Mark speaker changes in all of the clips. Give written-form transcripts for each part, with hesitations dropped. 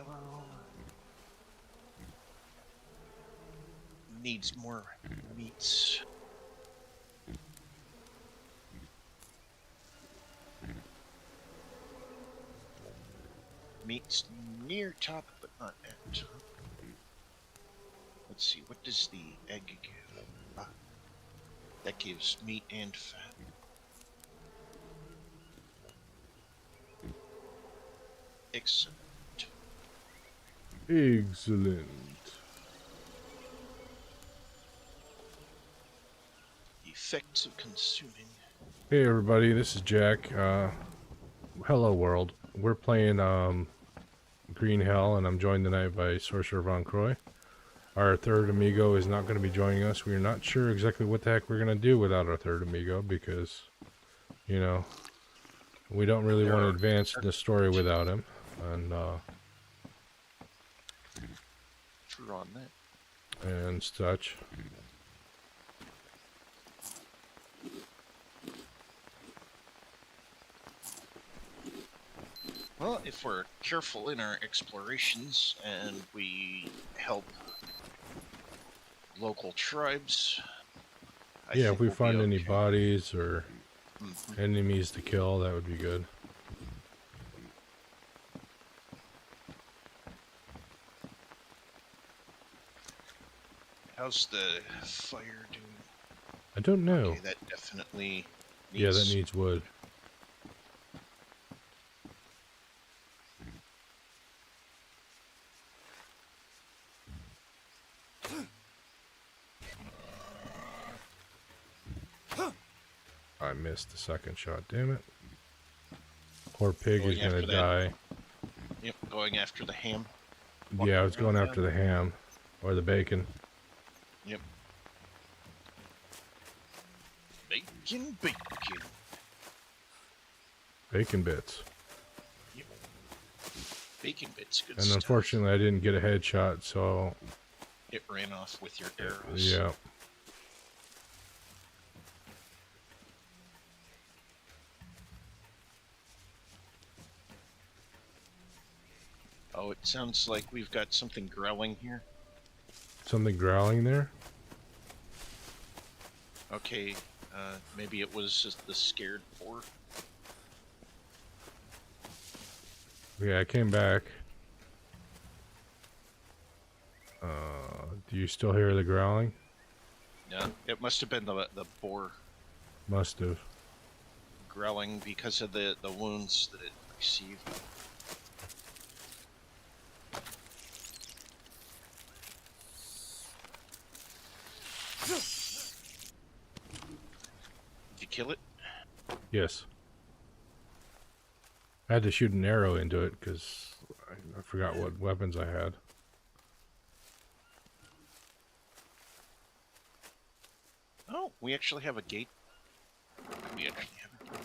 Speaker 1: yellow. Needs more meats. Meats near top, but not at top. Let's see, what does the egg give? Ah, that gives meat and fat. Excellent.
Speaker 2: Excellent.
Speaker 1: Effects of consuming.
Speaker 2: Hey everybody, this is Jack. Hello world. We're playing Green Hell, and I'm joined tonight by Sorcerer Von Croy. Our third amigo is not going to be joining us. We're not sure exactly what the heck we're going to do without our third amigo because, you know, we don't really want to advance the story without him. And
Speaker 1: True on that.
Speaker 2: and such.
Speaker 1: Well, if we're careful in our explorations and we help local tribes, I
Speaker 2: Yeah,
Speaker 1: think
Speaker 2: if we
Speaker 1: we'll
Speaker 2: find
Speaker 1: be
Speaker 2: any
Speaker 1: okay.
Speaker 2: bodies or enemies to kill, that would be good.
Speaker 1: How's the fire doing?
Speaker 2: I don't know.
Speaker 1: Okay, that definitely needs...
Speaker 2: Yeah, that needs wood. I missed the second shot, damn it. Poor pig is gonna die.
Speaker 1: Yep, going after the ham.
Speaker 2: Yeah, I was going after the ham. Or the bacon.
Speaker 1: Yep. Bacon, bacon.
Speaker 2: Bacon bits.
Speaker 1: Yep. Bacon bits, good
Speaker 2: And
Speaker 1: stuff.
Speaker 2: unfortunately I didn't get a headshot, so...
Speaker 1: It ran off with your arrows.
Speaker 2: Yeah.
Speaker 1: Oh, it sounds like we've got something growling here.
Speaker 2: Something growling there?
Speaker 1: Okay, maybe it was just the scared boar.
Speaker 2: Yeah, I came back. Do you still hear the growling?
Speaker 1: Yeah, it must have been the boar
Speaker 2: Must have.
Speaker 1: growling because of the wounds that it received. Did you kill it?
Speaker 2: Yes. I had to shoot an arrow into it because I forgot what weapons I had.
Speaker 1: Oh, we actually have a gate. We actually have a gate.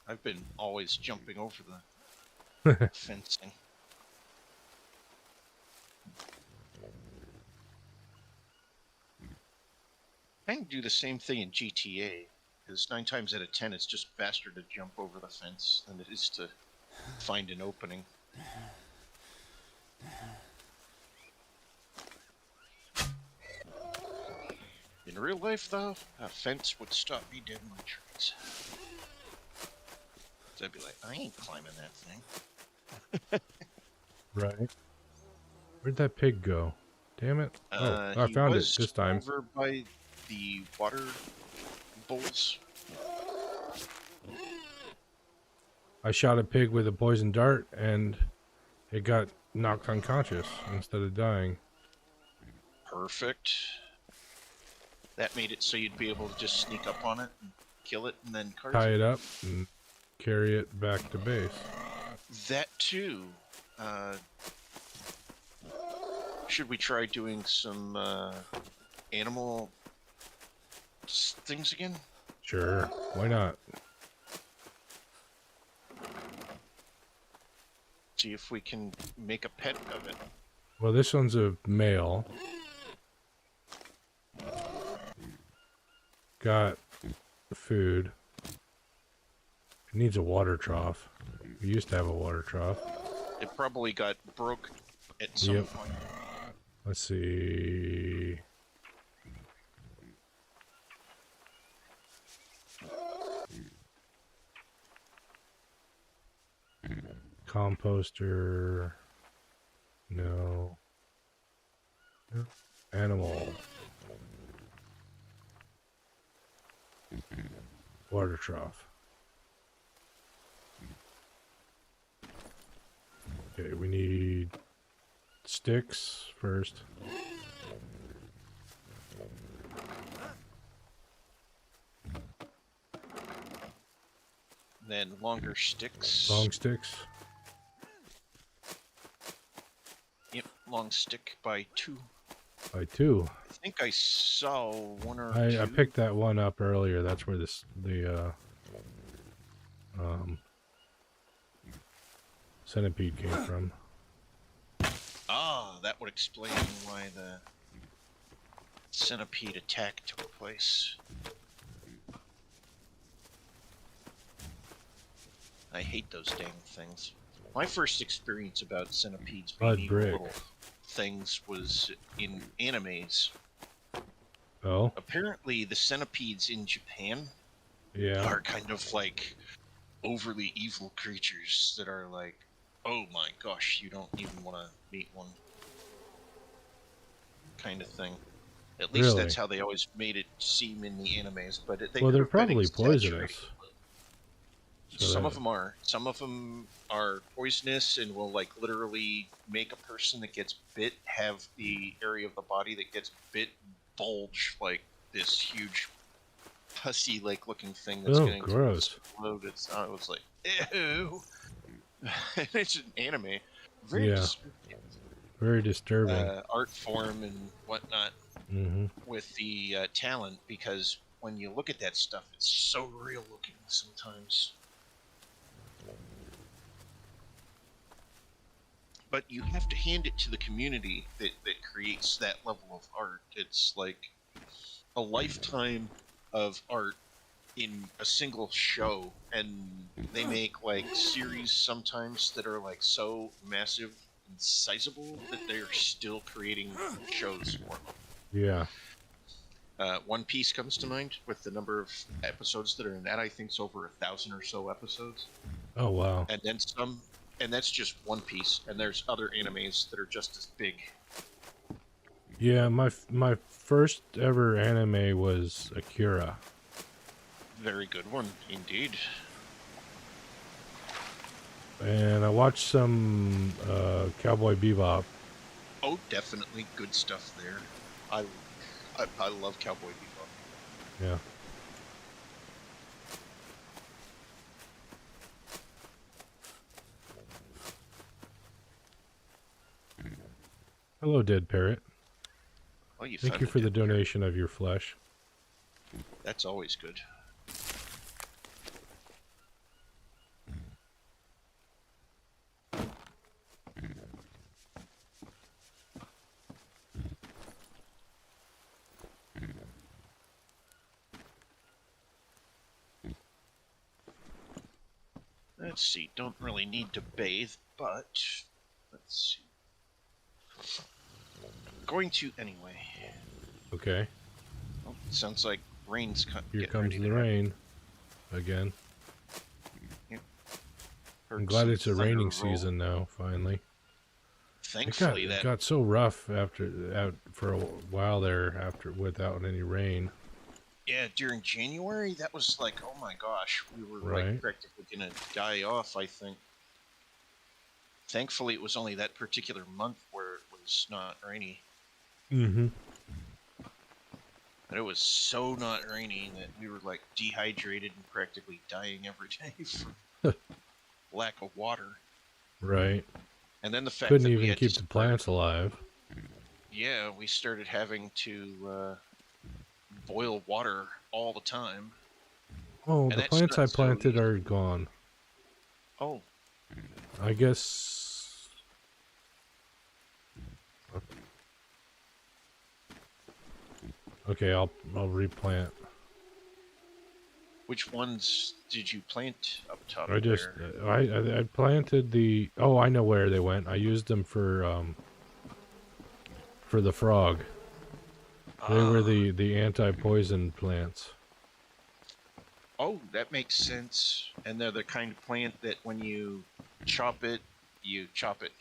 Speaker 1: I've been always jumping over the fencing. I can do the same thing in GTA, because 9 times out of 10 it's just faster to jump over the fence than it is to find an opening. In real life, though, a fence would stop me dead in my tracks. So I'd be like, I ain't climbing that thing.
Speaker 2: Right. Where'd that pig go? Damn it. Oh, I
Speaker 1: He
Speaker 2: found it
Speaker 1: was
Speaker 2: this time.
Speaker 1: over by the water bowls.
Speaker 2: I shot a pig with a poison dart and it got knocked unconscious instead of dying.
Speaker 1: Perfect. That made it so you'd be able to just sneak up on it and kill it and then
Speaker 2: Tie it up and carry it back to base.
Speaker 1: That too. Should we try doing some animal things again?
Speaker 2: Sure, why not?
Speaker 1: See if we can make a pet of it.
Speaker 2: Well, this one's a male. Got the food. It needs a water trough. We used to have a water trough.
Speaker 1: It probably got broke at some
Speaker 2: Yep.
Speaker 1: point.
Speaker 2: Let's see. Composter. No. Animal. Water trough. Okay, we need sticks first.
Speaker 1: Then longer sticks.
Speaker 2: Long sticks.
Speaker 1: Yep, long stick by 2.
Speaker 2: By 2.
Speaker 1: I think I saw 1 or 2.
Speaker 2: I picked that one up earlier. That's where the centipede came from.
Speaker 1: Ah, that would explain why the centipede attack took place. I hate those dang things. My first experience about centipedes
Speaker 2: Blood
Speaker 1: being evil
Speaker 2: brick.
Speaker 1: little things was in animes.
Speaker 2: Oh,
Speaker 1: Apparently, the centipedes in Japan
Speaker 2: yeah.
Speaker 1: are kind of like overly evil creatures that are like, oh my gosh, you don't even want to meet one, kind of thing. At least
Speaker 2: Really?
Speaker 1: that's how they always made it seem in the animes, but they
Speaker 2: Well,
Speaker 1: could
Speaker 2: they're
Speaker 1: have been
Speaker 2: probably
Speaker 1: exaggerating.
Speaker 2: poisonous. So
Speaker 1: Some
Speaker 2: that-
Speaker 1: of them are. Some of them are poisonous and will like literally make a person that gets bit have the area of the body that gets bit bulge like this huge pussy like looking thing that's
Speaker 2: Oh,
Speaker 1: getting
Speaker 2: gross.
Speaker 1: exploded. So I was like, ew. It's an anime. Very
Speaker 2: Yeah.
Speaker 1: descriptive
Speaker 2: Very disturbing.
Speaker 1: art form and whatnot
Speaker 2: Mm-hmm.
Speaker 1: with the talent, because when you look at that stuff, it's so real looking sometimes. But you have to hand it to the community that creates that level of art. It's like a lifetime of art in a single show, and they make like series sometimes that are like so massive and sizable that they're still creating shows for them.
Speaker 2: Yeah.
Speaker 1: One Piece comes to mind with the number of episodes that are in that. I think it's over 1,000 or so episodes.
Speaker 2: Oh, wow.
Speaker 1: And then some, and that's just One Piece. And there's other animes that are just as big.
Speaker 2: Yeah, my first ever anime was Akira.
Speaker 1: Very good one, indeed.
Speaker 2: And I watched some Cowboy Bebop.
Speaker 1: Oh, definitely good stuff there. I love Cowboy Bebop.
Speaker 2: Yeah. Hello, Dead Parrot.
Speaker 1: Oh, you
Speaker 2: Thank
Speaker 1: found
Speaker 2: you
Speaker 1: a
Speaker 2: for the
Speaker 1: dead parrot.
Speaker 2: donation of your flesh.
Speaker 1: That's always good. Let's see, don't really need to bathe, but let's see. Going to anyway.
Speaker 2: Okay.
Speaker 1: Oh, sounds like rain's
Speaker 2: Here
Speaker 1: getting
Speaker 2: comes
Speaker 1: ready
Speaker 2: the
Speaker 1: to happen.
Speaker 2: rain. Again.
Speaker 1: Heard
Speaker 2: I'm glad
Speaker 1: some
Speaker 2: it's a
Speaker 1: thunder
Speaker 2: raining
Speaker 1: roll.
Speaker 2: season now, finally.
Speaker 1: Thankfully,
Speaker 2: It
Speaker 1: that
Speaker 2: got so rough for a while there without any rain.
Speaker 1: yeah, during January, that was like, oh my gosh, we were
Speaker 2: Right.
Speaker 1: like practically gonna die off, I think. Thankfully, it was only that particular month where it was not rainy.
Speaker 2: Mm-hmm.
Speaker 1: But it was so not rainy that we were like dehydrated and practically dying every day for lack of water.
Speaker 2: Right.
Speaker 1: And then the fact
Speaker 2: Couldn't
Speaker 1: that we
Speaker 2: even
Speaker 1: had
Speaker 2: keep
Speaker 1: to
Speaker 2: the plants alive.
Speaker 1: yeah, we started having to boil water all the time.
Speaker 2: Oh,
Speaker 1: And
Speaker 2: the
Speaker 1: that's
Speaker 2: plants
Speaker 1: not
Speaker 2: I
Speaker 1: so
Speaker 2: planted
Speaker 1: easy.
Speaker 2: are gone.
Speaker 1: Oh,
Speaker 2: I guess. Okay, I'll replant.
Speaker 1: which ones did you plant up top
Speaker 2: I just
Speaker 1: there?
Speaker 2: I planted the. Oh, I know where they went. I used them for for the frog. They were
Speaker 1: Ah.
Speaker 2: the anti-poison plants.
Speaker 1: Oh, that makes sense. And they're the kind of plant that when you chop it, you chop it,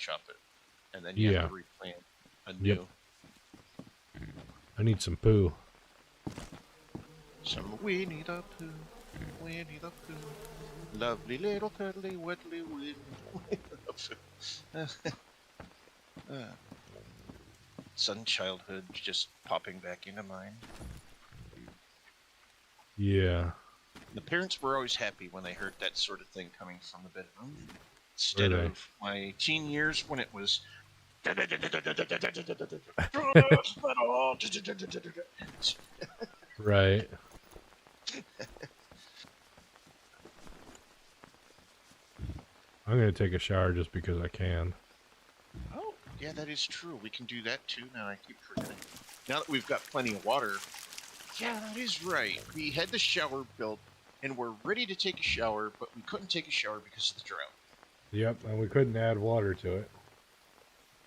Speaker 1: and then you have
Speaker 2: Yeah.
Speaker 1: to replant anew.
Speaker 2: Yep. I need some poo.
Speaker 1: Some Winnie the Pooh, Winnie the Pooh, lovely little cuddly wuddly Winnie the Pooh. Sudden childhood just popping back into mind.
Speaker 2: Yeah.
Speaker 1: The parents were always happy when they heard that sort of thing coming from the bedroom, instead
Speaker 2: Were they?
Speaker 1: of my teen years when it was.
Speaker 2: Right. I'm gonna take a shower just because I can.
Speaker 1: Oh, yeah, that is true. We can do that too. Now I keep forgetting. Now that we've got plenty of water. Yeah, that is right. We had the shower built, and we're ready to take a shower, but we couldn't take a shower because of the drought.
Speaker 2: Yep, and we couldn't add water to it.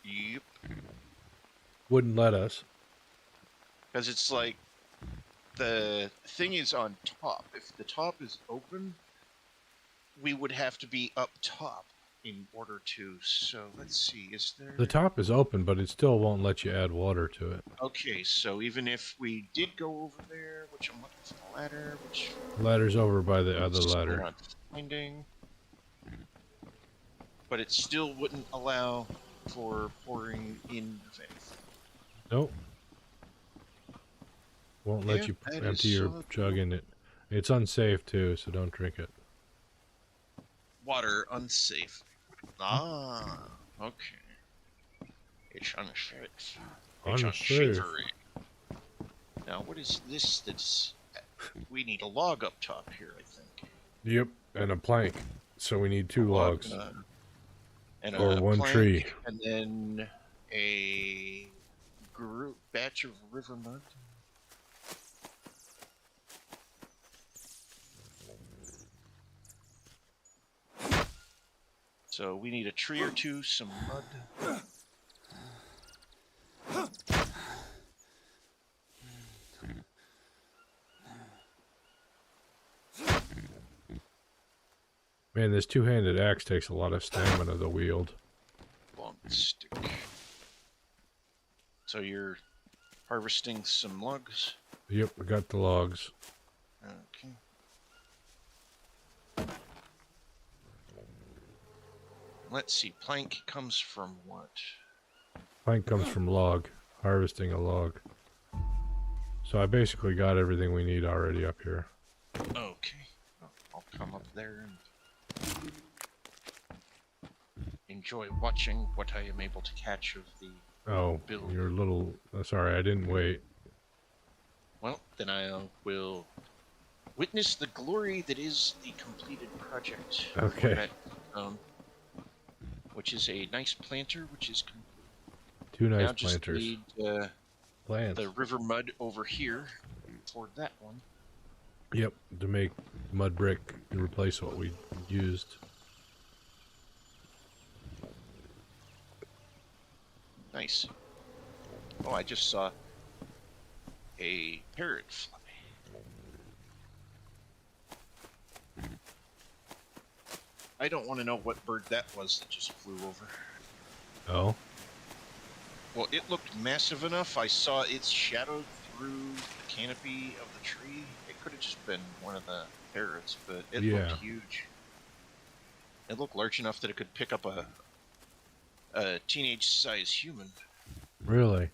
Speaker 1: Yep.
Speaker 2: Wouldn't let us.
Speaker 1: Because it's like the thing is on top. If the top is open, we would have to be up top in order to. So let's see. Is there.
Speaker 2: The top is open, but it still won't let you add water to it.
Speaker 1: Okay, so even if we did go over there, which I'm looking for the ladder, which.
Speaker 2: Ladder's over by the other
Speaker 1: still
Speaker 2: ladder.
Speaker 1: not finding. But it still wouldn't allow for pouring in the faith.
Speaker 2: Nope. Won't let you empty your jug in it. It's unsafe too, so don't drink it.
Speaker 1: Water unsafe. Ah, okay. It's unsafe. It's unsavory. Now, what is this that's... We need a log up top here, I think.
Speaker 2: Yep, and a plank. So we need 2 logs.
Speaker 1: And
Speaker 2: or
Speaker 1: a
Speaker 2: 1
Speaker 1: plank,
Speaker 2: tree.
Speaker 1: And then a batch of river mud. So we need a tree or 2, some mud.
Speaker 2: Man, this 2-handed axe takes a lot of stamina to wield.
Speaker 1: Long stick. So you're harvesting some logs?
Speaker 2: Yep, we got the logs.
Speaker 1: Okay. Let's see, plank comes from what?
Speaker 2: Plank comes from log. Harvesting a log. So I basically got everything we need already up here.
Speaker 1: Okay. I'll come up there and enjoy watching what I am able to catch of the build.
Speaker 2: Your little... sorry, I didn't wait.
Speaker 1: Well, then I will witness the glory that is the completed project.
Speaker 2: Okay.
Speaker 1: That, which is a nice planter, which is complete.
Speaker 2: 2 nice
Speaker 1: now just
Speaker 2: planters.
Speaker 1: Need
Speaker 2: Plants.
Speaker 1: the river mud over here for that one.
Speaker 2: Yep, to make mud brick to replace what we used.
Speaker 1: Nice. Oh, I just saw a parrot fly. I don't want to know what bird that was that just flew over.
Speaker 2: Oh?
Speaker 1: Well, it looked massive enough. I saw its shadow through the canopy of the tree. It could have just been one of the parrots, but it looked huge. It looked large enough that it could pick up a teenage-sized human.
Speaker 2: Really?
Speaker 1: At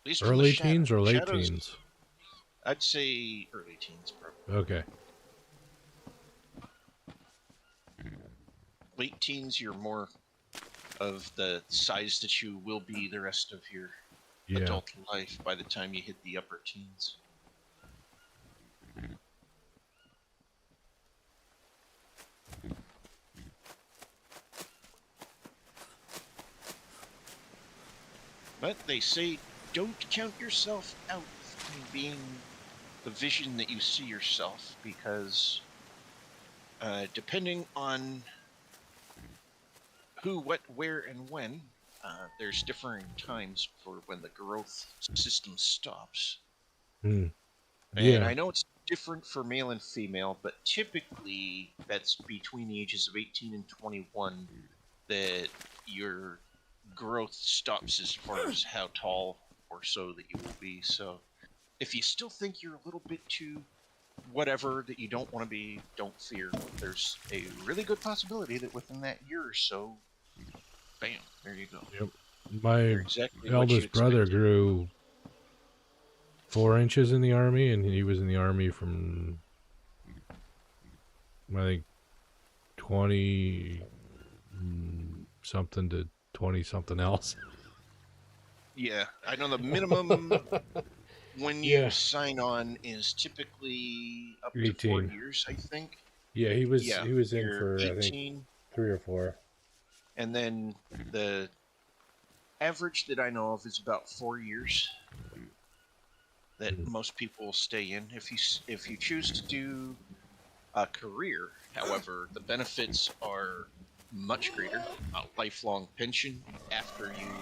Speaker 1: least
Speaker 2: early teens or late teens?
Speaker 1: I'd say early teens, probably.
Speaker 2: Okay.
Speaker 1: Late teens, you're more of the size that you will be the rest of your adult life by the time you hit the upper teens. But they say, don't count yourself out in being the vision that you see yourself, because depending on who, what, where, and when, there's differing times for when the growth system stops.
Speaker 2: Hmm.
Speaker 1: And
Speaker 2: Yeah.
Speaker 1: I know it's different for male and female, but typically that's between the ages of 18 and 21 that your growth stops as far as how tall or so that you will be. So if you still think you're a little bit too whatever that you don't want to be, don't fear. There's a really good possibility that within that year or so, bam, there you go.
Speaker 2: Yep. My
Speaker 1: You're exactly what you
Speaker 2: eldest brother
Speaker 1: expected.
Speaker 2: grew 4 inches in the army, and he was in the army from I think 20 something to 20 something else.
Speaker 1: Yeah, I know the minimum when you
Speaker 2: Yeah.
Speaker 1: sign on is typically up to 4
Speaker 2: 18.
Speaker 1: years, I think.
Speaker 2: Yeah, he was
Speaker 1: Yeah,
Speaker 2: he was in
Speaker 1: you're
Speaker 2: for I think
Speaker 1: 18,
Speaker 2: 3 or 4.
Speaker 1: and then the average that I know of is about 4 years that
Speaker 2: Hmm.
Speaker 1: most people stay in. If you choose to do a career, however, the benefits are much greater. A lifelong pension after you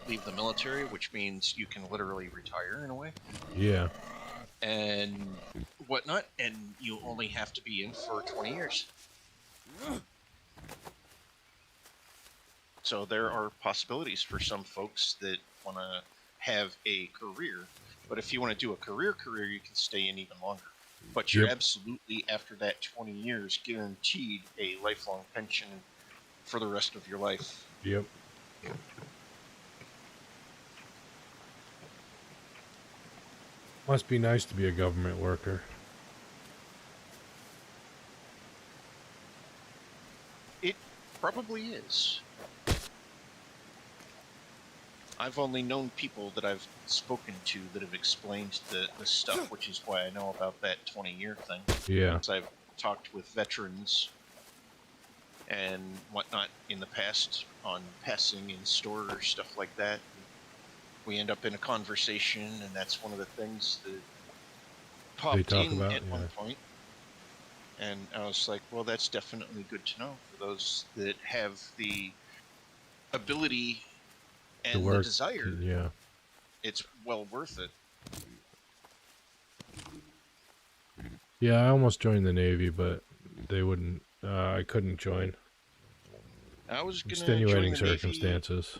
Speaker 1: leave the military, which means you can literally retire in a way,
Speaker 2: Yeah.
Speaker 1: and whatnot, and you only have to be in for 20 years. So there are possibilities for some folks that want to have a career, but if you want to do a career, you can stay in even longer. But you're
Speaker 2: Yep.
Speaker 1: absolutely, after that 20 years, guaranteed a lifelong pension for the rest of your life.
Speaker 2: Yep. Must be nice to be a government worker.
Speaker 1: It probably is. I've only known people that I've spoken to that have explained the stuff, which is why I know about that 20-year thing.
Speaker 2: Yeah.
Speaker 1: Because I've talked with veterans and whatnot in the past on passing in stores, stuff like that. We end up in a conversation, and that's one of the things that
Speaker 2: They
Speaker 1: popped
Speaker 2: talk
Speaker 1: in
Speaker 2: about,
Speaker 1: at one
Speaker 2: yeah.
Speaker 1: point. And I was like, well, that's definitely good to know for those that have the ability
Speaker 2: To
Speaker 1: and the
Speaker 2: work,
Speaker 1: desire.
Speaker 2: yeah.
Speaker 1: It's well worth it.
Speaker 2: Yeah, I almost joined the Navy, but they wouldn't, I couldn't join.
Speaker 1: I was going to join
Speaker 2: Extenuating
Speaker 1: the Navy
Speaker 2: circumstances.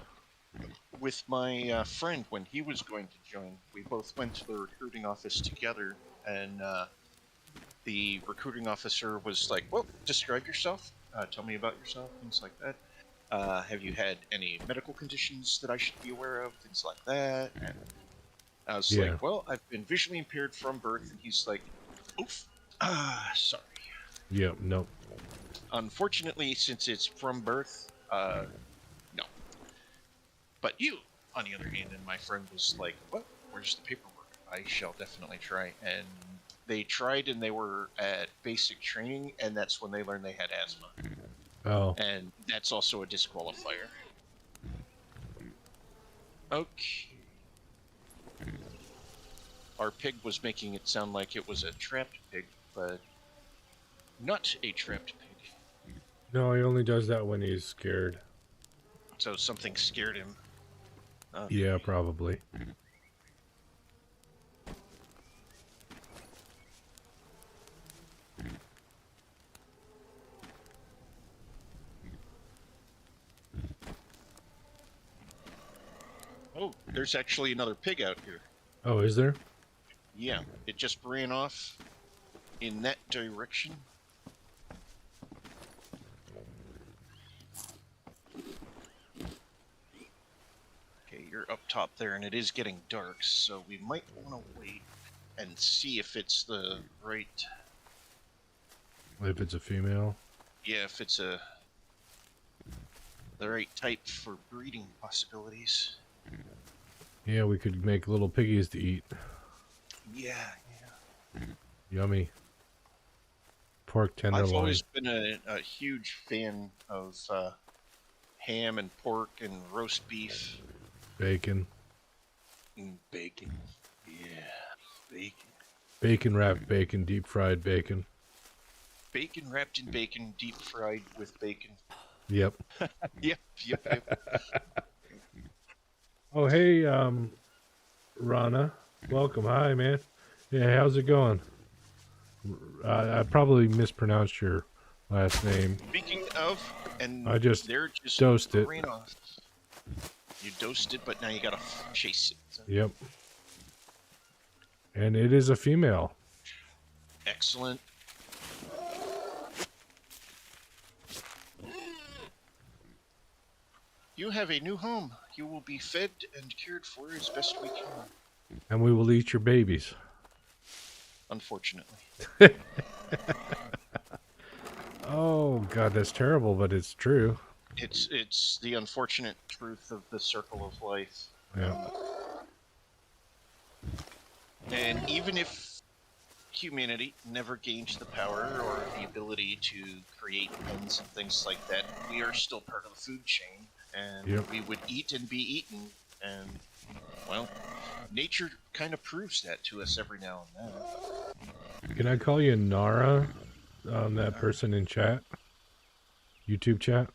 Speaker 1: with my friend when he was going to join. We both went to the recruiting office together, and the recruiting officer was like, well, describe yourself. Tell me about yourself, things like that. Have you had any medical conditions that I should be aware of, things like that? And I was like,
Speaker 2: Yeah.
Speaker 1: well, I've been visually impaired from birth. And he's like, oof, sorry.
Speaker 2: Yep. Nope.
Speaker 1: Unfortunately, since it's from birth, no. But you, on the other hand, and my friend was like, well, where's the paperwork? I shall definitely try. And they tried, and they were at basic training, and that's when they learned they had asthma.
Speaker 2: Oh.
Speaker 1: And that's also a disqualifier. Okay. Our pig was making it sound like it was a trapped pig, but not a trapped pig.
Speaker 2: No, he only does that when he's scared.
Speaker 1: So something scared him. Okay.
Speaker 2: Yeah, probably.
Speaker 1: Oh, there's actually another pig out here.
Speaker 2: Oh, is there?
Speaker 1: Yeah, it just ran off in that direction. Okay, you're up top there, and it is getting dark, so we might want to wait and see if it's the right...
Speaker 2: If it's a female?
Speaker 1: Yeah, if it's the right type for breeding possibilities.
Speaker 2: Yeah, we could make little piggies to eat.
Speaker 1: Yeah.
Speaker 2: Yummy. Pork
Speaker 1: I've
Speaker 2: tenderloin.
Speaker 1: always been a huge fan of ham and pork and roast beef.
Speaker 2: Bacon.
Speaker 1: And bacon. Yeah, bacon.
Speaker 2: Bacon wrapped bacon, deep fried bacon.
Speaker 1: Bacon wrapped in bacon, deep fried with bacon.
Speaker 2: Yep.
Speaker 1: Yep, yep, yep.
Speaker 2: Oh, hey, Rana. Welcome. Hi, man. Yeah, how's it going? I probably mispronounced your last name.
Speaker 1: Speaking of, and
Speaker 2: I just
Speaker 1: they're just
Speaker 2: dosed it.
Speaker 1: ran off. You dosed it, but now you gotta chase it.
Speaker 2: Yep. And it is a female.
Speaker 1: Excellent. You have a new home. You will be fed and cared for as best we can.
Speaker 2: And we will eat your babies.
Speaker 1: Unfortunately.
Speaker 2: Oh, God, that's terrible, but it's true.
Speaker 1: It's the unfortunate truth of the circle of life.
Speaker 2: Yeah.
Speaker 1: And even if humanity never gains the power or the ability to create pens and things like that, we are still part of the food chain, and
Speaker 2: Yep.
Speaker 1: we would eat and be eaten. And well, nature kind of proves that to us every now and then.
Speaker 2: Can I call you Nara? That person in chat? YouTube chat?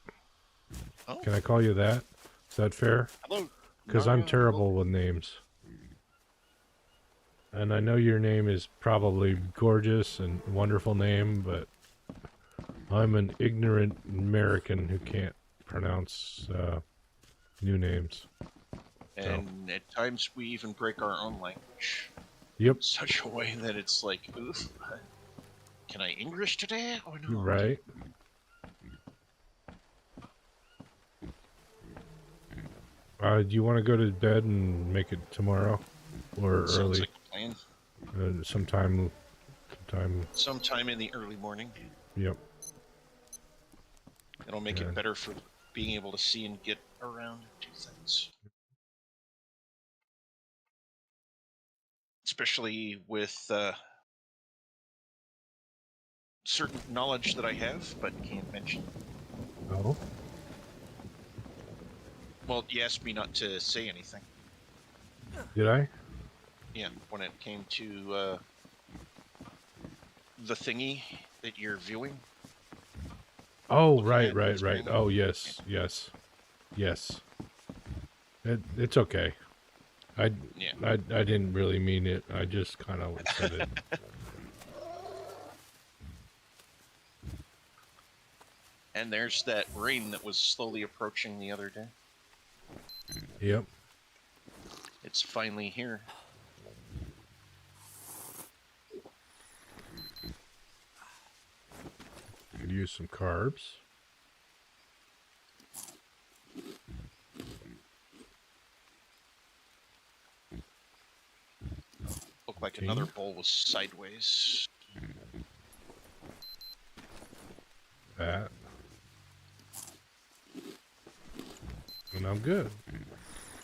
Speaker 1: Oh,
Speaker 2: Can I call you that? Is that fair?
Speaker 1: hello.
Speaker 2: Because I'm
Speaker 1: Nara.
Speaker 2: terrible with names. And I know your name is probably gorgeous and wonderful name, but I'm an ignorant American who can't pronounce new names.
Speaker 1: And at times we even break our own language.
Speaker 2: Yep.
Speaker 1: In such a way that it's like, oof, can I English today or not?
Speaker 2: Right. Do you want to go to bed and make it tomorrow? Or
Speaker 1: Sounds
Speaker 2: early?
Speaker 1: like a plan.
Speaker 2: Sometime.
Speaker 1: Sometime in the early morning.
Speaker 2: Yep.
Speaker 1: It'll make
Speaker 2: Yeah.
Speaker 1: it better for being able to see and get around and do things. Especially with certain knowledge that I have, but can't mention.
Speaker 2: Oh.
Speaker 1: Well, you asked me not to say anything.
Speaker 2: Did I?
Speaker 1: Yeah, when it came to the thingy that you're viewing.
Speaker 2: Oh,
Speaker 1: Looking
Speaker 2: right,
Speaker 1: at
Speaker 2: right,
Speaker 1: this
Speaker 2: right.
Speaker 1: thing.
Speaker 2: Oh, yes, yes, yes. It's okay. I didn't really mean it. I just kind of said it.
Speaker 1: And there's that rain that was slowly approaching the other day.
Speaker 2: Yep.
Speaker 1: It's finally here.
Speaker 2: Could use some carbs.
Speaker 1: Looked like another bowl was sideways.
Speaker 2: That. And I'm good.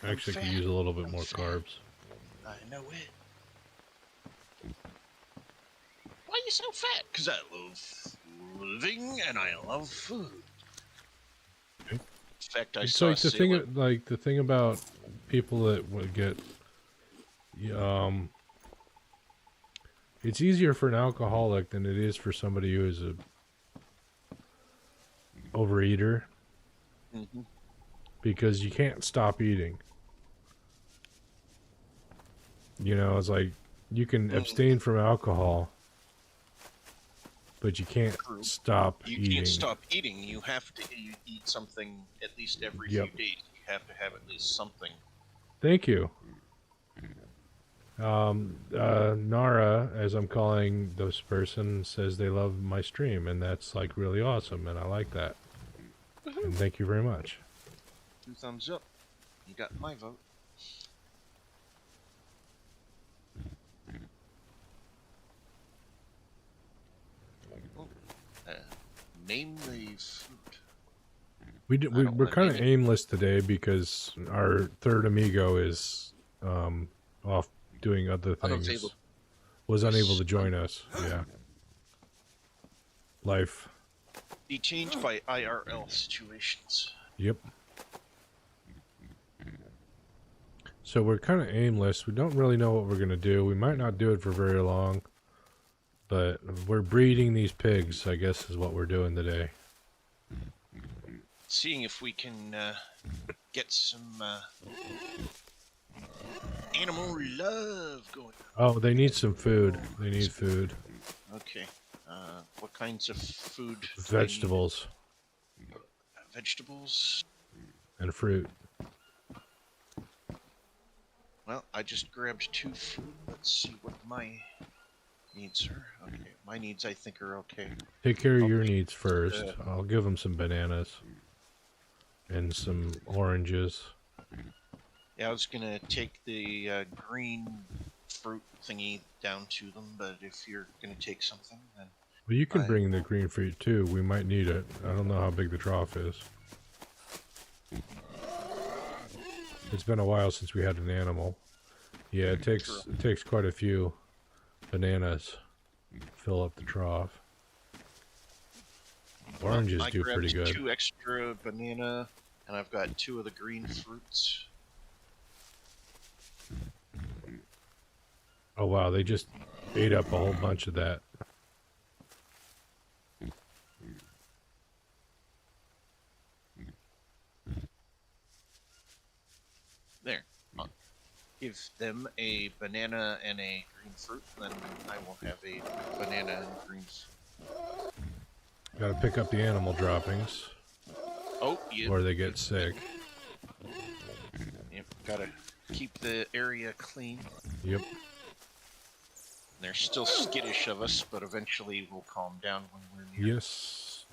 Speaker 2: Actually, could use a little bit more carbs.
Speaker 1: I know it. Why are you so fat? Because I love living and I love food.
Speaker 2: Okay.
Speaker 1: In fact, I
Speaker 2: It's
Speaker 1: saw
Speaker 2: like the
Speaker 1: sailor.
Speaker 2: the thing about people that would get it's easier for an alcoholic than it is for somebody who is a overeater,
Speaker 1: Mm-hmm.
Speaker 2: because you can't stop eating. You know, it's like you can abstain from alcohol, but you can't
Speaker 1: True.
Speaker 2: stop
Speaker 1: You
Speaker 2: eating.
Speaker 1: can't stop eating. You have to eat something at least every
Speaker 2: Yep.
Speaker 1: few days. You have to have at least something.
Speaker 2: Thank you. Nara, as I'm calling this person, says they love my stream, and that's like really awesome, and I like that. And thank you very much.
Speaker 1: 2 thumbs up. You got my vote. Name the fruit.
Speaker 2: We're kind of aimless today because our third amigo is off doing other things.
Speaker 1: Unavailable.
Speaker 2: Was unable to join us. Yeah. Life.
Speaker 1: Be changed by IRL situations.
Speaker 2: Yep. So we're kind of aimless. We don't really know what we're going to do. We might not do it for very long. But we're breeding these pigs, I guess, is what we're doing today.
Speaker 1: seeing if we can get some animal love going on.
Speaker 2: Oh, they need some food. They need food.
Speaker 1: Okay. What kinds of food do they need?
Speaker 2: Vegetables
Speaker 1: Vegetables.
Speaker 2: and fruit.
Speaker 1: Well, I just grabbed 2 food. Let's see what my needs are. Okay, my needs I think are okay.
Speaker 2: Take care of
Speaker 1: I'll
Speaker 2: your
Speaker 1: take,
Speaker 2: needs first. I'll give them some bananas and some oranges.
Speaker 1: Yeah, I was gonna take the green fruit thingy down to them, but if you're gonna take something, then
Speaker 2: Well, you can bring the green fruit too. We might need it. I don't know how big the trough is. It's been a while since we had an animal. Yeah, it takes quite a few bananas to fill up the trough. Oranges do pretty good.
Speaker 1: 2 extra banana, and I've got 2 of the green fruits.
Speaker 2: Oh wow, they just ate up a whole bunch of that.
Speaker 1: There. I'll give them a banana and a green fruit, then I will have a banana and green.
Speaker 2: Gotta pick up the animal droppings.
Speaker 1: Oh, yeah.
Speaker 2: Or they get sick.
Speaker 1: Yep, gotta keep the area clean.
Speaker 2: Yep.
Speaker 1: They're still skittish of us, but eventually we'll calm down when we're near.
Speaker 2: Yes.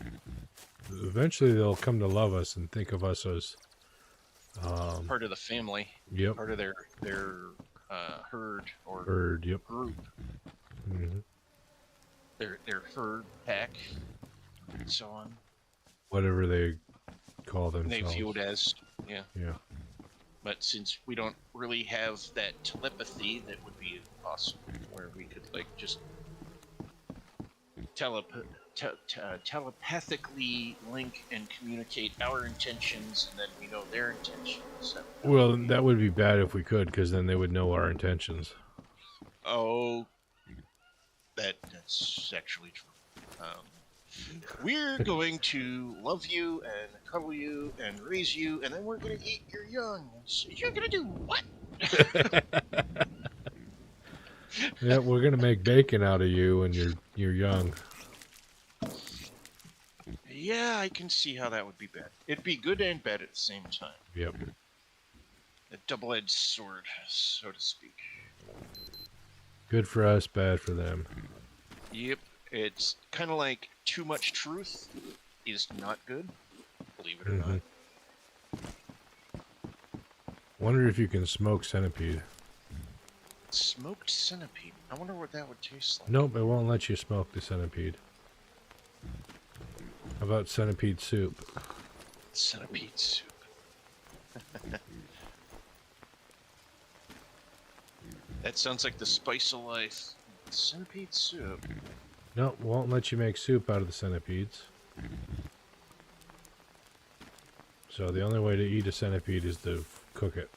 Speaker 2: Eventually they'll come to love us and think of us as
Speaker 1: part of the family.
Speaker 2: Yep.
Speaker 1: Part of their herd or
Speaker 2: Yep.
Speaker 1: group.
Speaker 2: Mm-hmm.
Speaker 1: Their herd pack and so on.
Speaker 2: Whatever they call themselves.
Speaker 1: They view it as, yeah.
Speaker 2: Yeah.
Speaker 1: But since we don't really have that telepathy, that would be awesome, where we could like just telepathically link and communicate our intentions, and then we know their intentions.
Speaker 2: Well, that would be bad if we could, because then they would know our intentions.
Speaker 1: Oh, that's actually true. We're going to love you and cuddle you and raise you, and then we're going to eat your young. So you're going to do what?
Speaker 2: Yeah, we're gonna make bacon out of you and you're young.
Speaker 1: Yeah, I can see how that would be bad. It'd be good and bad at the same time.
Speaker 2: Yep.
Speaker 1: A double-edged sword, so to speak.
Speaker 2: Good for us, bad for them.
Speaker 1: Yep. It's kind of like too much truth is not good, believe it or not.
Speaker 2: Wonder if you can smoke centipede.
Speaker 1: Smoked centipede. I wonder what that would taste like.
Speaker 2: Nope, it won't let you smoke the centipede. How about centipede soup?
Speaker 1: Centipede soup. That sounds like the spice of life. Centipede soup.
Speaker 2: Nope, won't let you make soup out of the centipedes. So the only way to eat a centipede is to cook it.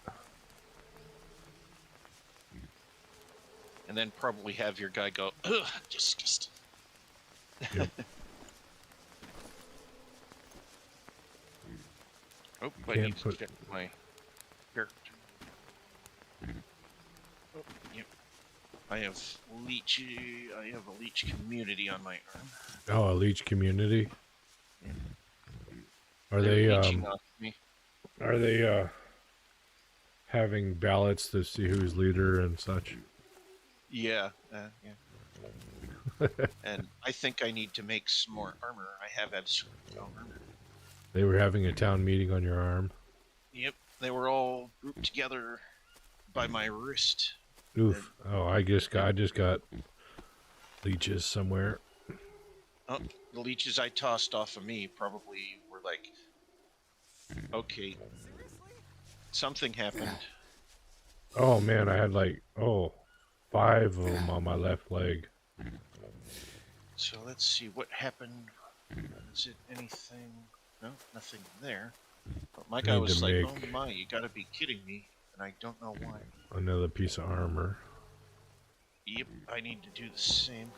Speaker 1: And then probably have your guy go, ugh, disgusting.
Speaker 2: Yep.
Speaker 1: Oh, I need to check my character. Oh, yep. I have a leech community on my arm.
Speaker 2: Oh, a leech community?
Speaker 1: Yeah.
Speaker 2: Are
Speaker 1: They're leeching off me.
Speaker 2: Are they having ballots to see who's leader and such?
Speaker 1: Yeah, yeah. And I think I need to make some more armor. I have absolutely no armor.
Speaker 2: They were having a town meeting on your arm.
Speaker 1: Yep, they were all grouped together by my wrist.
Speaker 2: Oof. Oh, I just got leeches somewhere.
Speaker 1: Oh, the leeches I tossed off of me probably were like, okay, something happened.
Speaker 2: Oh man, I had like 5 of them on my left leg.
Speaker 1: So let's see what happened. Is it anything? No, nothing there. But my guy was like, "Oh my, you gotta be kidding me!" And I don't know why.
Speaker 2: Another piece of armor.
Speaker 1: Yep, I need to do the same.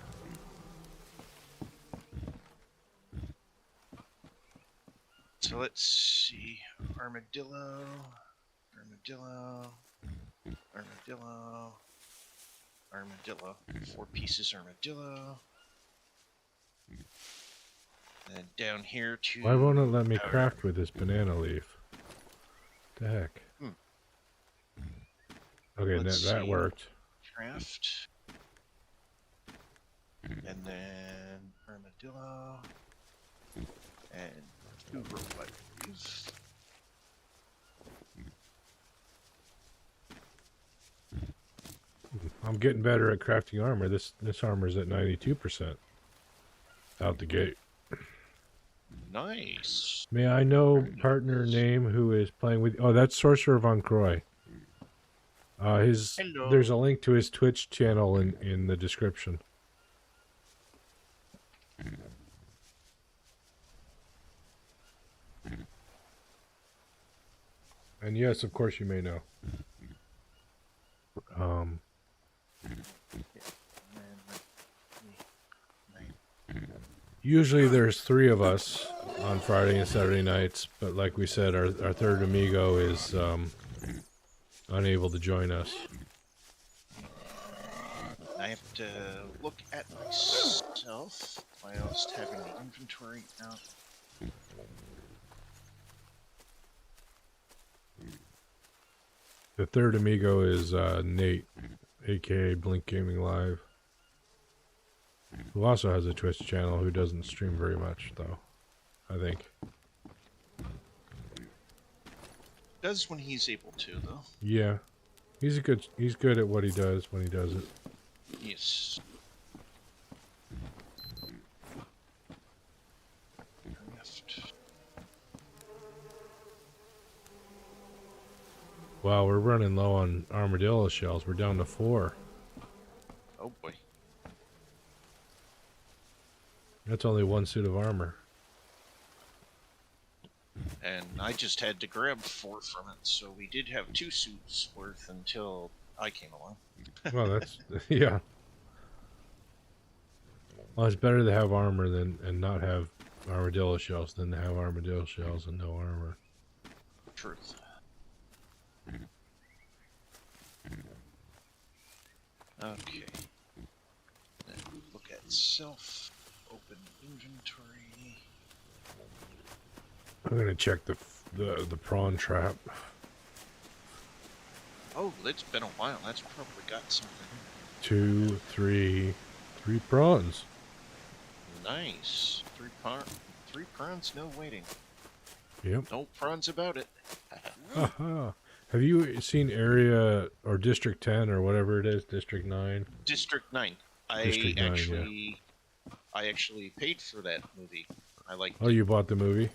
Speaker 1: So let's see. Armadillo. Armadillo. Armadillo. Armadillo. 4 pieces armadillo. And down here to...
Speaker 2: Why won't it let me
Speaker 1: our-
Speaker 2: craft with this banana leaf? The heck? Okay,
Speaker 1: Let's
Speaker 2: that
Speaker 1: see.
Speaker 2: worked.
Speaker 1: Craft. And then armadillo. And 2 rope, I believe.
Speaker 2: I'm getting better at crafting armor. This armor's at 92% out the gate.
Speaker 1: Nice.
Speaker 2: May I know partner name who is playing with? Oh, that's Sorcerer Von Croy.
Speaker 1: Hello.
Speaker 2: There's a link to his Twitch channel in the description. And yes, of course you may know. Usually there's 3 of us on Friday and Saturday nights, but like we said, our third amigo is unable to join us.
Speaker 1: I have to look at myself whilst having the inventory out.
Speaker 2: The third amigo is Nate, aka Blink Gaming Live, who also has a Twitch channel, who doesn't stream very much, though, I think.
Speaker 1: Does when he's able to, though.
Speaker 2: Yeah, he's good at what he does when he does it.
Speaker 1: Yes. Craft.
Speaker 2: Wow, we're running low on armadillo shells. We're down to 4.
Speaker 1: Oh boy.
Speaker 2: That's only 1 suit of armor.
Speaker 1: And I just had to grab 4 from it, so we did have 2 suits worth until I came along.
Speaker 2: Well, that's yeah. Well, it's better to have armor and not have armadillo shells than to have armadillo shells and no armor.
Speaker 1: Truth. Okay. Then look at self. Open inventory.
Speaker 2: I'm gonna check the prawn trap.
Speaker 1: Oh, it's been a while. That's probably got something.
Speaker 2: 2, 3 prawns.
Speaker 1: Nice. 3 prawns, no waiting.
Speaker 2: Yep.
Speaker 1: No prawns about it.
Speaker 2: Haha. Have you seen Area or District 10 or whatever it is, District 9?
Speaker 1: District 9.
Speaker 2: District 9,
Speaker 1: I actually paid for that movie. I liked
Speaker 2: Oh,
Speaker 1: it.
Speaker 2: you bought the movie?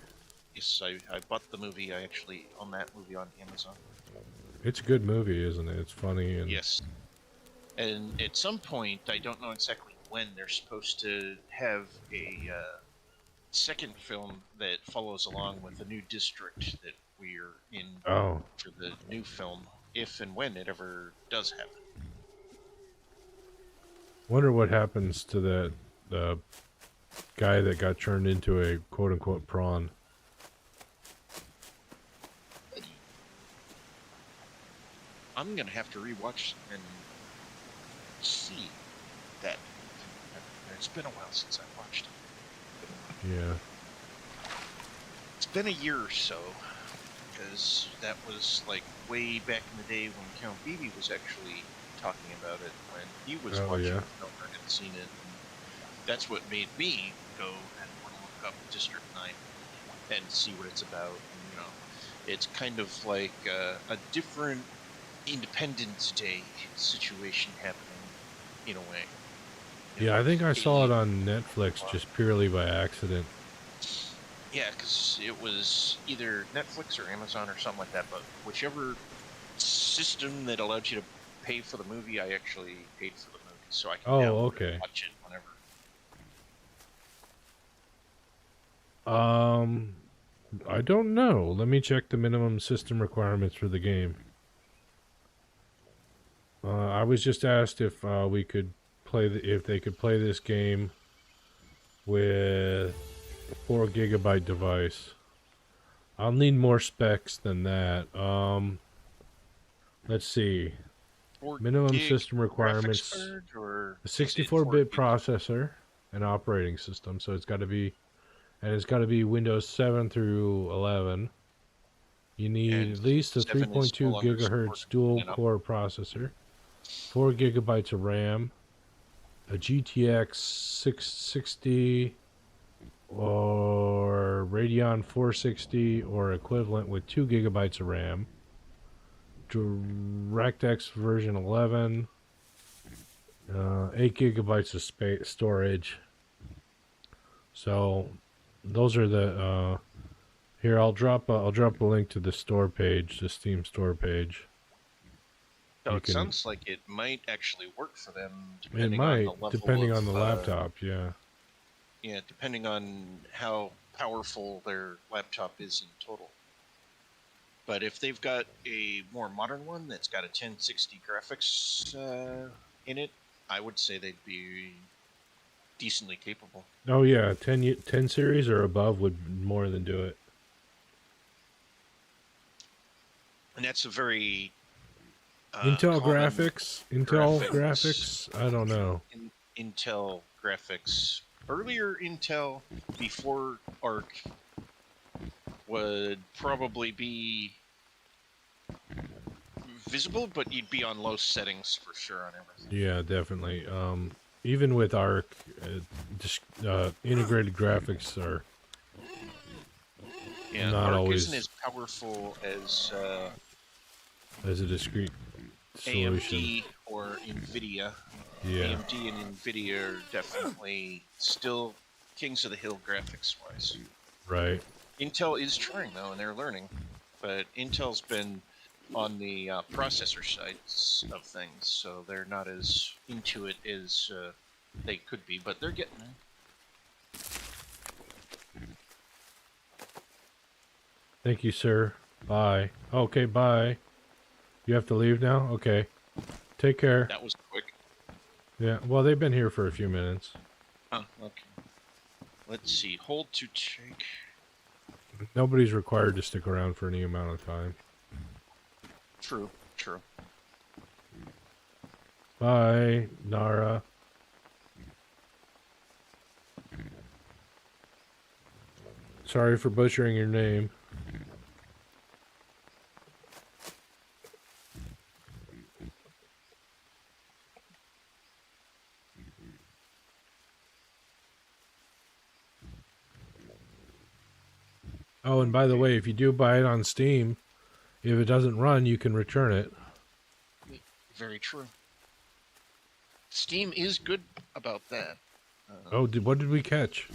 Speaker 1: Yes, I bought the movie. I actually own that movie on Amazon.
Speaker 2: It's a good movie, isn't it? It's funny and
Speaker 1: Yes. And at some point, I don't know exactly when, they're supposed to have a second film that follows along with the new district that we're in
Speaker 2: oh,
Speaker 1: for the new film, if and when it ever does happen.
Speaker 2: wonder what happens to that guy that got turned into a quote-unquote prawn.
Speaker 1: I'm gonna have to rewatch and see that. It's been a while since I watched it.
Speaker 2: Yeah.
Speaker 1: It's been a year or so, because that was like way back in the day when Count Beebe was actually talking about it when he was watching
Speaker 2: yeah.
Speaker 1: the film and had seen it. And that's what made me go and want to look up District 9 and see what it's about. And, you know, it's kind of like a different Independence Day situation happening in a way. You
Speaker 2: Yeah,
Speaker 1: know,
Speaker 2: I think I saw it on Netflix just purely by accident.
Speaker 1: Yeah, because it was either Netflix or Amazon or something like that, but whichever system that allowed you to pay for the movie, I actually paid for the movie, so I can download it and watch it whenever.
Speaker 2: I don't know. Let me check the minimum system requirements for the game. I was just asked if we could play if they could play this game with a 4 GB device. I'll need more specs than that. Let's see.
Speaker 1: 4
Speaker 2: Minimum
Speaker 1: gig
Speaker 2: system
Speaker 1: graphics
Speaker 2: requirements:
Speaker 1: card, or
Speaker 2: a
Speaker 1: is it 4
Speaker 2: 64-bit
Speaker 1: gig?
Speaker 2: processor and operating system. So it's got to be, and it's got to be Windows 7 through 11. You need
Speaker 1: And
Speaker 2: at least a
Speaker 1: 7 is no
Speaker 2: 3.2
Speaker 1: longer
Speaker 2: gigahertz
Speaker 1: supported.
Speaker 2: dual
Speaker 1: No.
Speaker 2: core processor, 4 gigabytes of RAM, a GTX 660 or Radeon 460 or equivalent with 2 gigabytes of RAM, DirectX version 11, 8 gigabytes of storage. So those are the here. I'll drop a link to the store page, the Steam store page.
Speaker 1: So
Speaker 2: You
Speaker 1: it
Speaker 2: can.
Speaker 1: sounds like it might actually work for them,
Speaker 2: It
Speaker 1: depending on the
Speaker 2: might,
Speaker 1: level
Speaker 2: depending
Speaker 1: of
Speaker 2: on the laptop. Yeah.
Speaker 1: yeah, depending on how powerful their laptop is in total. But if they've got a more modern one that's got a 1060 graphics in it, I would say they'd be decently capable.
Speaker 2: Oh yeah, 10 series or above would more than do it.
Speaker 1: And that's a very
Speaker 2: Intel
Speaker 1: common
Speaker 2: graphics, Intel
Speaker 1: graphics
Speaker 2: graphics. I don't know.
Speaker 1: Intel graphics. Earlier Intel, before ARC, would probably be visible, but you'd be on low settings for sure on everything.
Speaker 2: Yeah, definitely. Even with ARC, integrated graphics are
Speaker 1: Yeah,
Speaker 2: not
Speaker 1: ARC isn't
Speaker 2: always
Speaker 1: as powerful as
Speaker 2: as a discrete solution.
Speaker 1: AMD or NVIDIA.
Speaker 2: Yeah,
Speaker 1: AMD and NVIDIA are definitely still kings of the hill graphics-wise.
Speaker 2: right.
Speaker 1: Intel is trying, though, and they're learning. But Intel's been on the processor sides of things, so they're not as into it as they could be, but they're getting there.
Speaker 2: Thank you, sir. Bye. Okay, bye. You have to leave now? Okay. Take care.
Speaker 1: That was quick.
Speaker 2: Yeah, well, they've been here for a few minutes.
Speaker 1: Huh, okay. Let's see. Hold to take.
Speaker 2: Nobody's required to stick around for any amount of time.
Speaker 1: True, true.
Speaker 2: Bye, Nara. Sorry for butchering your name. Oh, and by the way, if you do buy it on Steam, if it doesn't run, you can return it.
Speaker 1: Very true. Steam is good about that.
Speaker 2: Oh, what did we catch?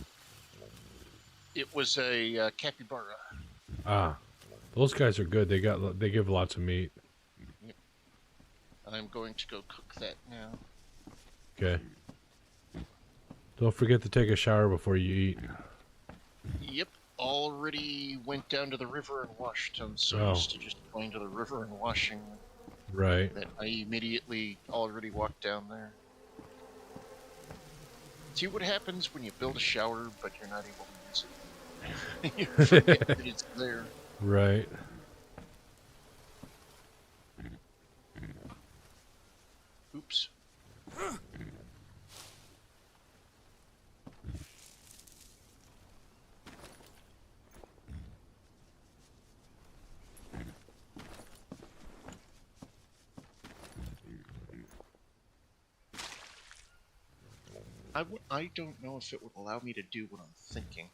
Speaker 1: It was a capybara.
Speaker 2: Ah, those guys are good. They give lots of meat.
Speaker 1: Yep. I'm going to go cook that now.
Speaker 2: Okay. Don't forget to take a shower before you eat.
Speaker 1: Yep. Already went down to the river and washed. I'm so used to just going to the river and washing
Speaker 2: Right.
Speaker 1: that I immediately already walked down there. See what happens when you build a shower, but you're not able to use it. You forget that it's there.
Speaker 2: Right.
Speaker 1: Oops. I don't know if it would allow me to do what I'm thinking.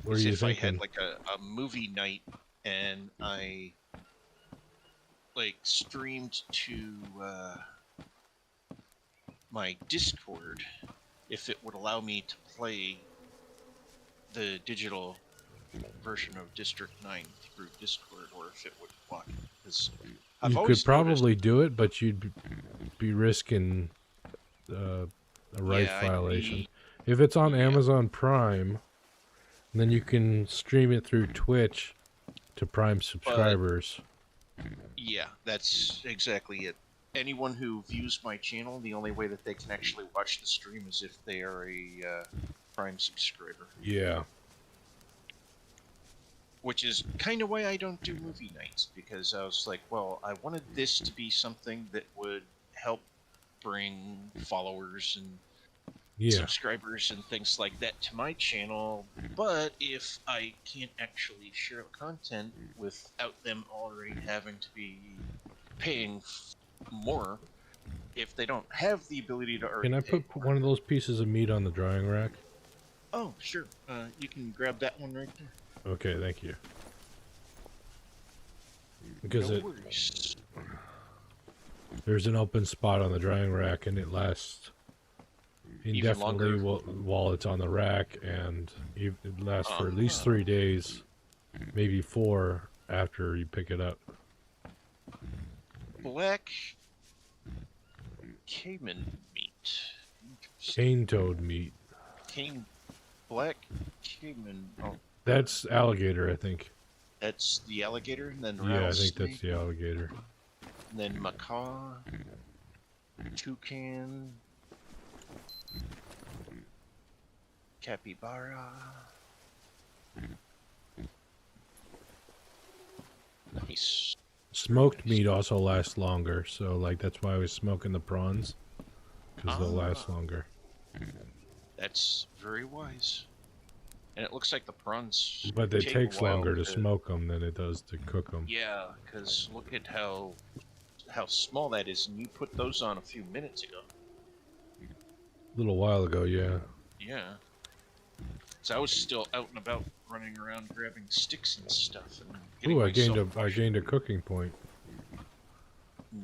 Speaker 2: What are
Speaker 1: As
Speaker 2: you
Speaker 1: if I
Speaker 2: thinking?
Speaker 1: had like a movie night and I like streamed to my Discord, if it would allow me to play the digital version of District 9 through Discord, or if it would block it. Because I've
Speaker 2: You
Speaker 1: always
Speaker 2: could probably
Speaker 1: noticed,
Speaker 2: do it, but you'd be risking a rights
Speaker 1: yeah, I'd
Speaker 2: violation.
Speaker 1: be,
Speaker 2: If it's on
Speaker 1: yeah,
Speaker 2: Amazon Prime, then you can stream it through Twitch to Prime
Speaker 1: but
Speaker 2: subscribers.
Speaker 1: yeah, that's exactly it. Anyone who views my channel, the only way that they can actually watch the stream is if they are a Prime subscriber.
Speaker 2: Yeah.
Speaker 1: which is kind of why I don't do movie nights, because I was like, well, I wanted this to be something that would help bring followers and
Speaker 2: Yeah.
Speaker 1: subscribers and things like that to my channel, but if I can't actually share content without them already having to be paying more, if they don't have the ability to
Speaker 2: Can
Speaker 1: already
Speaker 2: I
Speaker 1: pay
Speaker 2: put
Speaker 1: more.
Speaker 2: one of those pieces of meat on the drying rack?
Speaker 1: Oh, sure. You can grab that one right there.
Speaker 2: Okay, thank you. Because
Speaker 1: No worries.
Speaker 2: there's an open spot on the drying rack, and it lasts
Speaker 1: Even
Speaker 2: indefinitely
Speaker 1: longer.
Speaker 2: while it's on the rack, and it lasts for at least
Speaker 1: Uh-huh.
Speaker 2: 3 days, maybe 4 after you pick it up.
Speaker 1: Black caiman meat.
Speaker 2: Cane toad meat.
Speaker 1: Black caiman. Oh,
Speaker 2: That's alligator, I think.
Speaker 1: that's the alligator, and then
Speaker 2: Yeah, I think that's
Speaker 1: rattlesnake,
Speaker 2: the alligator.
Speaker 1: and then macaw, toucan, capybara. Nice.
Speaker 2: Smoked meat also lasts longer, so like that's why I was smoking the prawns, because they'll last
Speaker 1: Ah,
Speaker 2: longer.
Speaker 1: that's very wise. And it looks like the prawns
Speaker 2: But it
Speaker 1: take a
Speaker 2: takes
Speaker 1: while
Speaker 2: longer to
Speaker 1: to.
Speaker 2: smoke them than it does to cook them.
Speaker 1: Yeah, because look at how small that is, and you put those on a few minutes ago.
Speaker 2: A little while ago, yeah.
Speaker 1: Yeah. So I was still out and about, running around grabbing sticks and stuff, and getting
Speaker 2: Ooh,
Speaker 1: myself
Speaker 2: I gained a cooking point.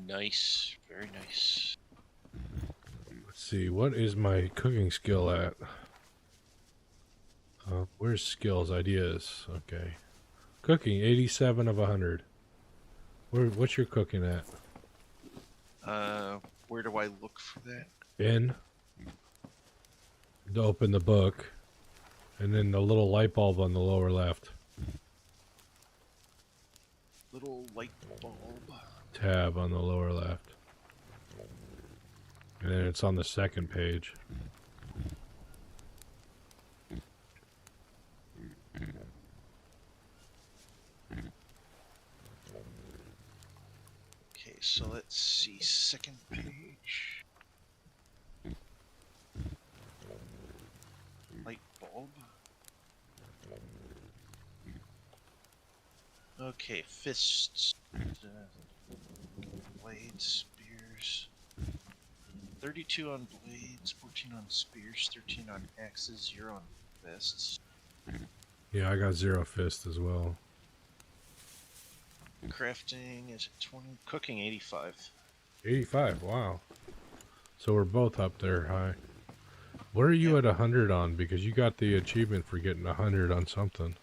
Speaker 1: nice, very nice.
Speaker 2: Let's see, what is my cooking skill at? Where's skills, ideas? Okay. Cooking, 87 of 100. What's your cooking at?
Speaker 1: Where do I look for that?
Speaker 2: In. To open the book. And then the little light bulb on the lower left.
Speaker 1: Little light bulb.
Speaker 2: Tab on the lower left. And then it's on the second page.
Speaker 1: Okay, so let's see. Second page. Light bulb. Okay, fists. Blades, spears. 32 on blades, 14 on spears, 13 on axes, 0 on fists.
Speaker 2: Yeah, I got 0 fist as well.
Speaker 1: Crafting is at 20. Cooking 85.
Speaker 2: 85, wow. So we're both up there high. What are you
Speaker 1: Yep.
Speaker 2: at 100 on? Because you got the achievement for getting 100 on something.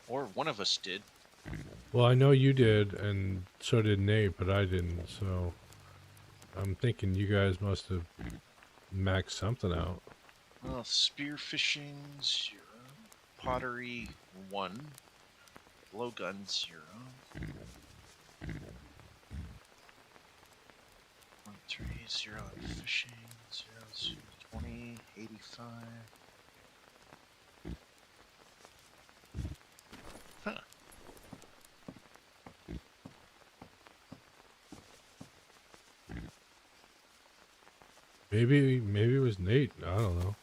Speaker 1: Or one of us did.
Speaker 2: Well, I know you did, and so did Nate, but I didn't, so I'm thinking you guys must have maxed something out.
Speaker 1: Well, spearfishing 0. Pottery 1. Blowgun 0. 3, 0 on fishing, 0, 20, 85. Huh.
Speaker 2: Maybe it was Nate. I don't know.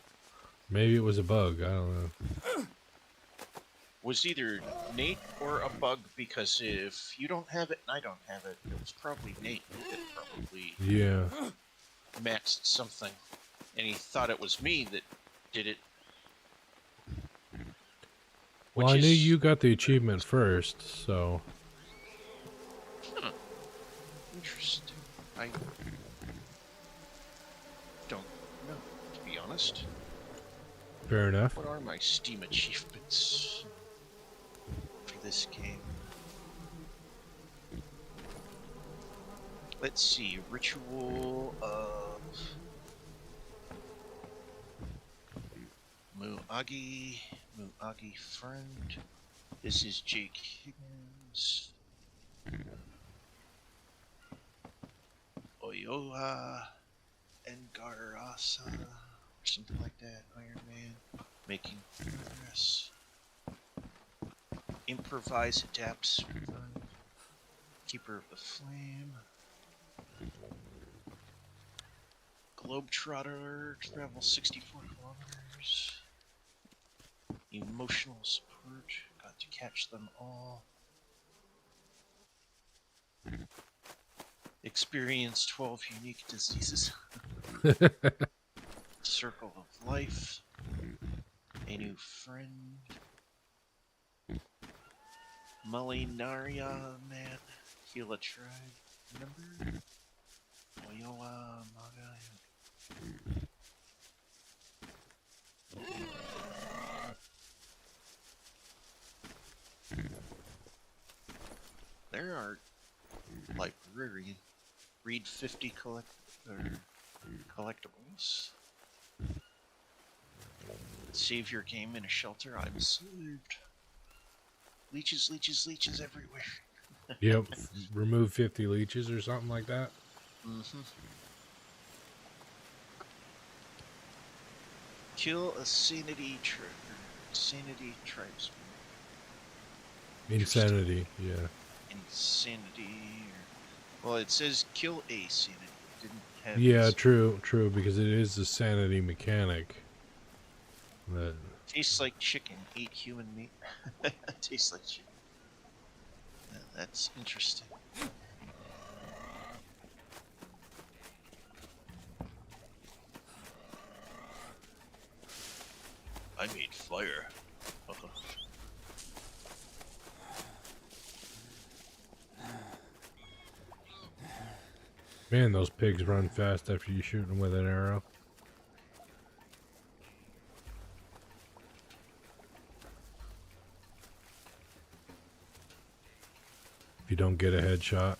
Speaker 2: Maybe it was a bug. I don't know.
Speaker 1: Was either Nate or a bug, because if you don't have it and I don't have it, it was probably Nate that probably
Speaker 2: Yeah.
Speaker 1: maxed something, and he thought it was me that did it.
Speaker 2: Well, I knew you got the achievement first, so...
Speaker 1: Huh. Interesting. I don't know, to be honest.
Speaker 2: Fair enough.
Speaker 1: What are my Steam achievements for this game? Let's see. Ritual of Muagi friend. This is Jake Higgins. Oyola Engarasa. something like that. Iron Man, making progress. Improvise, adapt, survive. Keeper of the Flame. Globetrotter, travel 64 kilometers. Emotional support, got to catch them all. Experience 12 unique diseases. Circle of Life. A new friend. Mulinaria Man. Heal a tribe. Remember? Oyoa Maga. There are librarian. Read 50 collectibles. Save your game in a shelter. I'm saved. Leeches, leeches, leeches everywhere.
Speaker 2: Yep. Remove 50 leeches or something like that.
Speaker 1: Mm-hmm. Kill a sanity tribesman.
Speaker 2: Insanity, yeah.
Speaker 1: Insanity. Well, it says kill a sanity. It didn't have.
Speaker 2: Yeah, true, because it is a sanity mechanic. That
Speaker 1: Tastes like chicken. Eat human meat. Tastes like chicken. That's interesting. I made fire.
Speaker 2: Man, those pigs run fast after you shoot them with an arrow. If you don't get a headshot.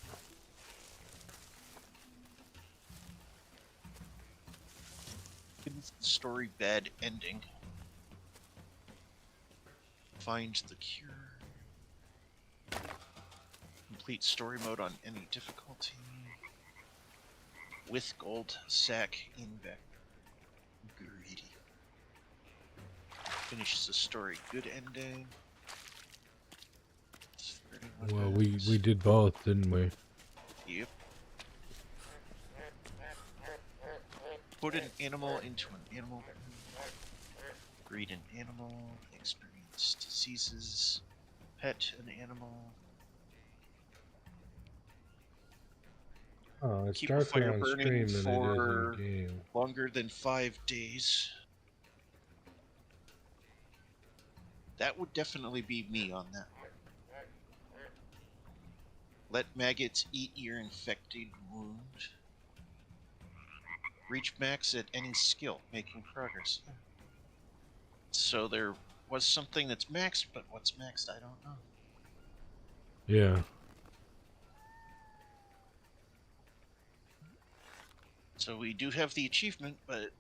Speaker 1: Story bad ending. Find the cure. Complete story mode on any difficulty. With gold sack in back. Greedy. Finish the story. Good ending.
Speaker 2: Well, we did both, didn't we?
Speaker 1: Yep. Put an animal into an animal. Breed an animal. Experience diseases. Pet an animal.
Speaker 2: Oh, it's
Speaker 1: Keep a
Speaker 2: darker
Speaker 1: fire
Speaker 2: on
Speaker 1: burning
Speaker 2: stream than
Speaker 1: for
Speaker 2: it is in game.
Speaker 1: longer than 5 days. That would definitely be me on that. Let maggots eat your infected wound. Reach max at any skill, making progress. So there was something that's maxed, but what's maxed, I don't know.
Speaker 2: Yeah.
Speaker 1: So we do have the achievement, but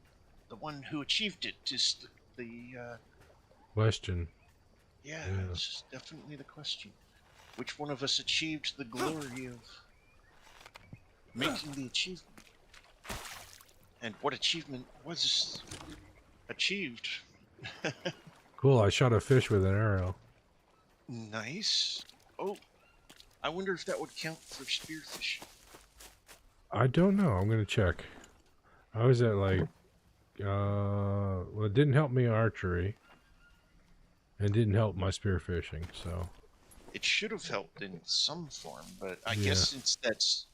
Speaker 1: the one who achieved it is the
Speaker 2: Question.
Speaker 1: yeah, it's definitely the question. Which one of us achieved the glory of making the achievement? And what achievement was achieved?
Speaker 2: Cool, I shot a fish with an arrow.
Speaker 1: Nice. Oh, I wonder if that would count for spearfish.
Speaker 2: I don't know, I'm gonna check. I was at like, well, it didn't help me archery. And didn't help my spearfishing, so.
Speaker 1: It should have helped in some form, but I guess since that's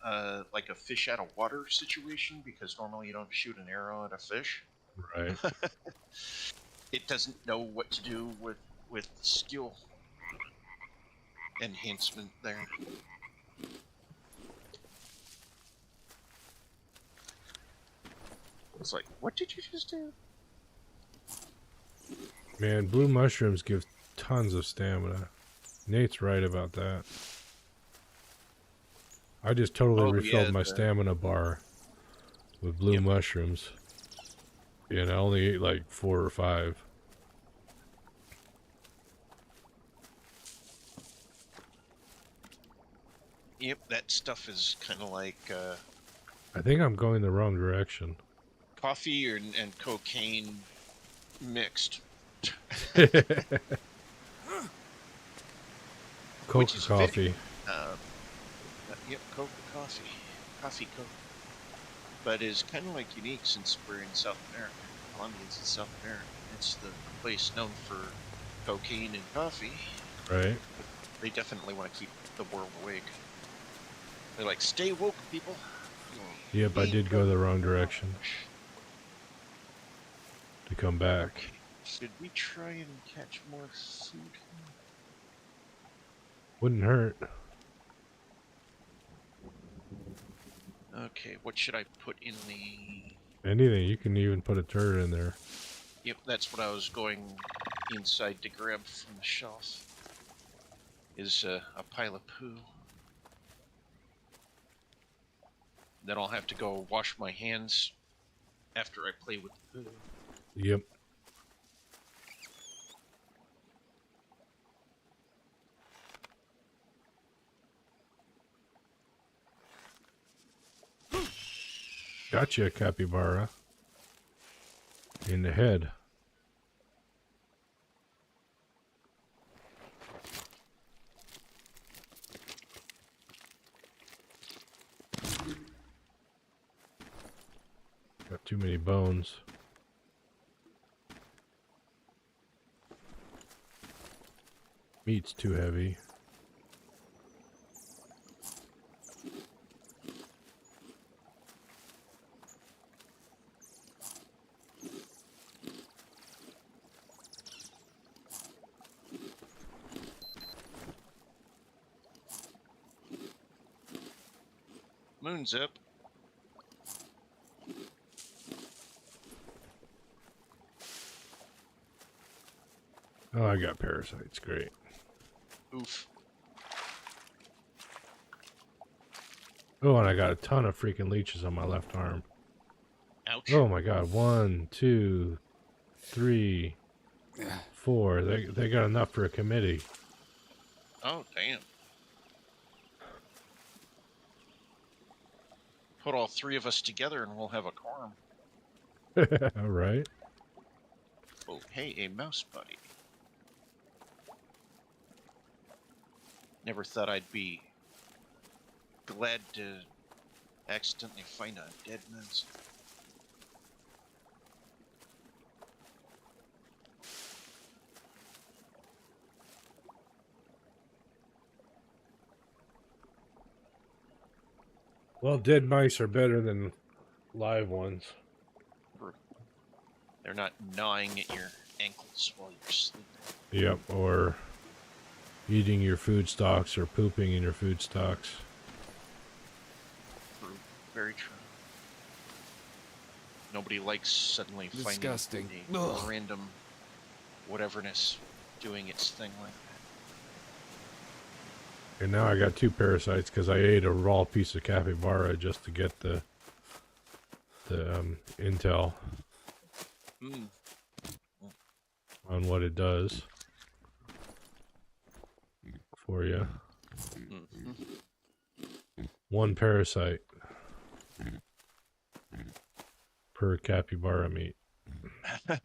Speaker 1: like a fish out of water situation, because normally you don't shoot an arrow at a fish.
Speaker 2: Right.
Speaker 1: It doesn't know what to do with skill enhancement there. It's like, what did you just do?
Speaker 2: Man, blue mushrooms give tons of stamina. Nate's right about that. I just totally refilled my stamina bar with blue mushrooms. And I only ate like 4 or 5.
Speaker 1: Yep, that stuff is kind of like...
Speaker 2: I think I'm going the wrong direction.
Speaker 1: Coffee and cocaine mixed, which
Speaker 2: Coca
Speaker 1: is fitting.
Speaker 2: coffee.
Speaker 1: Uh, yep, coffee, Coke. But is kind of like unique since we're in South America. Colombia's in South America. It's the place known for cocaine and coffee.
Speaker 2: Right.
Speaker 1: But they definitely want to keep the world awake. They're like, stay woke, people.
Speaker 2: Yep, I did go the wrong direction to come back.
Speaker 1: Okay. Should we try and catch more food?
Speaker 2: Wouldn't hurt.
Speaker 1: Okay, what should I put in the...
Speaker 2: Anything. You can even put a turd in there.
Speaker 1: Yep, that's what I was going inside to grab from the shelf. Is a pile of poo. Then I'll have to go wash my hands after I play with the poo.
Speaker 2: Yep. Gotcha, capybara. In the head. Got too many bones. Meat's too heavy.
Speaker 1: Moon's up.
Speaker 2: Oh, I got parasites. Great.
Speaker 1: Oof.
Speaker 2: Oh, and I got a ton of freaking leeches on my left arm.
Speaker 1: Ouch.
Speaker 2: Oh my god. 1, 2, 3, 4. They got enough for a committee.
Speaker 1: Oh, damn. Put all three of us together and we'll have a quorum.
Speaker 2: All right.
Speaker 1: Oh, hey, a mouse buddy. Never thought I'd be glad to accidentally find a dead mouse.
Speaker 2: Well, dead mice are better than live ones.
Speaker 1: They're not gnawing at your ankles while you're sleeping.
Speaker 2: Yep, or eating your food stocks or pooping in your food stocks.
Speaker 1: True. Very true. Nobody likes suddenly
Speaker 3: Disgusting.
Speaker 1: finding a random whateverness doing its thing like that.
Speaker 2: And now I got 2 parasites because I ate a raw piece of capybara just to get the intel on what it does for you. 1 parasite per capybara meat.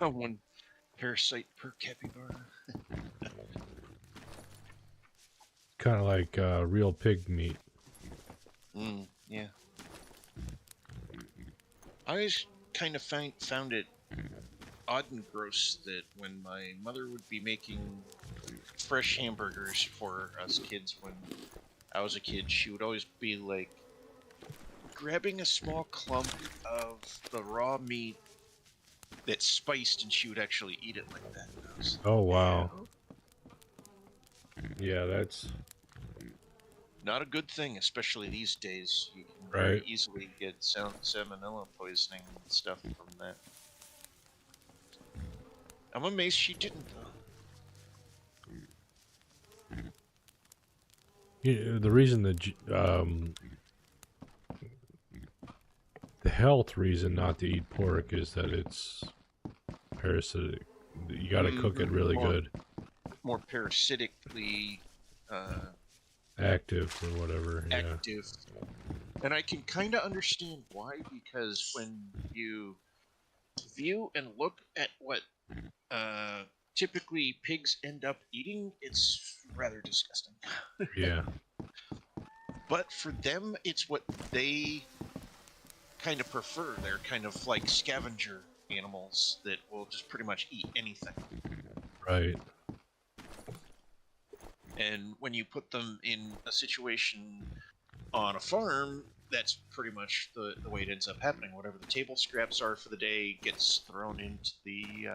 Speaker 1: 1 parasite per capybara.
Speaker 2: Kind of like real pig meat.
Speaker 1: Yeah. I always kind of found it odd and gross that when my mother would be making fresh hamburgers for us kids when I was a kid, she would always be like grabbing a small clump of the raw meat that's spiced and she would actually eat it like that.
Speaker 2: Oh, wow. Yeah, that's
Speaker 1: not a good thing, especially these days. You can very easily get salmonella poisoning and stuff from that. I'm amazed she didn't, though.
Speaker 2: Yeah, the reason the health reason not to eat pork is that it's parasitic. You got to cook it really good.
Speaker 1: More parasitically
Speaker 2: active or whatever.
Speaker 1: Active. Yeah. And I can kind of understand why, because when you view and look at what uh, typically pigs end up eating, it's rather disgusting.
Speaker 2: Yeah.
Speaker 1: But for them, it's what they kind of prefer. They're kind of like scavenger animals that will just pretty much eat anything.
Speaker 2: Right.
Speaker 1: And when you put them in a situation on a farm, that's pretty much the way it ends up happening. Whatever the table scraps are for the day gets thrown into the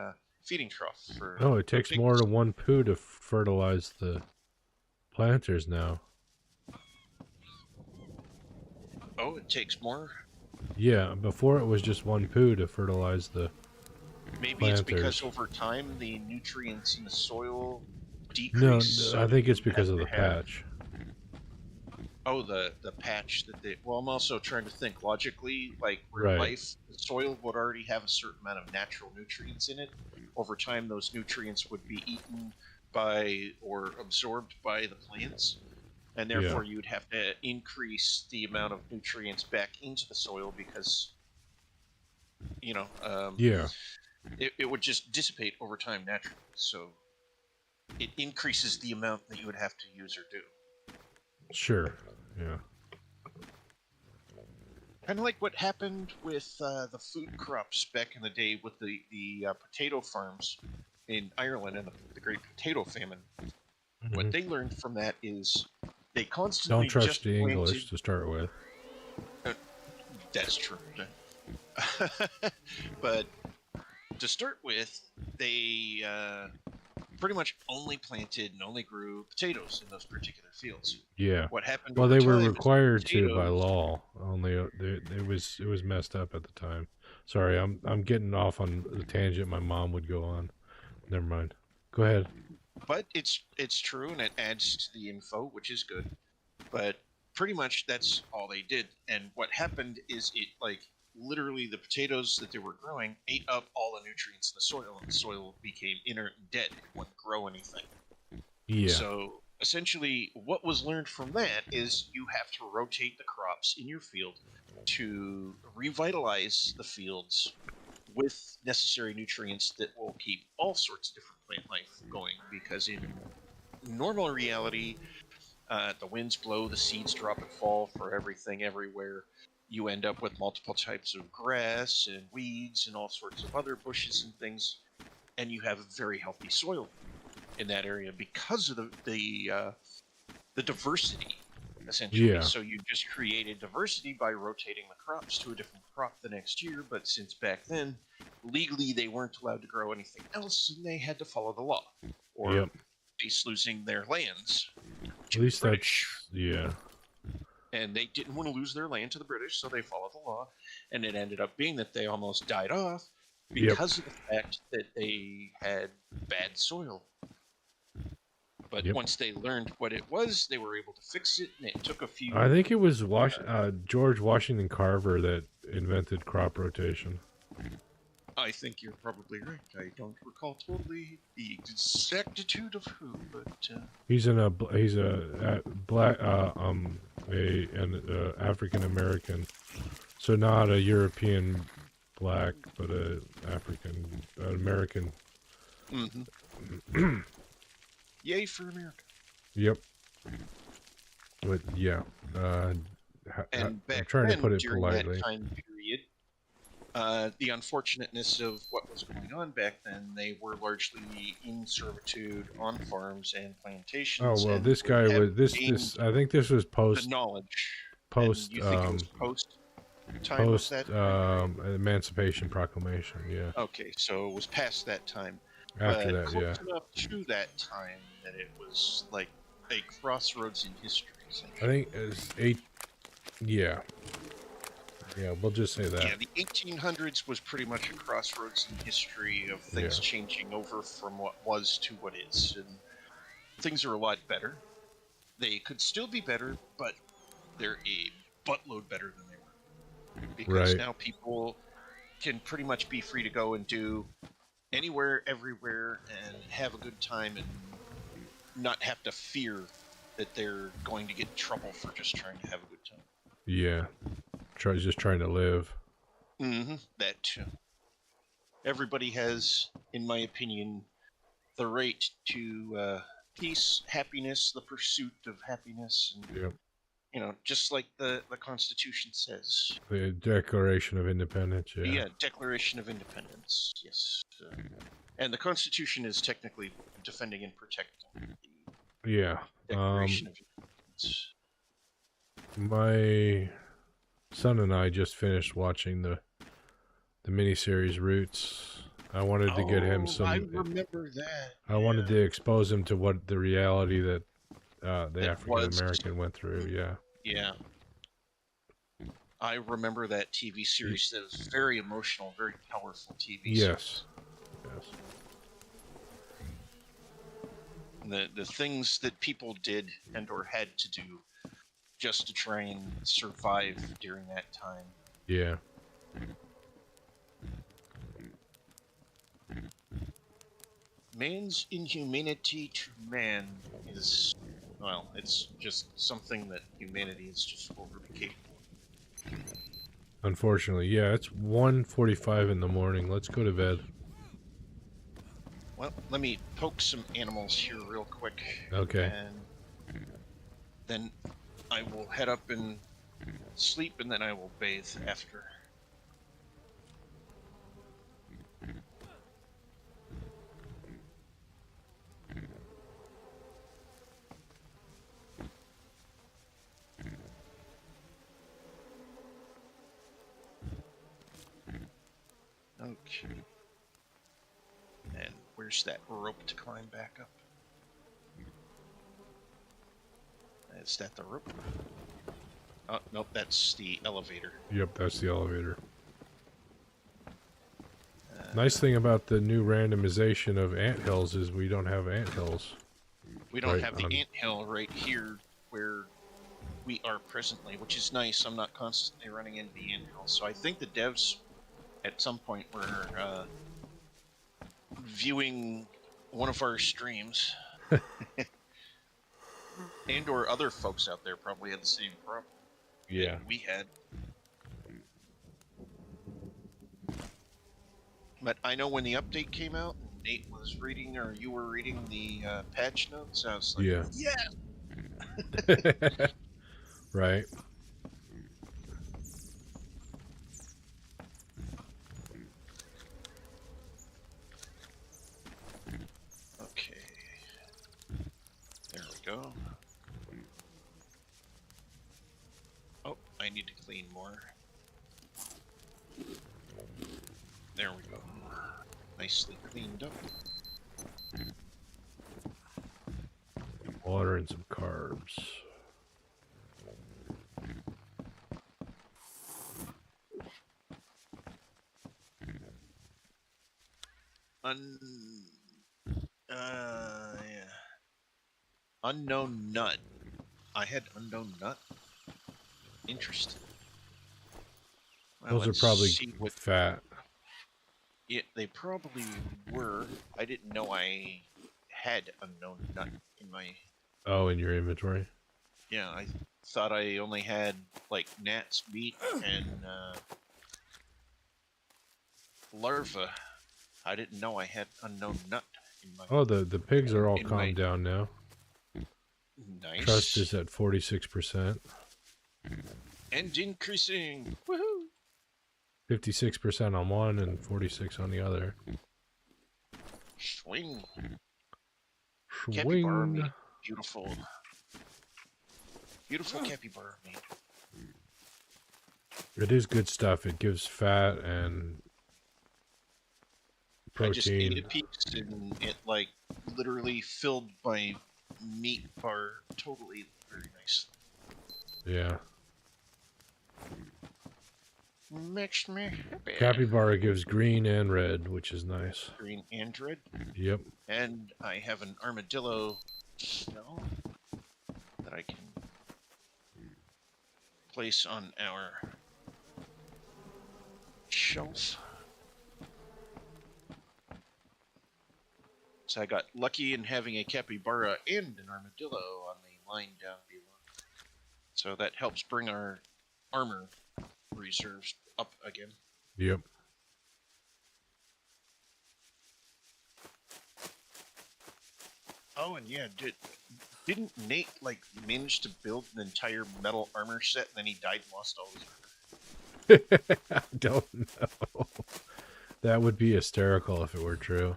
Speaker 1: feeding trough
Speaker 2: Oh, it
Speaker 1: for
Speaker 2: takes more
Speaker 1: pigs.
Speaker 2: than one poo to fertilize the planters now.
Speaker 1: Oh, it takes more.
Speaker 2: Yeah, before it was just one poo to fertilize the
Speaker 1: Maybe it's because
Speaker 2: planters.
Speaker 1: over time the nutrients in the soil
Speaker 2: No,
Speaker 1: decrease, so
Speaker 2: I think
Speaker 1: you
Speaker 2: it's because
Speaker 1: have
Speaker 2: of
Speaker 1: to
Speaker 2: the
Speaker 1: have
Speaker 2: patch.
Speaker 1: the patch that they. Well, I'm also trying to think logically, like real
Speaker 2: Right.
Speaker 1: life. The soil would already have a certain amount of natural nutrients in it. Over time, those nutrients would be eaten by or absorbed by the plants, and
Speaker 2: Yeah.
Speaker 1: therefore you would have to increase the amount of nutrients back into the soil because you know
Speaker 2: Yeah.
Speaker 1: it would just dissipate over time naturally. So it increases the amount that you would have to use or do.
Speaker 2: Sure. Yeah.
Speaker 1: Kind of like what happened with the food crops back in the day with the potato farms in Ireland and the Great Potato Famine. What
Speaker 2: Hmm.
Speaker 1: they learned from that is they
Speaker 2: Don't
Speaker 1: constantly
Speaker 2: trust
Speaker 1: just
Speaker 2: the
Speaker 1: planted.
Speaker 2: English to start with.
Speaker 1: Uh, that's true. But to start with, they pretty much only planted and only grew potatoes in those particular fields.
Speaker 2: Yeah.
Speaker 1: What happened
Speaker 2: Well,
Speaker 1: over
Speaker 2: they were
Speaker 1: time is
Speaker 2: required to by
Speaker 1: potatoes.
Speaker 2: law. Only it was messed up at the time. Sorry, I'm getting off on the tangent my mom would go on. Never mind. Go ahead.
Speaker 1: But it's true and it adds to the info, which is good. But pretty much that's all they did. And what happened is it like literally the potatoes that they were growing ate up all the nutrients in the soil, and the soil became inert and dead. It wouldn't grow anything.
Speaker 2: Yeah.
Speaker 1: So essentially, what was learned from that is you have to rotate the crops in your field to revitalize the fields with necessary nutrients that will keep all sorts of different plant life going. Because in normal reality, the winds blow, the seeds drop and fall for everything everywhere. You end up with multiple types of grass and weeds and all sorts of other bushes and things, and you have a very healthy soil in that area because of the diversity, essentially.
Speaker 2: Yeah.
Speaker 1: So you just created diversity by rotating the crops to a different crop the next year. But since back then, legally they weren't allowed to grow anything else, and they had to follow the law, or
Speaker 2: Yep.
Speaker 1: face losing their lands
Speaker 2: At
Speaker 1: to the
Speaker 2: least
Speaker 1: British.
Speaker 2: that's yeah.
Speaker 1: And they didn't want to lose their land to the British, so they followed the law. And it ended up being that they almost died off
Speaker 2: Yep.
Speaker 1: because of the fact that they had bad soil. But
Speaker 2: Yep.
Speaker 1: once they learned what it was, they were able to fix it, and it took a
Speaker 2: I
Speaker 1: few.
Speaker 2: think it was George Washington Carver that invented crop rotation.
Speaker 1: I think you're probably right. I don't recall totally the exactitude of who, but
Speaker 2: He's a black a an African American, so not a European black, but a African American.
Speaker 1: yay for America.
Speaker 2: Yep. But yeah,
Speaker 1: And
Speaker 2: I'm
Speaker 1: back
Speaker 2: trying to put
Speaker 1: then,
Speaker 2: it
Speaker 1: during that
Speaker 2: politely.
Speaker 1: time period, the unfortunateness of what was going on back then, they were largely in servitude on farms and
Speaker 2: Oh
Speaker 1: plantations,
Speaker 2: well,
Speaker 1: and
Speaker 2: this
Speaker 1: would
Speaker 2: guy
Speaker 1: have
Speaker 2: was
Speaker 1: gained
Speaker 2: I think this was
Speaker 1: the knowledge. And
Speaker 2: post
Speaker 1: you think it was post time of that time period?
Speaker 2: Emancipation Proclamation. Yeah,
Speaker 1: Okay, so it was past that time,
Speaker 2: after
Speaker 1: but
Speaker 2: that, yeah.
Speaker 1: close enough to that time that it was like a crossroads in history,
Speaker 2: I
Speaker 1: essentially.
Speaker 2: think it's eight. Yeah, yeah. We'll just say that.
Speaker 1: Yeah, the 1800s was pretty much a crossroads in history of
Speaker 2: Yeah,
Speaker 1: things changing over from what was to what is, and things are a lot better. They could still be better, but they're a buttload better than they were because
Speaker 2: right.
Speaker 1: now people can pretty much be free to go and do anywhere, everywhere, and have a good time and not have to fear that they're going to get in trouble for just trying to have a good time.
Speaker 2: Yeah, just trying to live.
Speaker 1: That too. everybody has, in my opinion, the right to peace, happiness, the pursuit of happiness, and
Speaker 2: Yep.
Speaker 1: just like the Constitution says.
Speaker 2: The Declaration of Independence. Yeah.
Speaker 1: Yeah, Declaration of Independence. Yes, and the Constitution is technically defending and protecting the
Speaker 2: Yeah.
Speaker 1: Declaration of Independence.
Speaker 2: My son and I just finished watching the miniseries Roots. I wanted to get him
Speaker 1: I
Speaker 2: some.
Speaker 1: remember that.
Speaker 2: I wanted
Speaker 1: Yeah,
Speaker 2: to expose him to what the reality that the
Speaker 1: that
Speaker 2: African
Speaker 1: was.
Speaker 2: American went through. Yeah.
Speaker 1: Yeah, I remember that TV series. That was very emotional, very powerful TV
Speaker 2: Yes.
Speaker 1: series.
Speaker 2: Yes.
Speaker 1: The things that people did and or had to do just to try and survive during that time.
Speaker 2: Yeah.
Speaker 1: Man's inhumanity to man is, well, it's just something that humanity is just overly capable.
Speaker 2: Unfortunately, yeah. It's 1:45 in the morning. Let's go to bed.
Speaker 1: Well, let me poke some animals here real quick,
Speaker 2: Okay.
Speaker 1: and then I will head up and sleep, and then I will bathe after. Okay. And where's that rope to climb back up? Is that the rope? Oh, nope, that's the elevator.
Speaker 2: Yep, that's the elevator. Nice thing about the new randomization of anthills is we don't have anthills.
Speaker 1: We don't
Speaker 2: Right
Speaker 1: have the
Speaker 2: on.
Speaker 1: anthill right here where we are presently, which is nice. I'm not constantly running into the anthill. So I think the devs at some point were viewing one of our streams. And or other folks out there probably had the same problem
Speaker 2: Yeah.
Speaker 1: that we had. But I know when the update came out, Nate was reading, or you were reading the patch notes, I was like,
Speaker 2: Yeah.
Speaker 1: yeah!
Speaker 2: Right.
Speaker 1: Okay. There we go. Oh, I need to clean more. There we go. Nicely cleaned up.
Speaker 2: Water and some carbs.
Speaker 1: Yeah. Unknown nut. I had unknown nut. Interesting. Well,
Speaker 2: Those are
Speaker 1: let's
Speaker 2: probably
Speaker 1: see what.
Speaker 2: fat.
Speaker 1: Yeah, they probably were. I didn't know I had unknown nut in my.
Speaker 2: Oh, in your inventory?
Speaker 1: Yeah, I thought I only had like gnat's meat and larva. I didn't know I had unknown nut in my.
Speaker 2: Oh, the pigs are all
Speaker 1: in
Speaker 2: calmed
Speaker 1: my-
Speaker 2: down now.
Speaker 1: Nice.
Speaker 2: Trust is at 46%.
Speaker 1: And increasing. Woohoo!
Speaker 2: 56% on one and 46 on the other.
Speaker 1: Swing. Capybara
Speaker 2: Swing.
Speaker 1: meat. Beautiful. Beautiful capybara meat.
Speaker 2: It is good stuff. It gives fat and
Speaker 1: I just ate a
Speaker 2: protein.
Speaker 1: piece and it like literally filled my meat bar totally very nicely.
Speaker 2: Yeah.
Speaker 1: Makes me happy.
Speaker 2: Capybara gives green and red, which is nice.
Speaker 1: Green and red.
Speaker 2: Yep.
Speaker 1: And I have an armadillo shell that I can place on our shelf. So I got lucky in having a capybara and an armadillo on the line down below. So that helps bring our armor reserves up again.
Speaker 2: Yep.
Speaker 1: Oh, and yeah, didn't Nate like manage to build an entire metal armor set and then he died and lost all his armor?
Speaker 2: I don't know. That would be hysterical if it were true.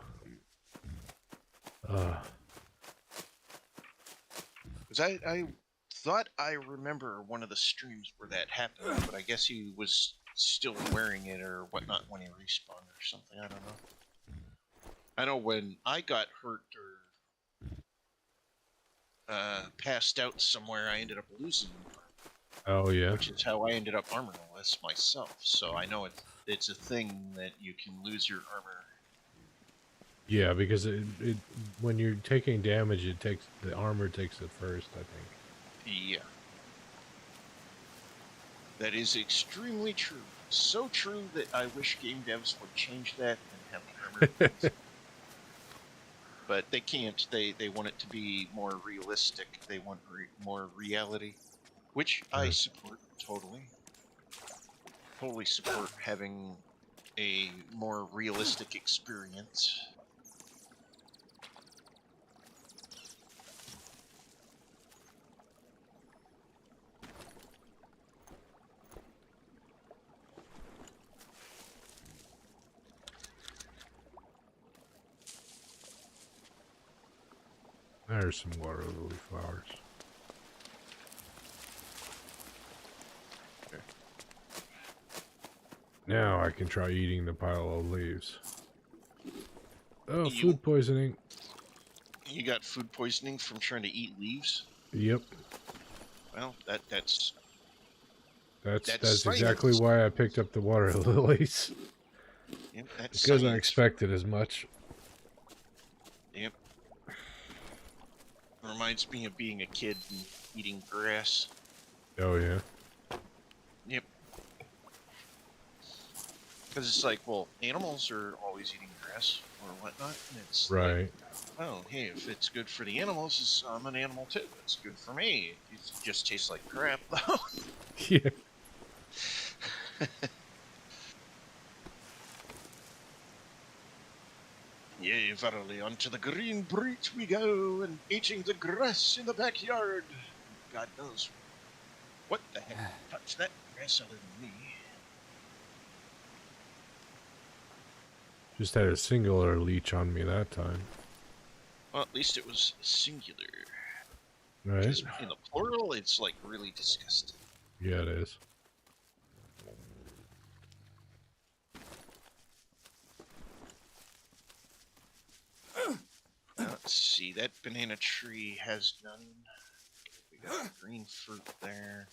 Speaker 1: Because I thought I remember one of the streams where that happened, but I guess he was still wearing it or whatnot when he respawned or something. I don't know. I know when I got hurt or passed out somewhere, I ended up losing armor,
Speaker 2: Oh yeah.
Speaker 1: which is how I ended up armorless myself. So I know it's a thing that you can lose your armor.
Speaker 2: Yeah, because it when you're taking damage, the armor takes it first, I think.
Speaker 1: Yeah. That is extremely true. So true that I wish game devs would change that and have the armor. But they can't. They want it to be more realistic. They want more reality, which I support totally. Totally support having a more realistic experience.
Speaker 2: There's some water lily flowers.
Speaker 1: Okay.
Speaker 2: Now I can try eating the pile of leaves. Oh, food poisoning.
Speaker 1: You got food poisoning from trying to eat leaves?
Speaker 2: Yep.
Speaker 1: Well, that's
Speaker 2: That's exactly why I picked up the water lilies.
Speaker 1: Yep, that's
Speaker 2: Because
Speaker 1: science.
Speaker 2: I expected as much.
Speaker 1: Yep. Reminds me of being a kid and eating grass.
Speaker 2: Oh yeah.
Speaker 1: Yep. Because it's like, well, animals are always eating grass or whatnot, and it's
Speaker 2: right.
Speaker 1: Like, oh, hey, if it's good for the animals, I'm an animal too. It's good for me. It just tastes like crap, though.
Speaker 2: Yeah.
Speaker 1: Yea, verily, unto the green breach we go, and eating the grass in the backyard. God knows what the heck touched that grass other than me.
Speaker 2: Just had a singular leech on me that time.
Speaker 1: Well, at least it was singular.
Speaker 2: Right?
Speaker 1: In the plural, it's like really disgusting.
Speaker 2: Yeah, it is.
Speaker 1: Let's see, that banana tree has none. We got green fruit there.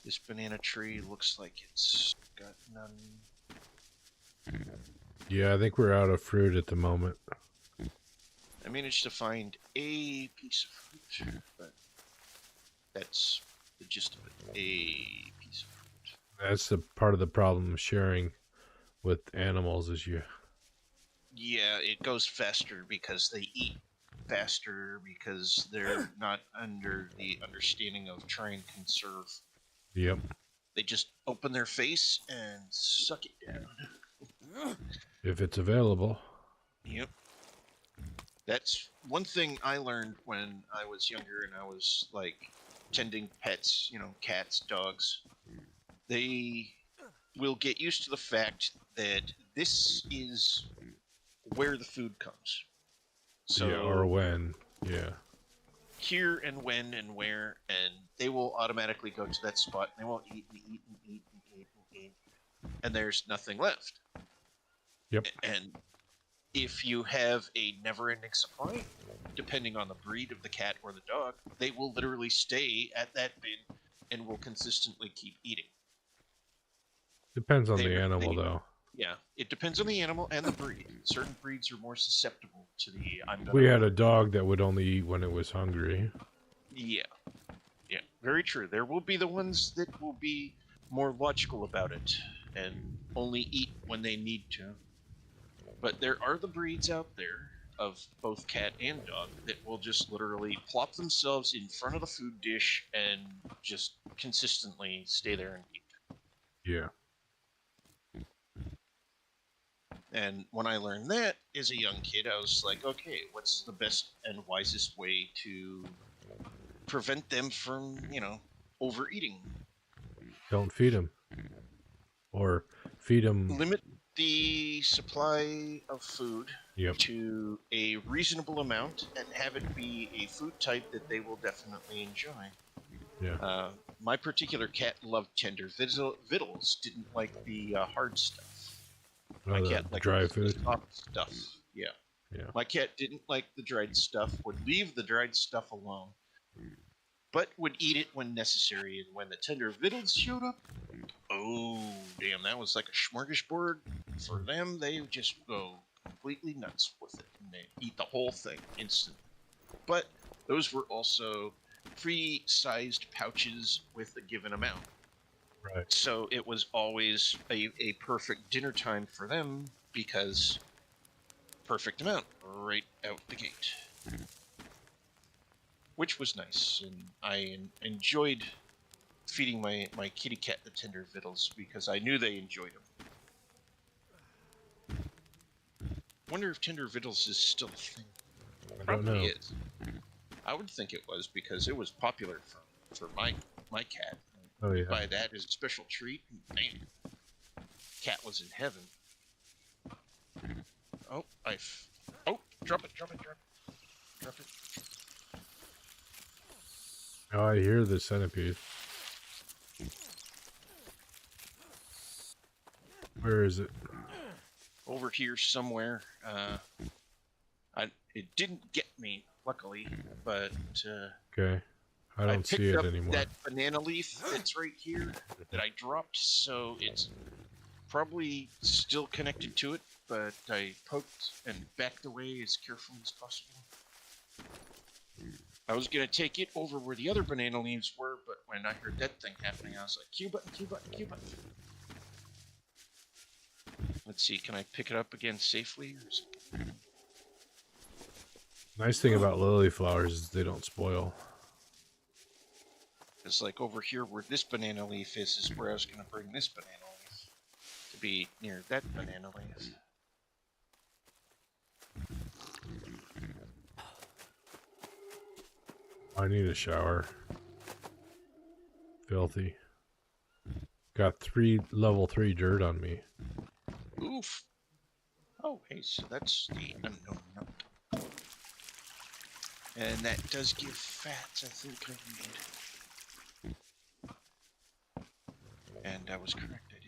Speaker 1: This banana tree looks like it's got none.
Speaker 2: Yeah, I think we're out of fruit at the moment.
Speaker 1: I managed to find a piece of fruit, but that's the gist of it. A piece of fruit.
Speaker 2: That's the part of the problem of sharing with animals is you.
Speaker 1: Yeah, it goes faster because they eat faster because they're not under the understanding of try and conserve.
Speaker 2: Yep.
Speaker 1: They just open their face and suck it down.
Speaker 2: If it's available.
Speaker 1: Yep. That's one thing I learned when I was younger and I was like tending pets, you know, cats, dogs. They will get used to the fact that this is where the food comes. So
Speaker 2: yeah, or when. Yeah.
Speaker 1: here and when and where, and they will automatically go to that spot and they will eat and eat and eat and eat and eat, and there's nothing left.
Speaker 2: Yep.
Speaker 1: And if you have a never-ending supply, depending on the breed of the cat or the dog, they will literally stay at that bin and will consistently keep eating.
Speaker 2: Depends on the animal, though.
Speaker 1: Yeah, it depends on the animal and the breed. Certain breeds are more susceptible to the
Speaker 2: We had a dog that would only eat when it was hungry.
Speaker 1: Yeah. Yeah, very true. There will be the ones that will be more logical about it and only eat when they need to. But there are the breeds out there of both cat and dog that will just literally plop themselves in front of the food dish and just consistently stay there and eat.
Speaker 2: Yeah.
Speaker 1: And when I learned that as a young kid, I was like, okay, what's the best and wisest way to prevent them from, overeating?
Speaker 2: Don't feed them, or feed them.
Speaker 1: Limit the supply of food
Speaker 2: Yep.
Speaker 1: to a reasonable amount and have it be a food type that they will definitely enjoy.
Speaker 2: Yeah.
Speaker 1: My particular cat loved tender victuals, didn't like the hard stuff. My
Speaker 2: Oh,
Speaker 1: cat
Speaker 2: the
Speaker 1: liked
Speaker 2: dry
Speaker 1: the
Speaker 2: food.
Speaker 1: soft stuff. Yeah.
Speaker 2: Yeah.
Speaker 1: My cat didn't like the dried stuff, would leave the dried stuff alone, but would eat it when necessary. And when the tender victuals showed up, oh, damn, that was like a smorgasbord. For them, they would just go completely nuts with it, and they eat the whole thing instantly. But those were also pre-sized pouches with a given amount.
Speaker 2: Right.
Speaker 1: So it was always a perfect dinner time for them because perfect amount right out the gate. Which was nice, and I enjoyed feeding my kitty cat the tender victuals because I knew they enjoyed them. Wonder if tender victuals is still a thing.
Speaker 2: I don't
Speaker 1: Probably
Speaker 2: know.
Speaker 1: is. I would think it was because it was popular for my cat.
Speaker 2: Oh
Speaker 1: You'd
Speaker 2: yeah.
Speaker 1: buy that as a special treat, and man, cat was in heaven. Oh, drop it, drop it, drop it, drop it.
Speaker 2: Oh, I hear the centipede. Where is it?
Speaker 1: Over here somewhere. It didn't get me, luckily, but
Speaker 2: Okay. I
Speaker 1: I
Speaker 2: don't see
Speaker 1: picked
Speaker 2: it
Speaker 1: up
Speaker 2: anymore.
Speaker 1: that banana leaf that's right here that I dropped, so it's probably still connected to it, but I poked and backed away as carefully as possible. I was going to take it over where the other banana leaves were, but when I heard that thing happening, I was like, Q button, Q button, Q button. Let's see, can I pick it up again safely? Or is it...
Speaker 2: Nice thing about lily flowers is they don't spoil.
Speaker 1: It's like over here where this banana leaf is where I was going to bring this banana leaf to be near that banana leaf.
Speaker 2: I need a shower. Filthy. Got level 3 dirt on me.
Speaker 1: Oof. Oh, hey, so that's the unknown note. And that does give fats, I think I need. And I was correct, I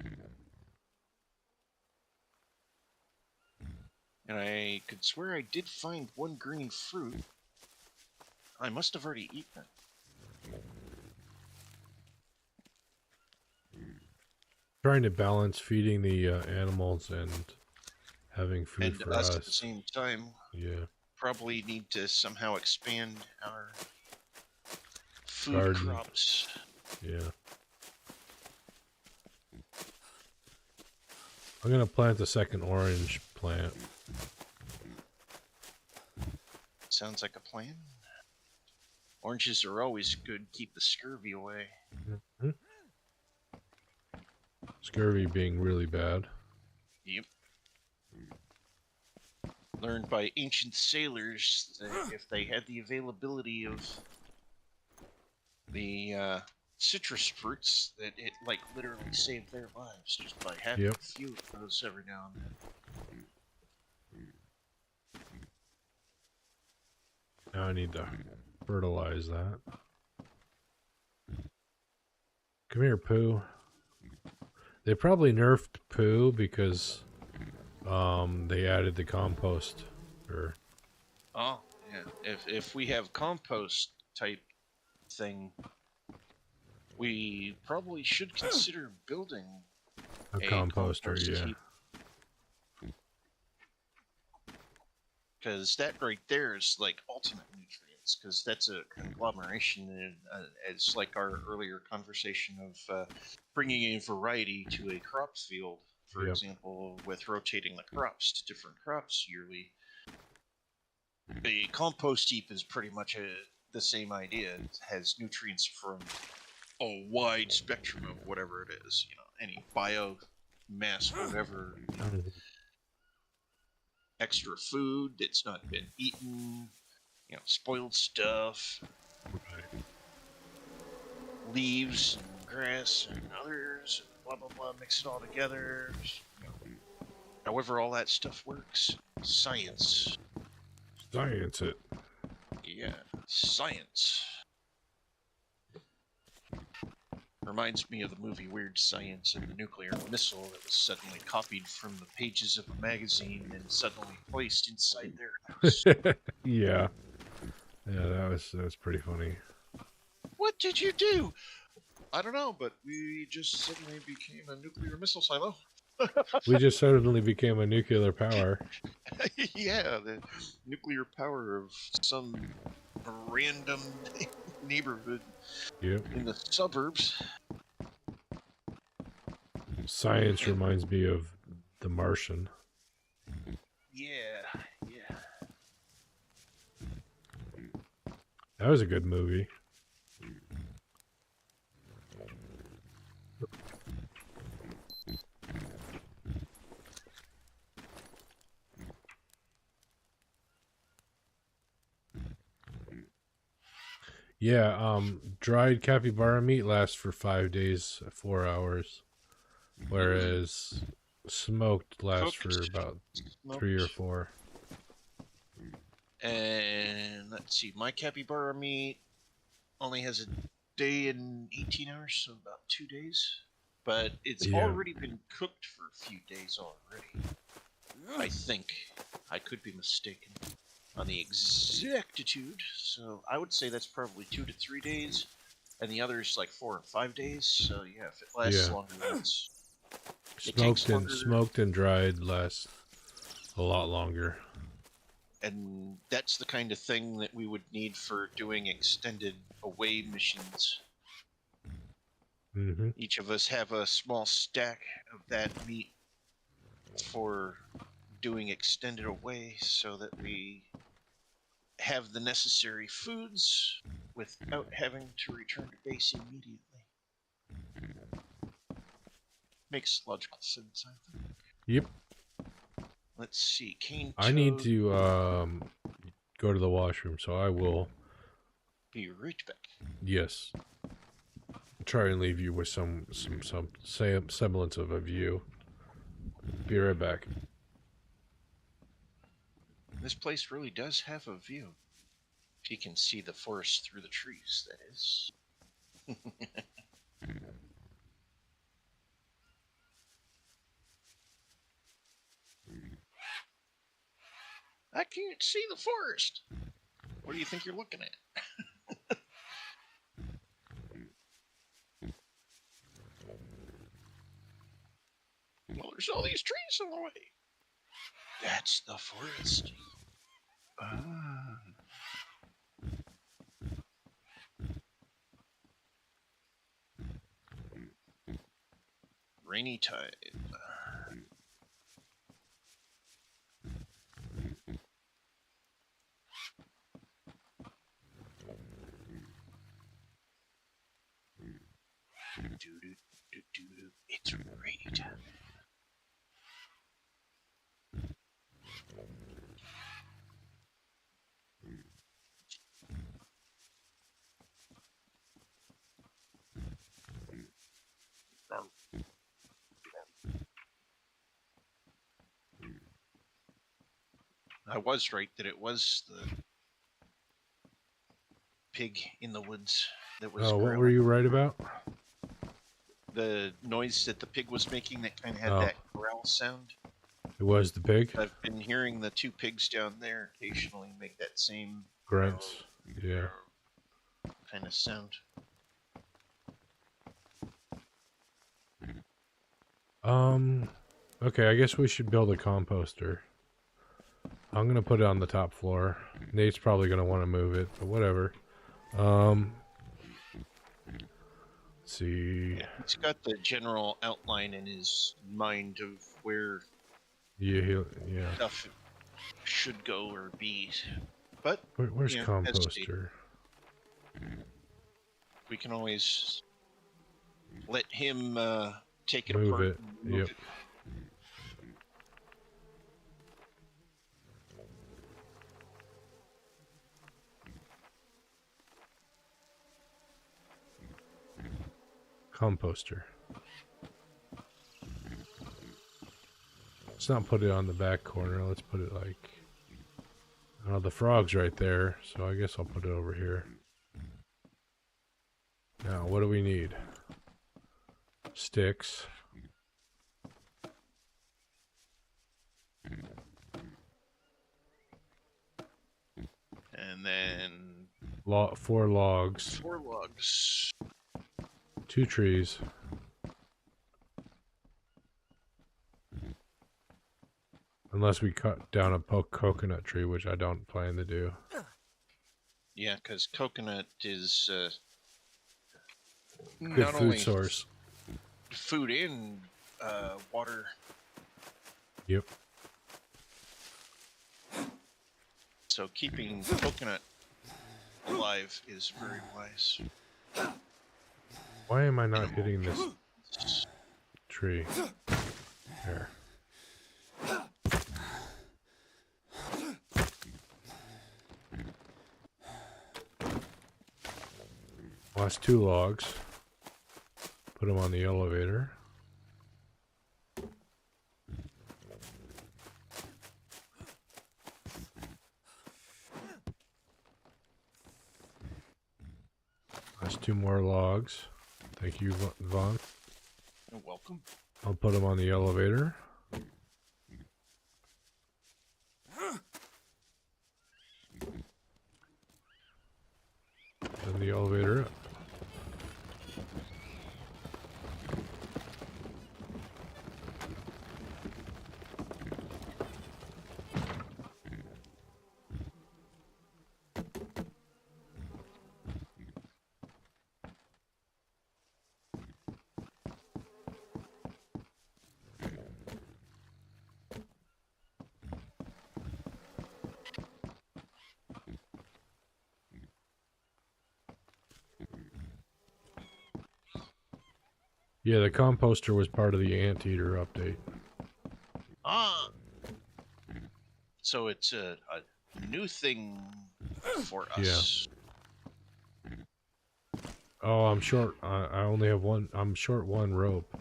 Speaker 1: did. And I could swear I did find one green fruit. I must have already eaten it.
Speaker 2: Trying to balance feeding the animals and having food
Speaker 1: And
Speaker 2: for
Speaker 1: us
Speaker 2: us.
Speaker 1: at the same time.
Speaker 2: Yeah.
Speaker 1: Probably need to somehow expand our food
Speaker 2: Garden.
Speaker 1: crops.
Speaker 2: Yeah. I'm gonna plant a second orange plant.
Speaker 1: Sounds like a plan. Oranges are always good, keep the scurvy away.
Speaker 2: Mm-hmm. Scurvy being really bad.
Speaker 1: Yep. Learned by ancient sailors that if they had the availability of the citrus fruits, that it like literally saved their lives just by having a few of those every now and then.
Speaker 2: Now I need to fertilize that. Come here, Pooh. They probably nerfed Pooh because they added the compost. Or
Speaker 1: Oh, yeah. If we have compost type thing, we probably should consider building
Speaker 2: a composter,
Speaker 1: compost
Speaker 2: yeah.
Speaker 1: heap. Because that right there is like ultimate nutrients, because that's a conglomeration, and it's like our earlier conversation of bringing a variety to a crops field, for example, with rotating the crops to different crops yearly. A compost heap is pretty much the same idea. It has nutrients from a wide spectrum of whatever it is, any mass whatever extra food that's not been eaten, spoiled stuff,
Speaker 2: Right.
Speaker 1: leaves and grass and others, and blah blah blah, mix it all together. However all that stuff works. Science.
Speaker 2: Science it.
Speaker 1: Yeah, science. Reminds me of the movie Weird Science and the nuclear missile that was suddenly copied from the pages of a magazine and suddenly placed inside their house.
Speaker 2: Yeah. Yeah, that was pretty funny.
Speaker 1: What did you do? I don't know, but we just suddenly became a nuclear missile silo.
Speaker 2: We just suddenly became a nuclear power.
Speaker 1: Yeah, the nuclear power of some random neighborhood
Speaker 2: Yep.
Speaker 1: in the suburbs.
Speaker 2: Science reminds me of The Martian.
Speaker 1: Yeah.
Speaker 2: That was a good movie. Yeah, dried capybara meat lasts for 5 days, 4 hours, whereas smoked lasts for
Speaker 1: Cooked,
Speaker 2: about 3 or
Speaker 1: smoked.
Speaker 2: 4.
Speaker 1: And let's see, my capybara meat only has a day and 18 hours, so about 2 days. But it's
Speaker 2: Yeah.
Speaker 1: already been cooked for a few days already. I think. I could be mistaken on the exactitude. So I would say that's probably 2 to 3 days. And the other's like 4 or 5 days. So yeah, if it lasts
Speaker 2: Yeah.
Speaker 1: longer, it takes longer.
Speaker 2: Smoked and dried lasts a lot longer.
Speaker 1: And that's the kind of thing that we would need for doing extended away missions.
Speaker 2: Mm-hmm.
Speaker 1: Each of us have a small stack of that meat for doing extended away so that we have the necessary foods without having to return to base immediately. Makes logical sense, I think.
Speaker 2: Yep.
Speaker 1: Let's see, cane
Speaker 2: I need
Speaker 1: toad.
Speaker 2: to go to the washroom, so I will.
Speaker 1: Be right back.
Speaker 2: Yes. Try and leave you with some semblance of a view. Be right back.
Speaker 1: This place really does have a view. If you can see the forest through the trees, that is. I can't see the forest. What do you think you're looking at? Well, there's all these trees in the way. That's the forest. Ah. Rainy tide. It's rainy time. I was right that it was the pig in the woods that was
Speaker 2: Oh, what
Speaker 1: growling.
Speaker 2: were you right about?
Speaker 1: The noise that the pig was making that kind of had
Speaker 2: Oh.
Speaker 1: that growl sound.
Speaker 2: It was the pig?
Speaker 1: I've been hearing the two pigs down there occasionally make that same
Speaker 2: Grunts. Yeah.
Speaker 1: kind of sound.
Speaker 2: Okay, I guess we should build a composter. I'm gonna put it on the top floor. Nate's probably gonna want to move it, but whatever. Let's see.
Speaker 1: Yeah, he's got the general outline in his mind of where
Speaker 2: Yeah.
Speaker 1: stuff should go or be. But
Speaker 2: Where's
Speaker 1: yeah,
Speaker 2: composter?
Speaker 1: we can always let him take it
Speaker 2: Move
Speaker 1: apart
Speaker 2: it.
Speaker 1: and remove
Speaker 2: Yep.
Speaker 1: it.
Speaker 2: Composter. Let's not put it on the back corner. Let's put it like... Oh, the frog's right there, so I guess I'll put it over here. Now, what do we need? Sticks.
Speaker 1: And then
Speaker 2: 4 logs.
Speaker 1: 4 logs.
Speaker 2: 2 trees. Unless we cut down a coconut tree, which I don't plan to do.
Speaker 1: Yeah, because coconut is
Speaker 2: Good
Speaker 1: not
Speaker 2: food
Speaker 1: only
Speaker 2: source.
Speaker 1: food and water.
Speaker 2: Yep.
Speaker 1: So keeping coconut alive is very wise.
Speaker 2: Why am I not hitting this tree? There. Last 2 logs. Put them on the elevator. Last 2 more logs. Thank you, Vaughn.
Speaker 1: You're welcome.
Speaker 2: I'll put them on the elevator. Then the elevator up. Yeah, the composter was part of the anteater update.
Speaker 1: Ah. So it's a new thing for us.
Speaker 2: Yeah. Oh, I'm short. I only have one. I'm short 1 rope.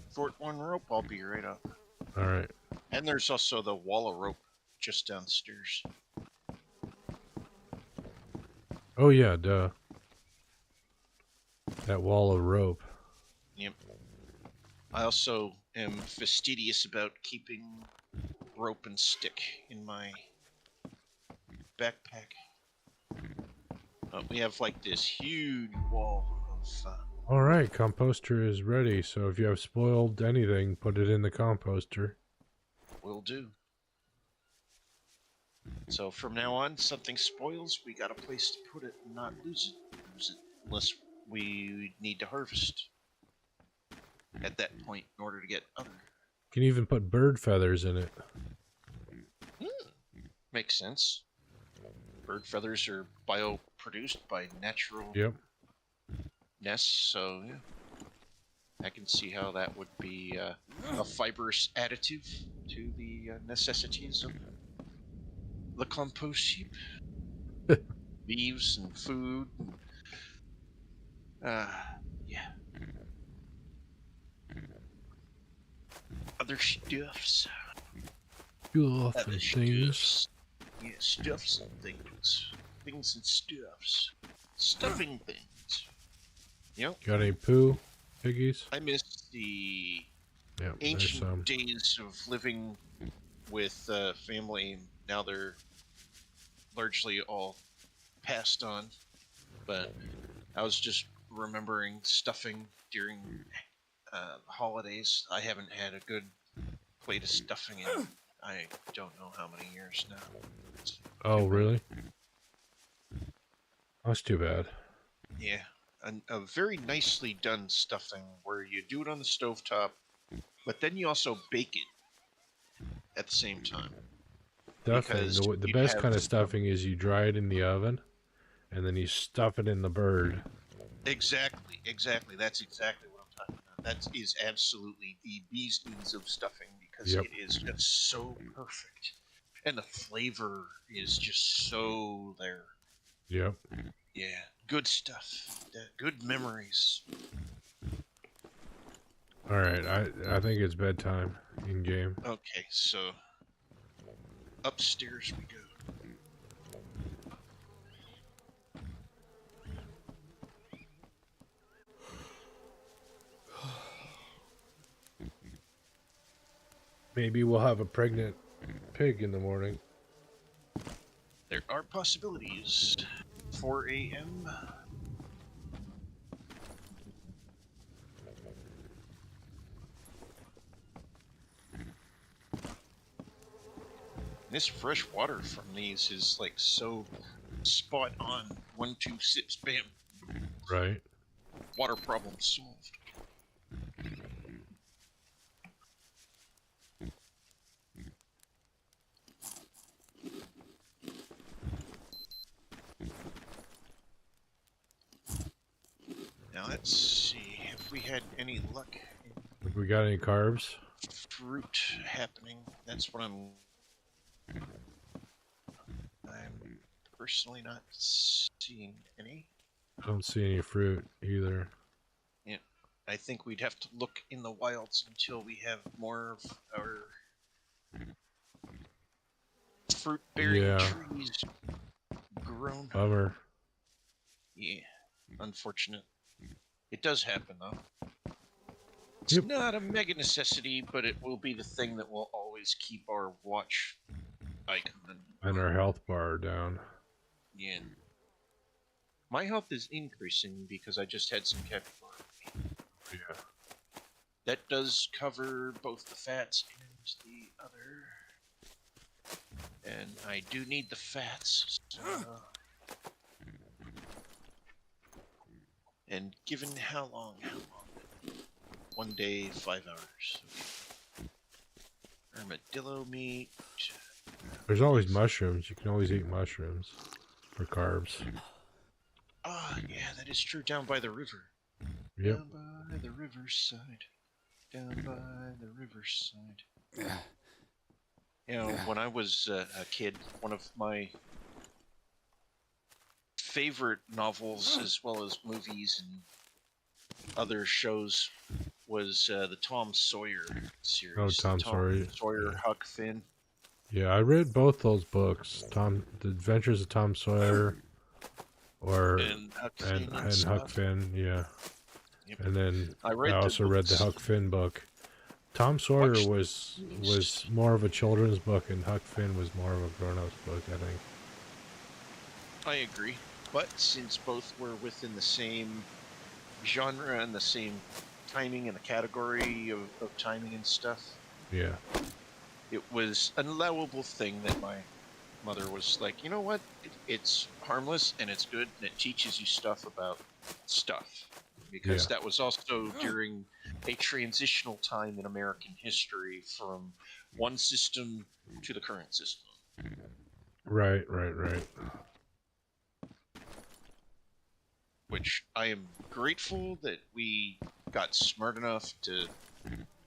Speaker 1: Fort 1 rope, I'll be right up.
Speaker 2: All right.
Speaker 1: And there's also the wall of rope just downstairs.
Speaker 2: Oh yeah, duh. That wall of rope.
Speaker 1: Yep. I also am fastidious about keeping rope and stick in my backpack. We have like this huge wall of.
Speaker 2: All right, composter is ready. So if you have spoiled anything, put it in the composter.
Speaker 1: Will do. So from now on, something spoils, we got a place to put it and not lose it unless we need to harvest at that point in order to get other.
Speaker 2: You can even put bird feathers in it.
Speaker 1: Makes sense. Bird feathers are bio-produced by natural
Speaker 2: Yep.
Speaker 1: nests, so yeah. I can see how that would be a fibrous additive to the necessities of the compost heap. Leaves and food. And, yeah. Other stuffs.
Speaker 2: Stuff
Speaker 1: Other
Speaker 2: and things.
Speaker 1: stuffs. Yeah, stuffs and things. Things and stuffs. Stuffing things. Yep.
Speaker 2: Got any poo, piggies?
Speaker 1: I miss the
Speaker 2: Yeah, there's some.
Speaker 1: ancient days of living with family. Now they're largely all passed on. But I was just remembering stuffing during holidays. I haven't had a good plate of stuffing in I don't know how many years now.
Speaker 2: Oh, really? That's too bad.
Speaker 1: Yeah. A very nicely done stuffing where you do it on the stovetop, but then you also bake it at the same time.
Speaker 2: Stuffing.
Speaker 1: Because
Speaker 2: The
Speaker 1: you
Speaker 2: best
Speaker 1: have-
Speaker 2: kind of stuffing is you dry it in the oven, and then you stuff it in the bird.
Speaker 1: Exactly. That's exactly what I'm talking about. that is absolutely the bee's knees of stuffing because
Speaker 2: Yep.
Speaker 1: it is just so perfect, and the flavor is just so there.
Speaker 2: Yep.
Speaker 1: Yeah, good stuff. Good memories.
Speaker 2: All right. I think it's bedtime in game.
Speaker 1: Okay, so upstairs we go.
Speaker 2: Maybe we'll have a pregnant pig in the morning.
Speaker 1: There are possibilities. 4 a.m. This fresh water from these is like so spot on. 1, 2 sips, bam.
Speaker 2: Right.
Speaker 1: Water problem solved. Now let's see if we had any luck in
Speaker 2: If we got any carbs?
Speaker 1: fruit happening. That's what I'm personally not seeing any.
Speaker 2: I don't see any fruit either.
Speaker 1: Yeah, I think we'd have to look in the wilds until we have more of our fruit-bearing trees grown.
Speaker 2: Bummer.
Speaker 1: Yeah, unfortunate. It does happen though. It's not a mega necessity, but it will be the thing that will always keep our watch icon.
Speaker 2: And our health bar down.
Speaker 1: Yeah. My health is increasing because I just had some capital.
Speaker 2: Yeah.
Speaker 1: That does cover both the fats and the other. And I do need the fats. So... And given how long? 1 day, 5 hours. Armadillo meat.
Speaker 2: There's always mushrooms. You can always eat mushrooms for carbs.
Speaker 1: Ah, yeah, that is true. Down by the river.
Speaker 2: Yep.
Speaker 1: Down by the riverside. Down by the riverside. You know, when I was a kid, one of my favorite novels, as well as movies and other shows, was the Tom Sawyer series.
Speaker 2: Oh, Tom Sawyer.
Speaker 1: Sawyer, Huck Finn.
Speaker 2: Yeah, I read both those books. The Adventures of Tom Sawyer,
Speaker 1: And Huck Finn.
Speaker 2: and Huck Finn. Yeah.
Speaker 1: Yep.
Speaker 2: And then
Speaker 1: I
Speaker 2: also read the Huck Finn book. Tom Sawyer was more of a children's book, and Huck Finn was more of a grown-up's book, I think.
Speaker 1: I agree. But since both were within the same genre and the same timing and the category of timing and stuff,
Speaker 2: Yeah.
Speaker 1: it was an allowable thing that my mother was like, you know what? It's harmless and it's good and it teaches you stuff about stuff. Because that was also during a transitional time in American history from one system to the current system.
Speaker 2: Right.
Speaker 1: Which I am grateful that we got smart enough to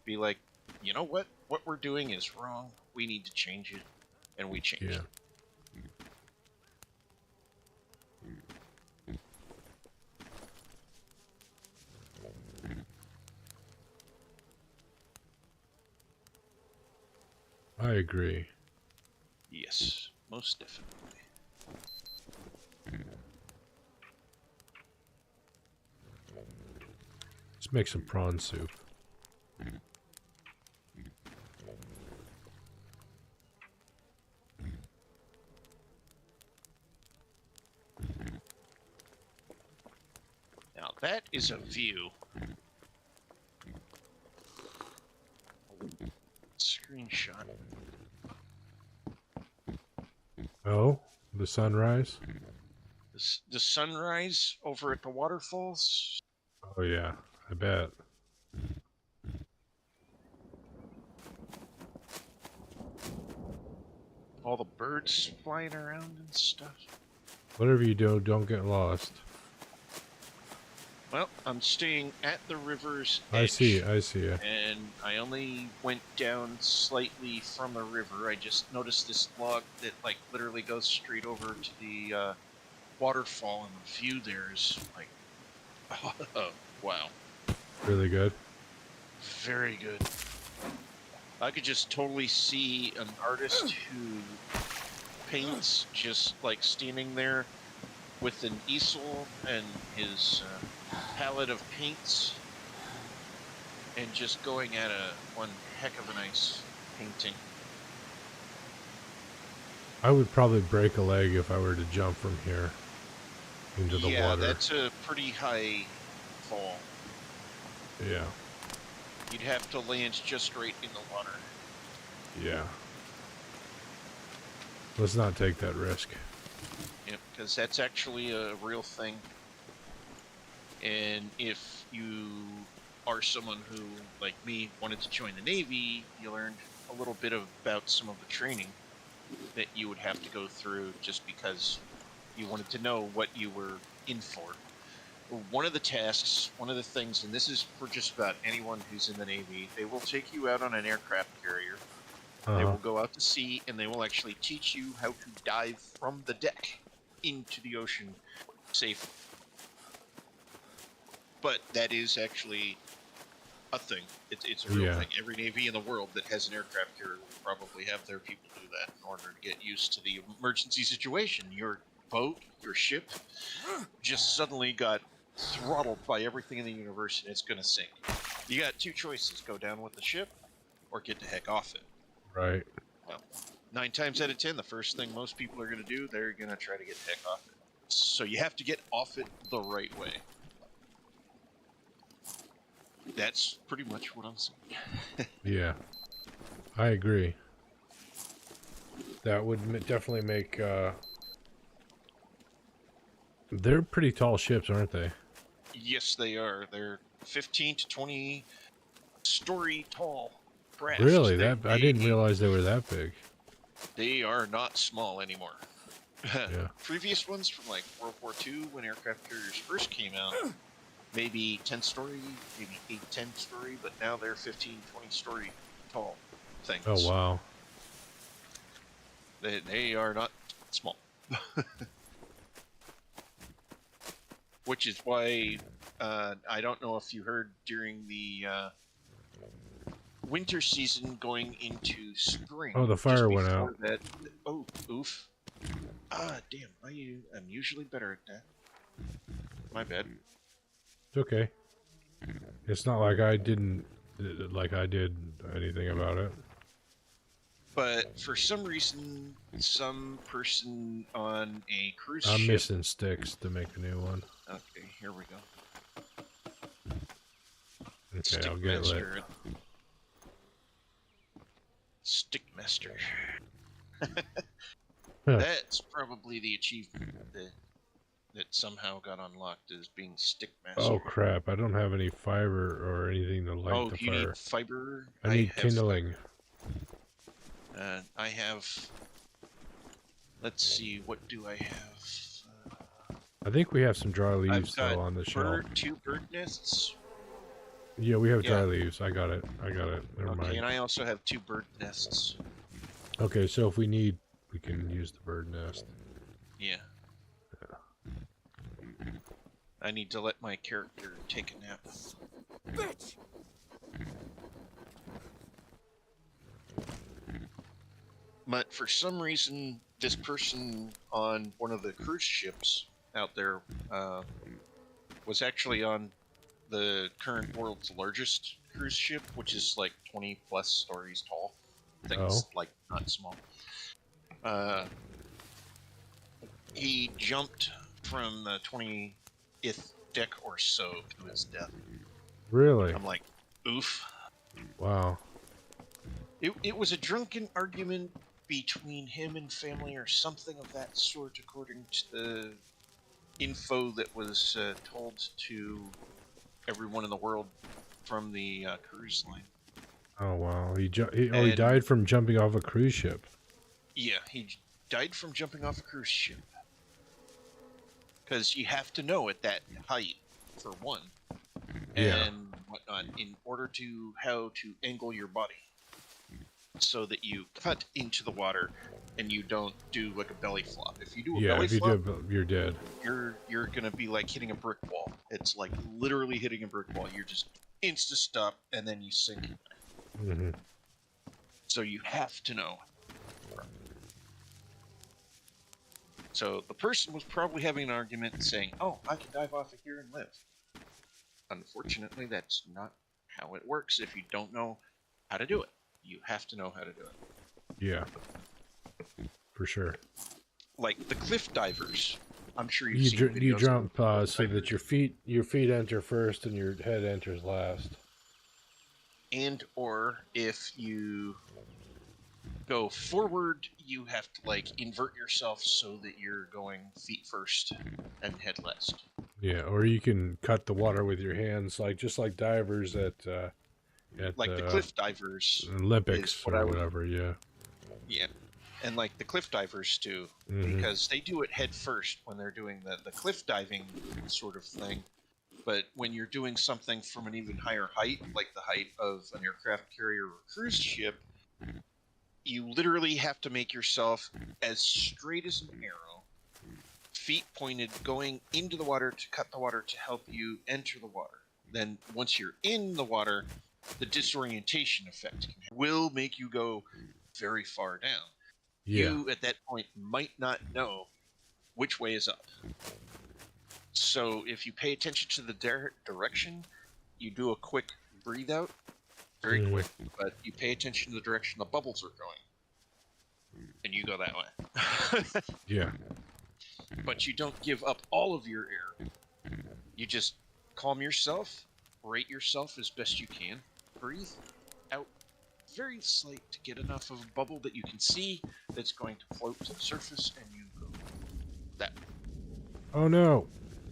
Speaker 1: be like, you know what? What we're doing is wrong. We need to change it. And we changed it.
Speaker 2: I agree.
Speaker 1: Yes, most definitely.
Speaker 2: Let's make some prawn soup.
Speaker 1: Now that is a view. Screenshot.
Speaker 2: Oh, the sunrise?
Speaker 1: The sunrise over at the waterfalls.
Speaker 2: Oh yeah, I bet.
Speaker 1: All the birds flying around and stuff.
Speaker 2: Whatever you do, don't get lost.
Speaker 1: Well, I'm staying at the river's
Speaker 2: I see.
Speaker 1: edge,
Speaker 2: I see it.
Speaker 1: and I only went down slightly from the river. I just noticed this log that, like, literally goes straight over to the waterfall, and the view there is like, oh, wow,
Speaker 2: Really good.
Speaker 1: very good. I could just totally see an artist who paints just like standing there with an easel and his palette of paints and just going at one heck of a nice painting.
Speaker 2: I would probably break a leg if I were to jump from here into the
Speaker 1: Yeah,
Speaker 2: water.
Speaker 1: that's a pretty high fall.
Speaker 2: Yeah.
Speaker 1: You'd have to land just right in the water.
Speaker 2: Yeah. Let's not take that risk.
Speaker 1: Yep, because that's actually a real thing. And if you are someone who, like me, wanted to join the Navy, you learned a little bit about some of the training that you would have to go through just because you wanted to know what you were in for. One of the tasks, one of the things, and this is for just about anyone who's in the Navy, they will take you out on an aircraft carrier. They will go out to sea, and they will actually teach you how to dive from the deck into the ocean safely. But that is actually a thing. It's a real thing. Every Navy in the world that has an aircraft carrier will probably have their people do that in order to get used to the emergency situation. Your boat, your ship, just suddenly got throttled by everything in the universe, and it's going to sink. You got two choices: go down with the ship, or get the heck off it.
Speaker 2: Right.
Speaker 1: Well, 9 times out of 10, the first thing most people are going to do, they're going to try to get the heck off it. So you have to get off it the right way. That's pretty much what I'm saying.
Speaker 2: Yeah. I agree. That would definitely make, they're pretty tall ships, aren't they?
Speaker 1: Yes, they are. They're 15 to 20 story tall craft.
Speaker 2: Really? I didn't realize they were that big.
Speaker 1: They are not small anymore.
Speaker 2: Yeah.
Speaker 1: Previous ones from like World War II, when aircraft carriers first came out, maybe 10 story, maybe 8, 10 story, but now they're 15, 20 story tall things.
Speaker 2: Oh, wow.
Speaker 1: They are not small. Which is why I don't know if you heard during the winter season going into spring.
Speaker 2: Oh, the fire went out.
Speaker 1: Oh, oof. Ah, damn. I'm usually better at that. My bad.
Speaker 2: It's okay. It's not like I did anything about it.
Speaker 1: But for some reason, some person on a cruise ship...
Speaker 2: I'm missing sticks to make a new one.
Speaker 1: Okay, here we go.
Speaker 2: Okay, I'll get it lit.
Speaker 1: Stickmaster.
Speaker 2: Huh.
Speaker 1: That's probably the achievement that somehow got unlocked, as being Stickmaster.
Speaker 2: Oh crap, I don't have any fiber or anything to light the
Speaker 1: you
Speaker 2: fire.
Speaker 1: Need fiber?
Speaker 2: I need kindling.
Speaker 1: I have... Let's see, what do I have?
Speaker 2: I think we have some dry leaves
Speaker 1: I've got
Speaker 2: though on the shelf.
Speaker 1: 2 bird nests.
Speaker 2: Yeah, we have dry leaves. I got it. Never mind.
Speaker 1: And I also have 2 bird nests.
Speaker 2: Okay, so if we need, we can use the bird nest.
Speaker 1: Yeah. I need to let my character take a nap. Bitch! But for some reason, this person on one of the cruise ships out there was actually on the current world's largest cruise ship, which is like 20 plus stories tall. Things like not small. He jumped from the 20th deck or so to his death.
Speaker 2: Really?
Speaker 1: I'm like, oof.
Speaker 2: Wow.
Speaker 1: It was a drunken argument between him and family or something of that sort, according to the info that was told to everyone in the world from the cruise line.
Speaker 2: Oh wow, he died from jumping off a cruise ship.
Speaker 1: Yeah, he died from jumping off a cruise ship. Because you have to know at that height, for one,
Speaker 2: Yeah.
Speaker 1: and whatnot, in order to how to angle your body so that you cut into the water and you don't do like a belly flop. If you do a
Speaker 2: Yeah,
Speaker 1: belly
Speaker 2: if you
Speaker 1: flop,
Speaker 2: do, you're dead.
Speaker 1: you're gonna be like hitting a brick wall. It's like literally hitting a brick wall. You're just insta stop and then you sink.
Speaker 2: Hmm.
Speaker 1: So you have to know. So the person was probably having an argument and saying, "Oh, I can dive off of here and live." Unfortunately, that's not how it works if you don't know how to do it. You have to know how to do it.
Speaker 2: Yeah, for sure.
Speaker 1: Like the cliff divers. I'm sure you've
Speaker 2: You
Speaker 1: seen
Speaker 2: you
Speaker 1: videos of
Speaker 2: jump
Speaker 1: cliff
Speaker 2: so that
Speaker 1: divers.
Speaker 2: your feet enter first and your head enters last.
Speaker 1: And or if you go forward, you have to like invert yourself so that you're going feet first and head last.
Speaker 2: Yeah, or you can cut the water with your hands, like just like divers at
Speaker 1: Like the cliff divers is
Speaker 2: Olympics
Speaker 1: what
Speaker 2: or
Speaker 1: I was.
Speaker 2: whatever. Yeah.
Speaker 1: Yeah, and like the cliff divers do,
Speaker 2: Hmm.
Speaker 1: because they do it head first when they're doing the cliff diving sort of thing. But when you're doing something from an even higher height, like the height of an aircraft carrier or cruise ship, you literally have to make yourself as straight as an arrow, feet pointed, going into the water to cut the water to help you enter the water. Then once you're in the water, the disorientation effect will make you go very far down.
Speaker 2: Yeah.
Speaker 1: You at that point might not know which way is up. So if you pay attention to the direction, you do a quick breathe out, very
Speaker 2: Mhm.
Speaker 1: quick, but you pay attention to the direction the bubbles are going, and you go that way.
Speaker 2: Yeah.
Speaker 1: But you don't give up all of your air. You just calm yourself, rate yourself as best you can, breathe out very slight to get enough of a bubble that you can see that's going to float to the surface, and you go that way.
Speaker 2: Oh no!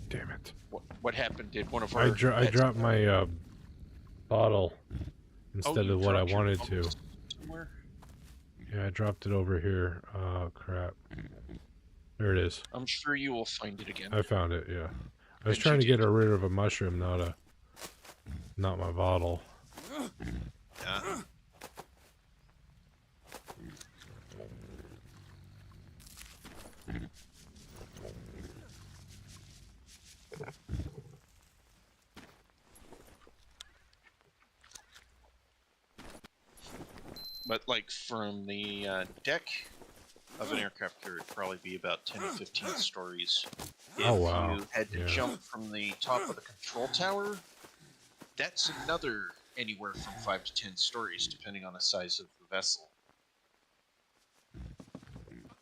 Speaker 2: Damn it!
Speaker 1: What happened? Did one of our
Speaker 2: I
Speaker 1: pets?
Speaker 2: dropped my bottle
Speaker 1: Oh,
Speaker 2: instead
Speaker 1: you
Speaker 2: of what I
Speaker 1: dropped your
Speaker 2: wanted to.
Speaker 1: bubbles somewhere?
Speaker 2: Yeah, I dropped it over here. Oh crap! There it is.
Speaker 1: I'm sure you will find it again.
Speaker 2: I found it. Yeah. I was
Speaker 1: And you
Speaker 2: trying to get
Speaker 1: did.
Speaker 2: rid of a mushroom, not my bottle.
Speaker 1: Yeah. But like from the deck of an aircraft carrier, it'd probably be about 10 to 15 stories. If
Speaker 2: Oh wow!
Speaker 1: you had to
Speaker 2: Yeah.
Speaker 1: jump from the top of the control tower, that's another anywhere from 5 to 10 stories, depending on the size of the vessel.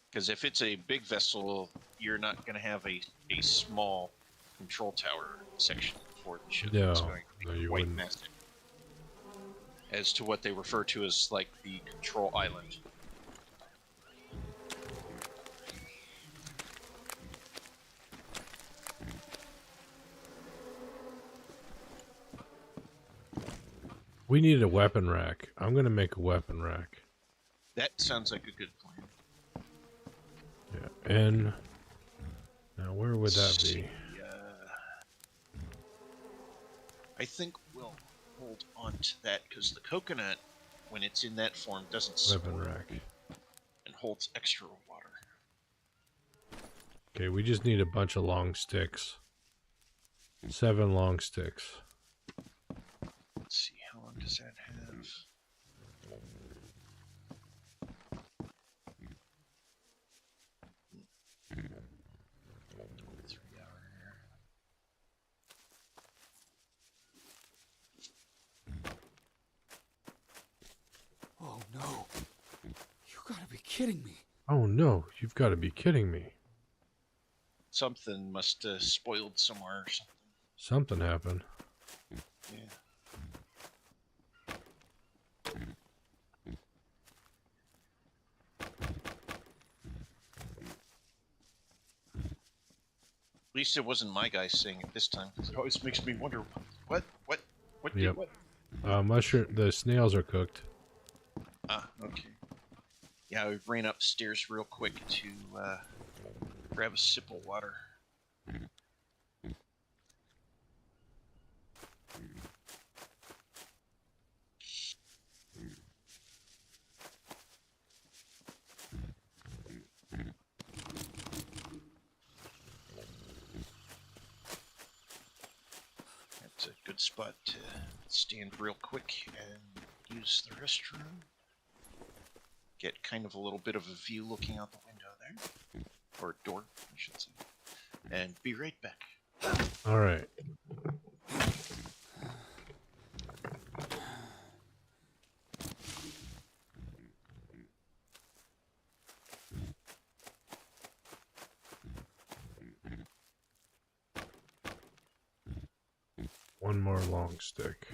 Speaker 1: Because if it's a big vessel, you're not going to have a small control tower section for the ship. It's
Speaker 2: No,
Speaker 1: going to
Speaker 2: no,
Speaker 1: be
Speaker 2: you
Speaker 1: quite
Speaker 2: wouldn't.
Speaker 1: massive. As to what they refer to as like the control island.
Speaker 2: We need a weapon rack. I'm gonna make a weapon rack.
Speaker 1: That sounds like a good plan.
Speaker 2: Yeah. And now where would that
Speaker 1: Let's
Speaker 2: be?
Speaker 1: see, I think we'll hold on to that because the coconut, when it's in that form, doesn't
Speaker 2: Weapon
Speaker 1: spoil
Speaker 2: rack.
Speaker 1: and holds extra water.
Speaker 2: Okay, we just need a bunch of long sticks. 7 long sticks.
Speaker 1: Let's see, how long does that have?
Speaker 3: Oh no. You gotta be kidding me.
Speaker 2: Oh no, you've got to be kidding me.
Speaker 1: Something must have spoiled somewhere or something.
Speaker 2: Something happened.
Speaker 1: Yeah. At least it wasn't my guy saying it this time, because it always makes me wonder, what did
Speaker 2: Yep.
Speaker 1: what?
Speaker 2: Mushroom. The snails are cooked.
Speaker 1: Ah, okay. Yeah, I ran upstairs real quick to grab a sip of water. spot to stand real quick and use the restroom. Get kind of a little bit of a view looking out the window there. Or door, I should say. And be right back.
Speaker 2: All right. One more long stick.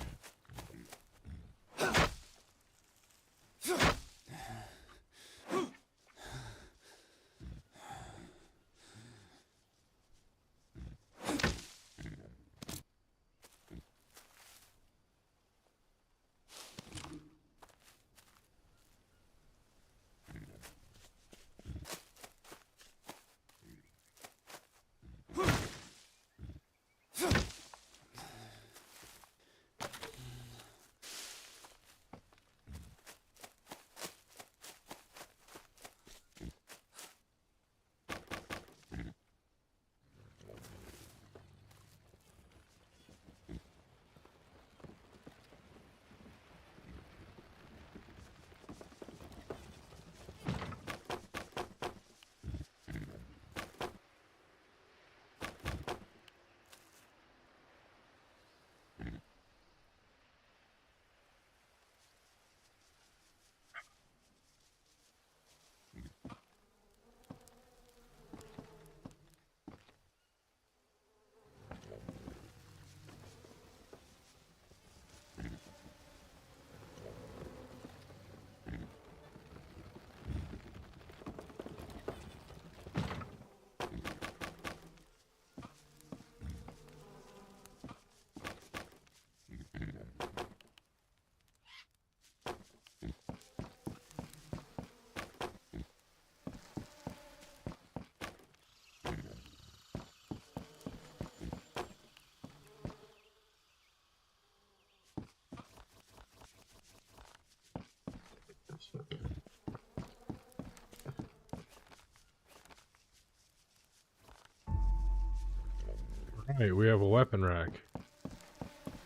Speaker 2: Alright, we have a weapon rack.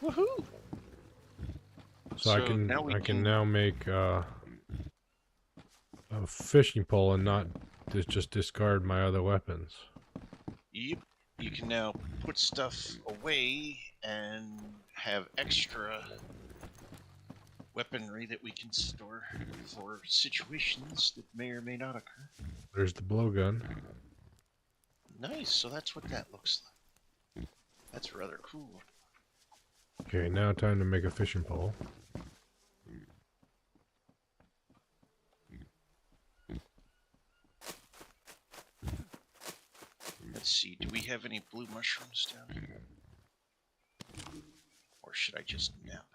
Speaker 1: Woohoo!
Speaker 2: So I can
Speaker 1: now we can
Speaker 2: now make a fishing pole and not just discard my other weapons.
Speaker 1: Yep. You can now put stuff away and have extra weaponry that we can store for situations that may or may not occur.
Speaker 2: There's the blowgun.
Speaker 1: Nice, so that's what that looks like. That's rather cool.
Speaker 2: Okay, now time to make a fishing pole.
Speaker 1: Let's see, do we have any blue mushrooms down here? Or should I just nap?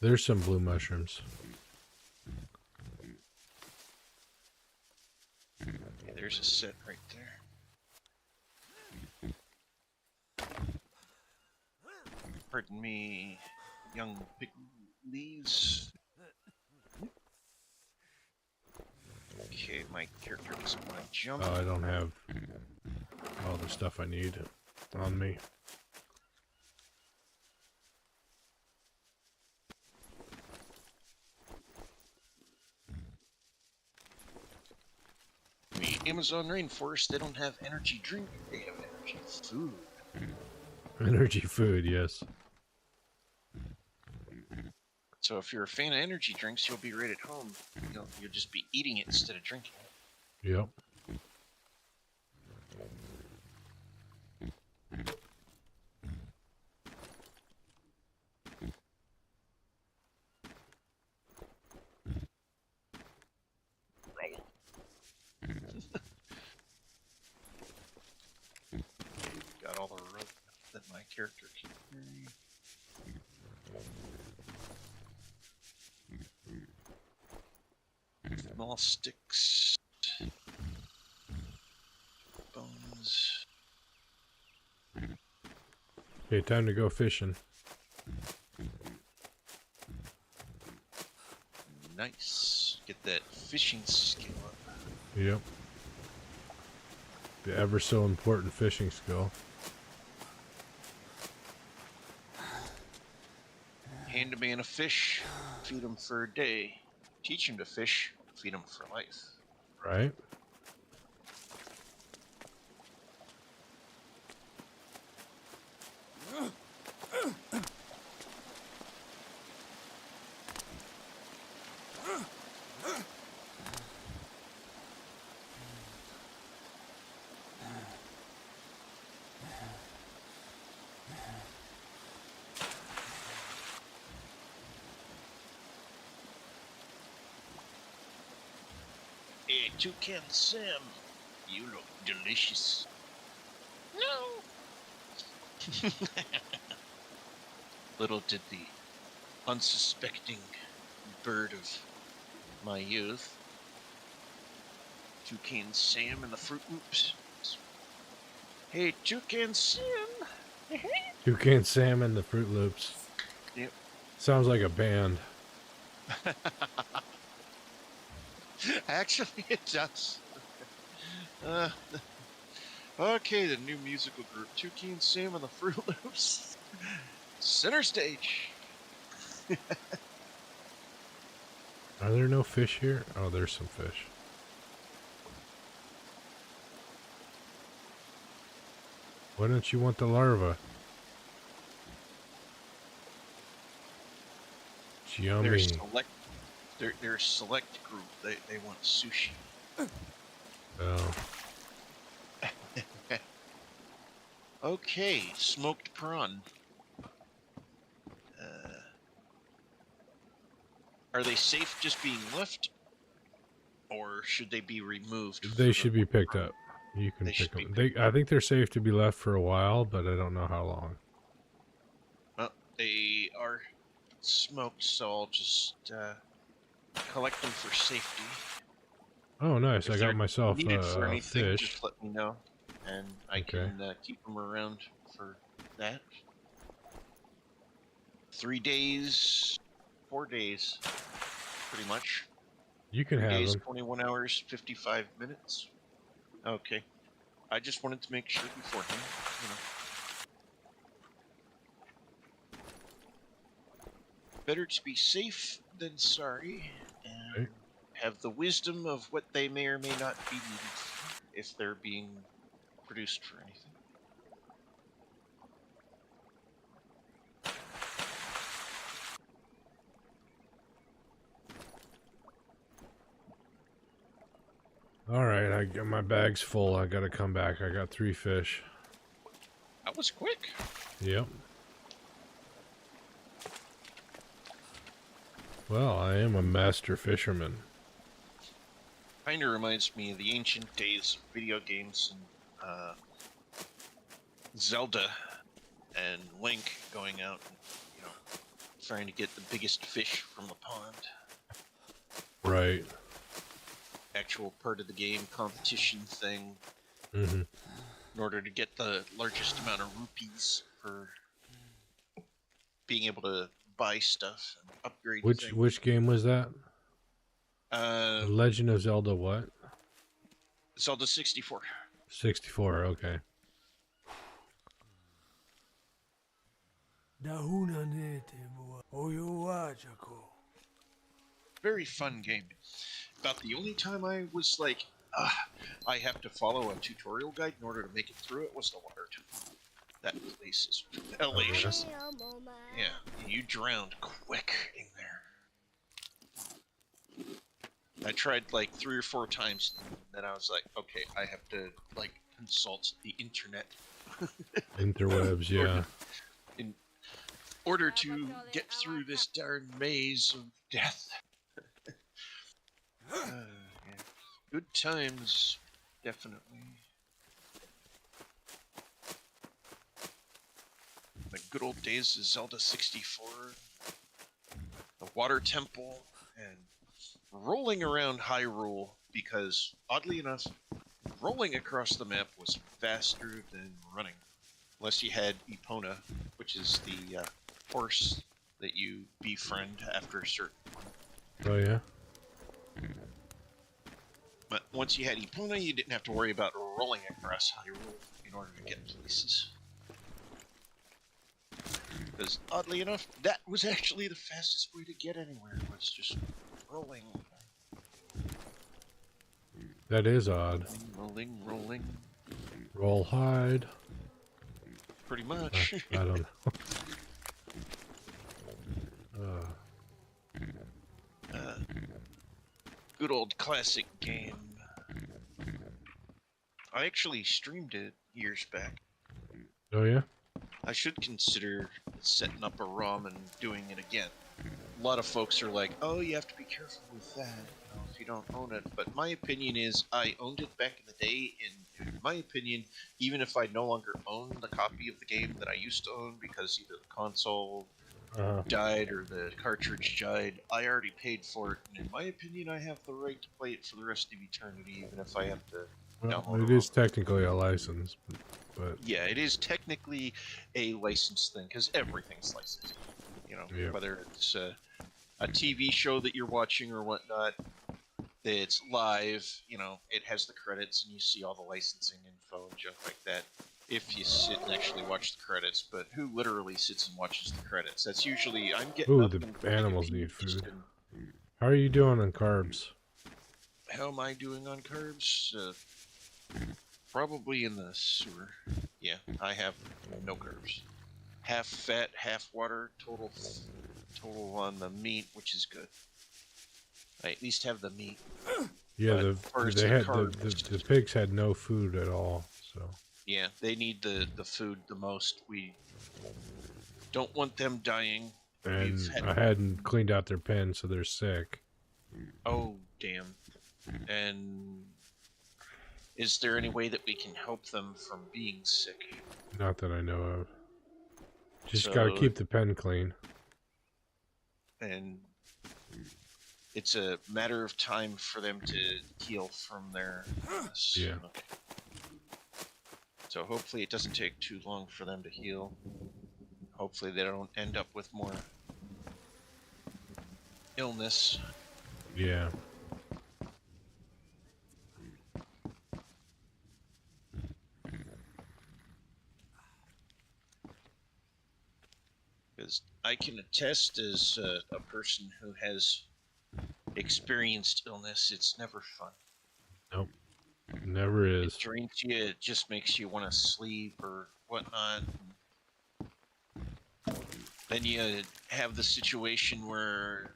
Speaker 2: There's some blue mushrooms.
Speaker 1: Yeah, there's a set right there. Pardon me, young piglies. Okay, my character doesn't want to jump.
Speaker 2: I don't have all the stuff I need on me.
Speaker 1: The Amazon rainforest, they don't have energy drink, they have energy food.
Speaker 2: Energy food, yes.
Speaker 1: So if you're a fan of energy drinks, you'll be right at home. You'll just be eating it instead of drinking it.
Speaker 2: Yep.
Speaker 1: Got all the rope that my character can carry. Small sticks. Bones.
Speaker 2: Okay, time to go fishing.
Speaker 1: Nice. Get that fishing skill up.
Speaker 2: Yep. The ever so important fishing skill.
Speaker 1: Hand a man a fish, feed him for a day. Teach him to fish, feed him for life.
Speaker 2: Right?
Speaker 1: Hey, Toucan Sam, you look delicious. No. Little did the unsuspecting bird of my youth, Toucan Sam and the Fruit Loops. Hey, Toucan Sam.
Speaker 2: Toucan Sam and the Fruit Loops.
Speaker 1: Yep.
Speaker 2: Sounds like a band.
Speaker 1: Actually, it does. Uh, okay, the new musical group, Toucan Sam and the Fruit Loops. Center stage.
Speaker 2: Are there no fish here? Oh, there's some fish. Why don't you want the larva? It's yummy.
Speaker 1: They're a select group. They want sushi.
Speaker 2: Oh.
Speaker 1: Okay, smoked prawn. Are they safe just being left, or should they be removed?
Speaker 2: They should be picked up. You can
Speaker 1: They
Speaker 2: pick
Speaker 1: should be
Speaker 2: them. I think they're safe to be left for a while, but I don't know how long.
Speaker 1: Well, they are smoked, so I'll just collect them for safety.
Speaker 2: Oh, nice.
Speaker 1: If
Speaker 2: I
Speaker 1: they're
Speaker 2: got myself
Speaker 1: needed for
Speaker 2: a
Speaker 1: anything,
Speaker 2: fish.
Speaker 1: just let me know, and I
Speaker 2: Okay.
Speaker 1: can keep them around for that. 3 days, 4 days, pretty much.
Speaker 2: You can
Speaker 1: 3
Speaker 2: have
Speaker 1: days,
Speaker 2: them.
Speaker 1: 21 hours, 55 minutes. Okay. I just wanted to make sure beforehand, you know. Better to be safe than sorry, and
Speaker 2: Right.
Speaker 1: have the wisdom of what they may or may not be needed for, if they're being produced for anything.
Speaker 2: All right. I got my bag's full. I got to come back. I got 3 fish.
Speaker 1: That was quick.
Speaker 2: Yep. Well, I am a master fisherman.
Speaker 1: Kind of reminds me of the ancient days of video games and Zelda and Link going out and, you know, trying to get the biggest fish from the pond.
Speaker 2: Right.
Speaker 1: Actual part of the game competition thing
Speaker 2: Mm-hmm.
Speaker 1: in order to get the largest amount of rupees for being able to buy stuff and upgrade things.
Speaker 2: Which game was that? The Legend of Zelda what?
Speaker 1: Zelda 64.
Speaker 2: 64, okay.
Speaker 1: Very fun game. About the only time I was like, I have to follow a tutorial guide in order to make it through it was the water temple. That place is hellacious. Yeah, you drowned quick in there. I tried like 3 or 4 times, and then I was like, okay, I have to like consult the internet.
Speaker 2: Interwebs, yeah.
Speaker 1: In order to get through this darn maze of death. Yeah. Good times, definitely. The good old days of Zelda 64, the Water Temple, and rolling around Hyrule, because, oddly enough, rolling across the map was faster than running. Unless you had Epona, which is the horse that you befriend after a certain point.
Speaker 2: Oh, yeah?
Speaker 1: But once you had Epona, you didn't have to worry about rolling across Hyrule in order to get places. Because oddly enough, that was actually the fastest way to get anywhere, was just rolling.
Speaker 2: That is odd.
Speaker 1: Rolling.
Speaker 2: Roll hide.
Speaker 1: Pretty much.
Speaker 2: I don't know.
Speaker 1: Good old classic game. I actually streamed it years back.
Speaker 2: Oh yeah?
Speaker 1: I should consider setting up a ROM and doing it again. A lot of folks are like, oh, you have to be careful with that, if you don't own it. But my opinion is, I owned it back in the day, and in my opinion, even if I no longer own the copy of the game that I used to own because either the console died or the cartridge died, I already paid for it, and in my opinion, I have the right to play it for the rest of eternity, even if I have to
Speaker 2: Well,
Speaker 1: download
Speaker 2: it
Speaker 1: a
Speaker 2: is
Speaker 1: ROM.
Speaker 2: technically a license, but
Speaker 1: Yeah, it is technically a licensed thing, because everything's licensed.
Speaker 2: yeah.
Speaker 1: Whether it's a TV show that you're watching or whatnot, it's live, it has the credits and you see all the licensing info and junk like that. If you sit and actually watch the credits, but who literally sits and watches the credits? That's usually, I'm getting
Speaker 2: Ooh,
Speaker 1: up
Speaker 2: the
Speaker 1: and going to
Speaker 2: animals
Speaker 1: pee
Speaker 2: need
Speaker 1: just
Speaker 2: food.
Speaker 1: in-
Speaker 2: How are you doing on carbs?
Speaker 1: How am I doing on carbs? Probably in the sewer. Yeah, I have no carbs. Half fat, half water, total on the meat, which is good. I at least have the meat.
Speaker 2: Yeah,
Speaker 1: But as far as
Speaker 2: they
Speaker 1: the
Speaker 2: had
Speaker 1: carbs,
Speaker 2: the pigs had no food at all, so
Speaker 1: yeah, they need the food the most. We don't want them dying.
Speaker 2: and I hadn't cleaned out their pen, so they're sick.
Speaker 1: Oh, damn. And is there any way that we can help them from being sick?
Speaker 2: Not that I know of. Just
Speaker 1: So,
Speaker 2: gotta keep the pen clean.
Speaker 1: And it's a matter of time for them to heal from their illness.
Speaker 2: Yeah.
Speaker 1: Okay. So hopefully it doesn't take too long for them to heal. Hopefully they don't end up with more illness.
Speaker 2: Yeah.
Speaker 1: Because I can attest, as a person who has experienced illness, it's never fun.
Speaker 2: Nope. Never
Speaker 1: It
Speaker 2: is.
Speaker 1: drains you, it just makes you want to sleep or whatnot. Then you have the situation where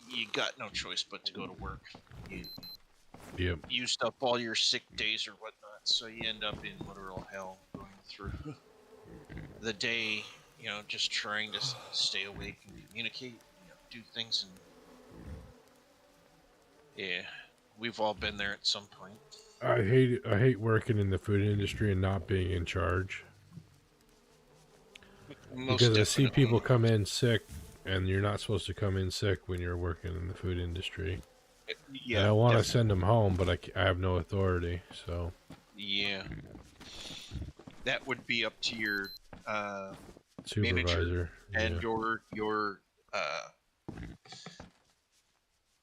Speaker 1: you got no choice but to go to work. You
Speaker 2: Yep.
Speaker 1: used up all your sick days or whatnot, so you end up in literal hell going through the day, just trying to stay awake and communicate, do things, and yeah, we've all been there at some point.
Speaker 2: I hate working in the food industry and not being in charge. Because I see people come in sick, and you're not supposed to come in sick when you're working in the food industry.
Speaker 1: Yeah,
Speaker 2: and I want to send them home, but I have no authority, so...
Speaker 1: Yeah. That would be up to your
Speaker 2: supervisor
Speaker 1: manager and your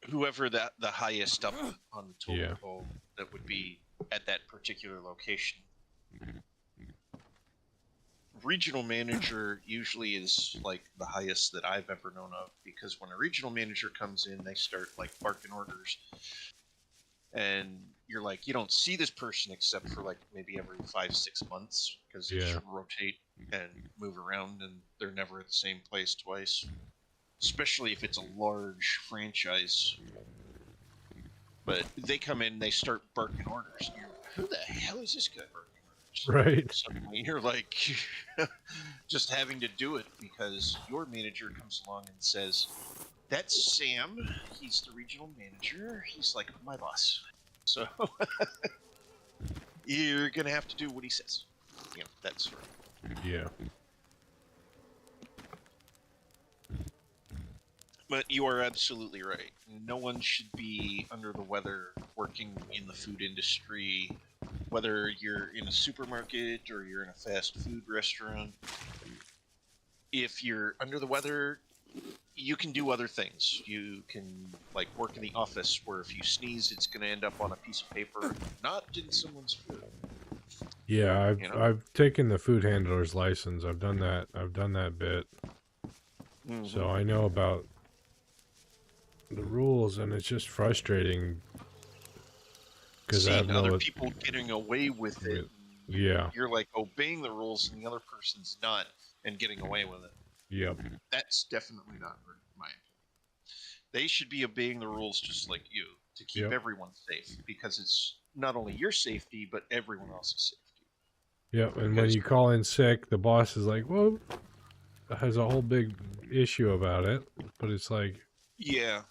Speaker 1: whoever the highest up on the totem pole that would be at that particular location. Regional manager usually is like the highest that I've ever known of, because when a regional manager comes in, they start like barking orders, and you're like, you don't see this person except for like maybe every 5-6 months, because they just rotate and move around, and they're never at the same place twice, especially if it's a large franchise. But they come in, they start barking orders, and you're like, who the hell is this guy barking orders?
Speaker 2: Right.
Speaker 1: Suddenly you're like just having to do it because your manager comes along and says, that's Sam, he's the regional manager, he's like my boss, so you're gonna have to do what he says, that sort of.
Speaker 2: Yeah.
Speaker 1: But you are absolutely right. No one should be under the weather working in the food industry, whether you're in a supermarket or you're in a fast food restaurant. If you're under the weather, you can do other things. You can like work in the office where if you sneeze, it's going to end up on a piece of paper, not in someone's food.
Speaker 2: Yeah, I've taken the food handler's license. I've done that bit. So I know about the rules, and it's just frustrating because I have
Speaker 1: Seeing other
Speaker 2: no.
Speaker 1: people getting away with it.
Speaker 2: Yeah.
Speaker 1: You're like obeying the rules, and the other person's not, and getting away with it.
Speaker 2: Yep.
Speaker 1: That's definitely not my opinion. They should be obeying the rules just like you to keep
Speaker 2: Yep.
Speaker 1: everyone safe, because it's not only your safety but everyone else's safety.
Speaker 2: Yep. And when
Speaker 1: Because
Speaker 2: you call in sick, the boss is like, "Well," has a whole big issue about it. But it's like,
Speaker 1: yeah,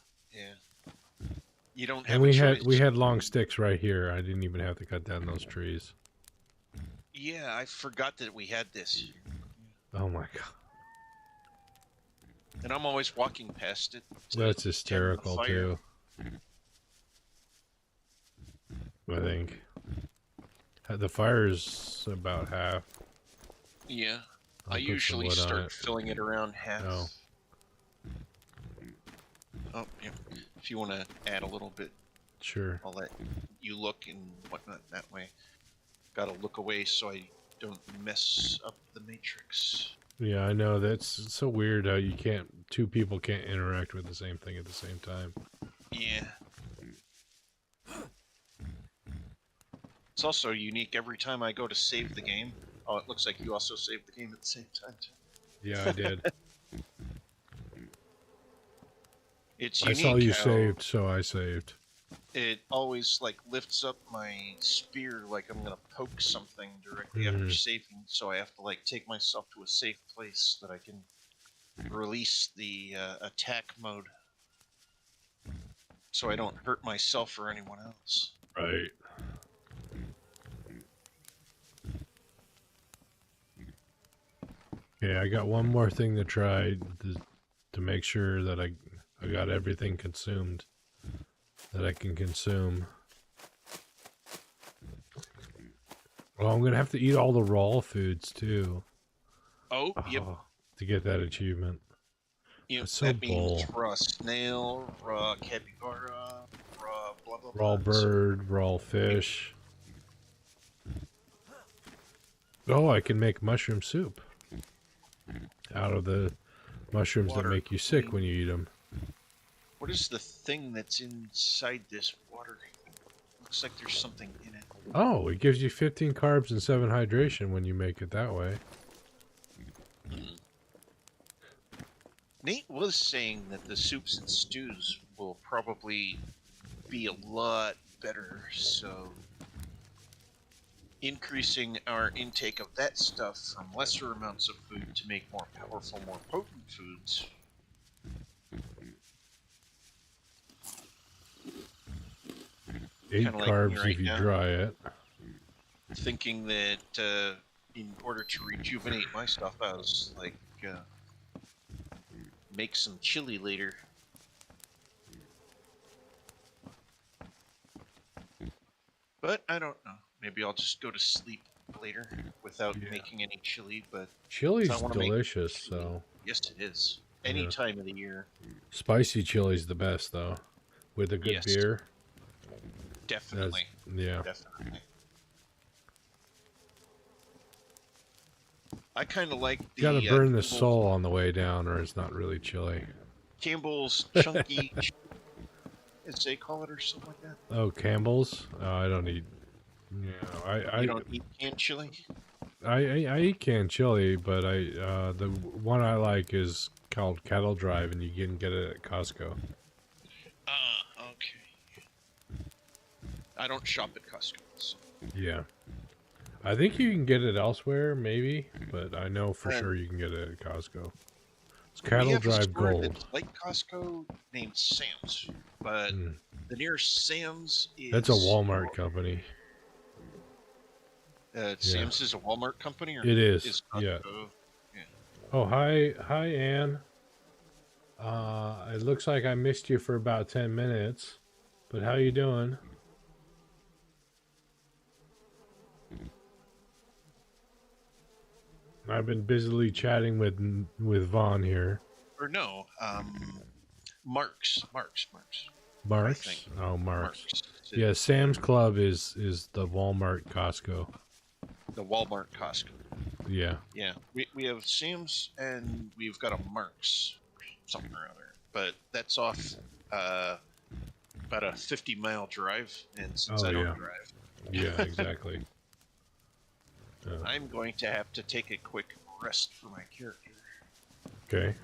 Speaker 1: you don't
Speaker 2: and
Speaker 1: have a choice.
Speaker 2: we had long sticks right here. I didn't even have to cut down those trees.
Speaker 1: Yeah, I forgot that we had this,
Speaker 2: Oh my god,
Speaker 1: and I'm always walking past it. To
Speaker 2: that's
Speaker 1: tend the
Speaker 2: hysterical
Speaker 1: fire.
Speaker 2: too. I think the fire's about half.
Speaker 1: Yeah,
Speaker 2: I'll
Speaker 1: I
Speaker 2: put some
Speaker 1: usually
Speaker 2: wood on
Speaker 1: start
Speaker 2: it.
Speaker 1: filling it around half.
Speaker 2: Oh.
Speaker 1: Oh, yeah. If you want to add a little bit,
Speaker 2: Sure.
Speaker 1: I'll let you look and whatnot that way. Gotta look away so I don't mess up the matrix.
Speaker 2: Yeah, I know. That's so weird how you can't. Two people can't interact with the same thing at the same time.
Speaker 1: Yeah. It's also unique every time I go to save the game. Oh, it looks like you also saved the game at the same time, too.
Speaker 2: Yeah, I did.
Speaker 1: It's
Speaker 2: I
Speaker 1: unique
Speaker 2: saw you
Speaker 1: how
Speaker 2: saved, so I saved.
Speaker 1: it always like lifts up my spear like I'm gonna poke something directly after
Speaker 2: Mhm.
Speaker 1: saving, so I have to like take myself to a safe place that I can release the attack mode, so I don't hurt myself or anyone else.
Speaker 2: Right. Okay, I got one more thing to try to make sure that I got everything consumed that I can consume. Well, I'm gonna have to eat all the raw foods too.
Speaker 1: Oh, yep.
Speaker 2: To get that achievement.
Speaker 1: Yep,
Speaker 2: That's so
Speaker 1: that means
Speaker 2: bull.
Speaker 1: raw snail, raw capybara, raw blah blah blah.
Speaker 2: Raw bird, raw fish. Oh, I can make mushroom soup out of the mushrooms that
Speaker 1: Water
Speaker 2: make you sick
Speaker 1: queen.
Speaker 2: when you eat them.
Speaker 1: What is the thing that's inside this water? Looks like there's something in it.
Speaker 2: Oh, it gives you 15 carbs and 7 hydration when you make it that way.
Speaker 1: Nate was saying that the soups and stews will probably be a lot better, so increasing our intake of that stuff from lesser amounts of food to make more powerful, more potent foods.
Speaker 2: 8
Speaker 1: Kinda like me
Speaker 2: carbs
Speaker 1: right
Speaker 2: if you
Speaker 1: now.
Speaker 2: dry it.
Speaker 1: Thinking that in order to rejuvenate my stuff, I was like, make some chili later. But I don't know. Maybe I'll just go to sleep later without making any chili. But
Speaker 2: Chili's
Speaker 1: I wanna make
Speaker 2: delicious,
Speaker 1: chili.
Speaker 2: so
Speaker 1: Yes, it is. Any
Speaker 2: Yeah.
Speaker 1: time of the year.
Speaker 2: spicy chili's the best though. With a good
Speaker 1: Yes.
Speaker 2: beer.
Speaker 1: Definitely.
Speaker 2: Yeah.
Speaker 1: Definitely. I kind of like the
Speaker 2: Gotta burn the
Speaker 1: Campbell's-
Speaker 2: soul on the way down or it's not really chili.
Speaker 1: Campbell's chunky, as they call it, or something like that.
Speaker 2: Oh, Campbell's? I don't eat. Yeah,
Speaker 1: You don't eat canned chili?
Speaker 2: I eat canned chili, but the one I like is called Cattle Drive, and you can get it at Costco.
Speaker 1: Okay. I don't shop at Costco. So.
Speaker 2: Yeah, I think you can get it elsewhere, maybe, but I know for
Speaker 1: Right.
Speaker 2: sure you can get it at Costco. It's
Speaker 1: We
Speaker 2: Cattle
Speaker 1: have a
Speaker 2: Drive
Speaker 1: store
Speaker 2: Gold.
Speaker 1: that's like Costco named Sam's, but the nearest Sam's is...
Speaker 2: That's a Walmart company.
Speaker 1: Sam's is a Walmart company? Or
Speaker 2: It is,
Speaker 1: Costco?
Speaker 2: yeah.
Speaker 1: Yeah.
Speaker 2: Oh, hi, Ann. It looks like I missed you for about 10 minutes, but how you doing? I've been busily chatting with Vaughn here.
Speaker 1: Or no, Mark's.
Speaker 2: Marks?
Speaker 1: think.
Speaker 2: Oh, Marks.
Speaker 1: Mark's.
Speaker 2: Yeah, Sam's Club is the Walmart Costco.
Speaker 1: The Walmart Costco.
Speaker 2: Yeah.
Speaker 1: Yeah, we have Sam's and we've got a Mark's. something or other. But that's off about a 50-mile drive, and since
Speaker 2: Oh
Speaker 1: I don't
Speaker 2: yeah.
Speaker 1: drive,
Speaker 2: Yeah, exactly.
Speaker 1: I'm going to have to take a quick rest for my character
Speaker 2: Okay.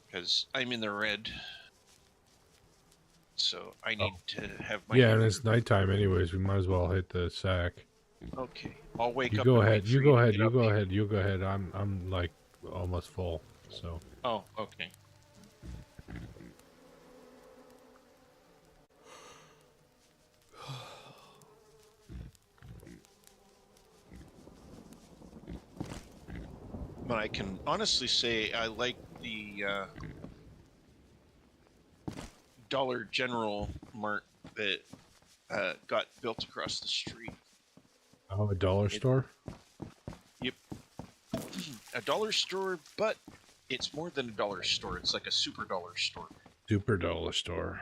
Speaker 1: because I'm in the red. So I
Speaker 2: Oh.
Speaker 1: need to have my.
Speaker 2: Yeah, and it's nighttime anyways. We might as well hit the sack.
Speaker 1: Okay, I'll wake
Speaker 2: You
Speaker 1: up
Speaker 2: go
Speaker 1: and
Speaker 2: ahead.
Speaker 1: wait
Speaker 2: You
Speaker 1: for you
Speaker 2: go
Speaker 1: to
Speaker 2: ahead.
Speaker 1: get
Speaker 2: You
Speaker 1: up.
Speaker 2: go ahead. You go ahead. I'm like almost full. So
Speaker 1: Oh, okay. But I can honestly say I like the Dollar General Mart that got built across the street.
Speaker 2: oh, a dollar store.
Speaker 1: Yep, a dollar store, but it's more than a dollar store. It's like a super dollar store.
Speaker 2: Super dollar store.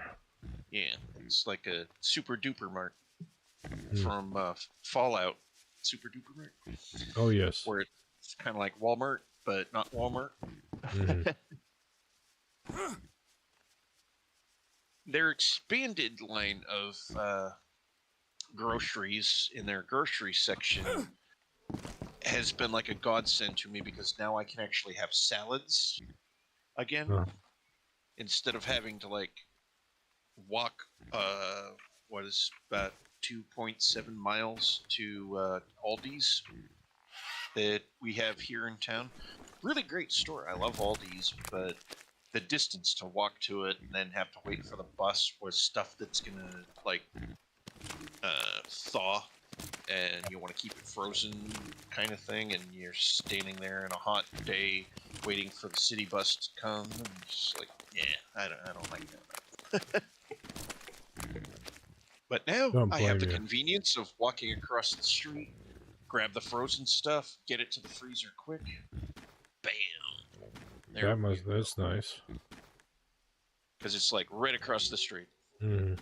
Speaker 1: Yeah, it's like a super duper mart
Speaker 2: Hmm.
Speaker 1: from Fallout. Super duper mart,
Speaker 2: Oh yes.
Speaker 1: where it's kind of like Walmart, but not Walmart.
Speaker 2: Hmm.
Speaker 1: Their expanded line of groceries in their grocery section has been like a godsend to me because now I can actually have salads again instead of having to like walk what is about 2.7 miles to Aldi's that we have here in town. Really great store. I love Aldi's, but the distance to walk to it and then have to wait for the bus was stuff that's gonna like thaw and you want to keep it frozen kind of thing, and you're standing there in a hot day waiting for the city bus to come, and just like, yeah, I don't like that. But now
Speaker 2: Don't
Speaker 1: I have
Speaker 2: blame
Speaker 1: the
Speaker 2: you.
Speaker 1: convenience of walking across the street, grab the frozen stuff, get it to the freezer quick, bam. There we go.
Speaker 2: That's nice.
Speaker 1: Because it's like right across the street.
Speaker 2: Hmm.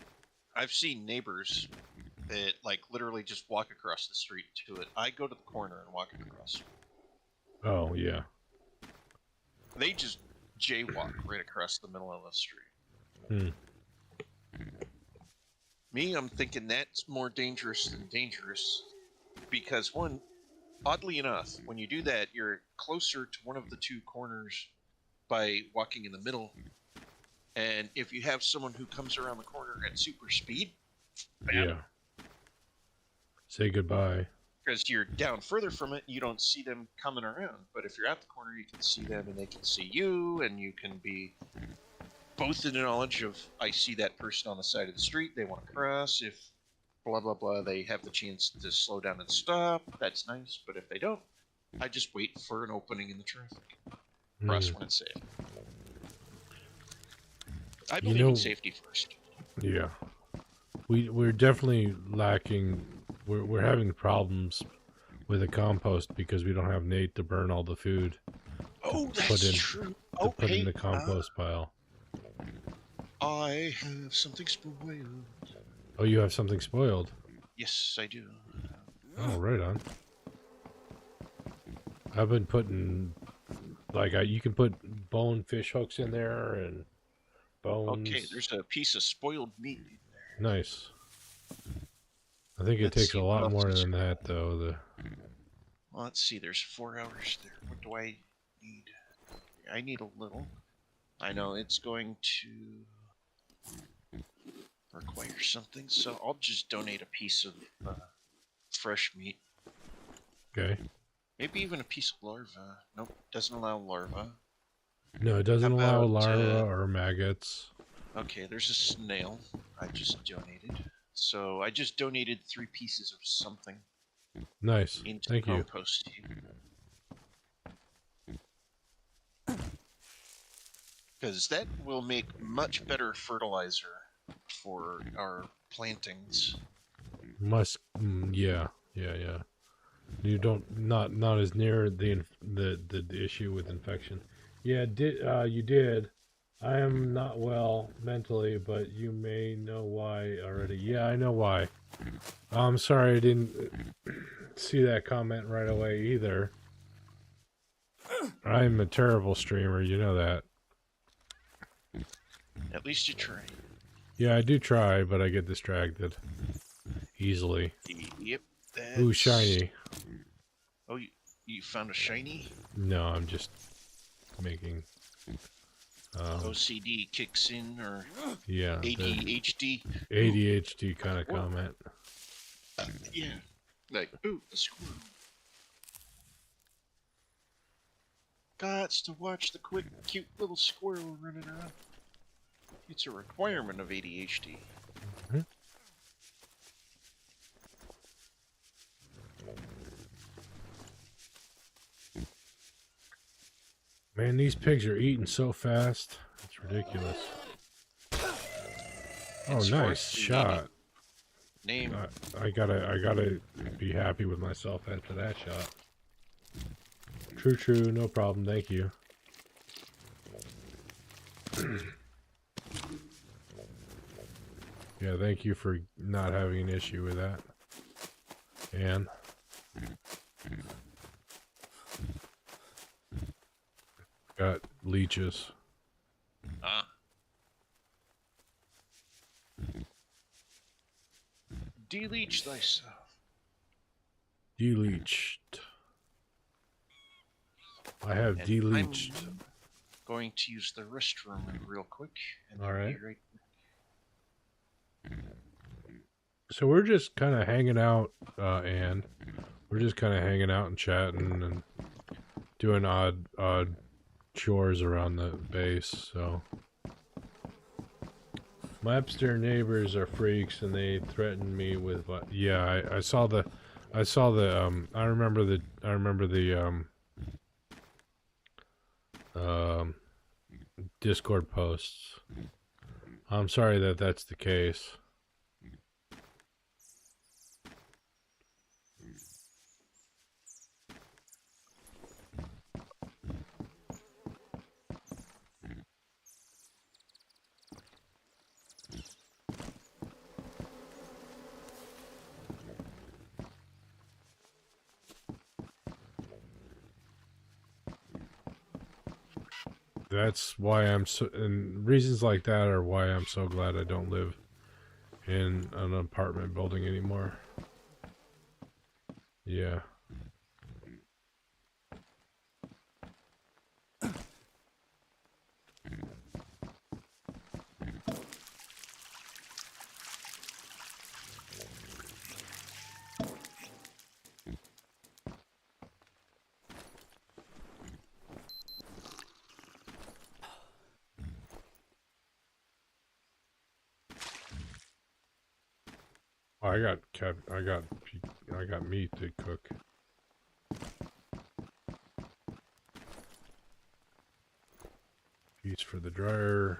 Speaker 1: I've seen neighbors that like literally just walk across the street to it. I go to the corner and walk across.
Speaker 2: Oh yeah.
Speaker 1: They just jaywalk right across the middle of the street.
Speaker 2: Hmm.
Speaker 1: Me, I'm thinking that's more dangerous than dangerous because one, oddly enough, when you do that, you're closer to one of the two corners by walking in the middle. And if you have someone who comes around the corner at super speed, bam,
Speaker 2: Yeah. Say goodbye.
Speaker 1: because you're down further from it, you don't see them coming around. But if you're at the corner, you can see them and they can see you, and you can be both in the knowledge of, I see that person on the side of the street, they want to cross. If blah, blah, blah, they have the chance to slow down and stop. That's nice. But if they don't, I just wait for an opening in the traffic. Cross when it's safe. I believe in safety first.
Speaker 2: Yeah. We're definitely lacking. We're having problems with the compost because we don't have Nate to burn all the food.
Speaker 1: Oh, that's true.
Speaker 2: To put in the compost pile.
Speaker 1: I have something spoiled.
Speaker 2: Oh, you have something spoiled?
Speaker 1: Yes, I do.
Speaker 2: Oh, right on. I've been putting, like, you can put bone fish hooks in there and bones.
Speaker 1: Okay, there's a piece of spoiled meat in there.
Speaker 2: Nice. I think it takes a lot more than that, though.
Speaker 1: Well, let's see. There's 4 hours there. What do I need? I need a little. I know it's going to require something, so I'll just donate a piece of fresh meat.
Speaker 2: Okay.
Speaker 1: Maybe even a piece of larva. Nope, doesn't allow larva.
Speaker 2: No, it doesn't allow
Speaker 1: about,
Speaker 2: larvae or maggots.
Speaker 1: Okay, there's a snail I just donated. So I just donated 3 pieces of something.
Speaker 2: Nice.
Speaker 1: Into
Speaker 2: Thank you.
Speaker 1: compost heap. Because that will make much better fertilizer for our plantings.
Speaker 2: Yeah. You don't not as near the issue with infection. Yeah, you did. I am not well mentally, but you may know why already. Yeah, I know why. I'm sorry I didn't see that comment right away either. I'm a terrible streamer, you know that.
Speaker 1: At least you try.
Speaker 2: Yeah, I do try, but I get distracted easily.
Speaker 1: Yep.
Speaker 2: Ooh,
Speaker 1: That's...
Speaker 2: shiny.
Speaker 1: Oh, you found a shiny?
Speaker 2: No, I'm just making.
Speaker 1: OCD kicks in, or
Speaker 2: Yeah, the
Speaker 1: ADHD. Ooh,
Speaker 2: ADHD kind of
Speaker 1: squirrel.
Speaker 2: comment.
Speaker 1: Yeah. Like, ooh, a squirrel. Gots to watch the quick, cute little squirrel running around. It's a requirement of ADHD.
Speaker 2: Mhm. Man, these pigs are eating so fast. It's ridiculous. Oh,
Speaker 1: Henceforth,
Speaker 2: nice
Speaker 1: the
Speaker 2: shot.
Speaker 1: Name.
Speaker 2: I gotta be happy with myself after that shot. True, no problem, thank you. Yeah, thank you for not having an issue with that. And got leeches.
Speaker 1: Ah. Deleach thyself.
Speaker 2: Deleached. I have
Speaker 1: And
Speaker 2: deleached.
Speaker 1: I'm going to use the restroom real quick. And
Speaker 2: All
Speaker 1: I'll
Speaker 2: right.
Speaker 1: be right back.
Speaker 2: So we're just kind of hanging out, and we're just kind of hanging out and chatting and doing odd chores around the base. So my upstairs neighbors are freaks, and they threatened me with what? Yeah, I saw the, I remember the Discord posts. I'm sorry that that's the case. That's why I'm so, and reasons like that are why I'm so glad I don't live in an apartment building anymore. Yeah. Oh, I got meat to cook. Piece for the dryer.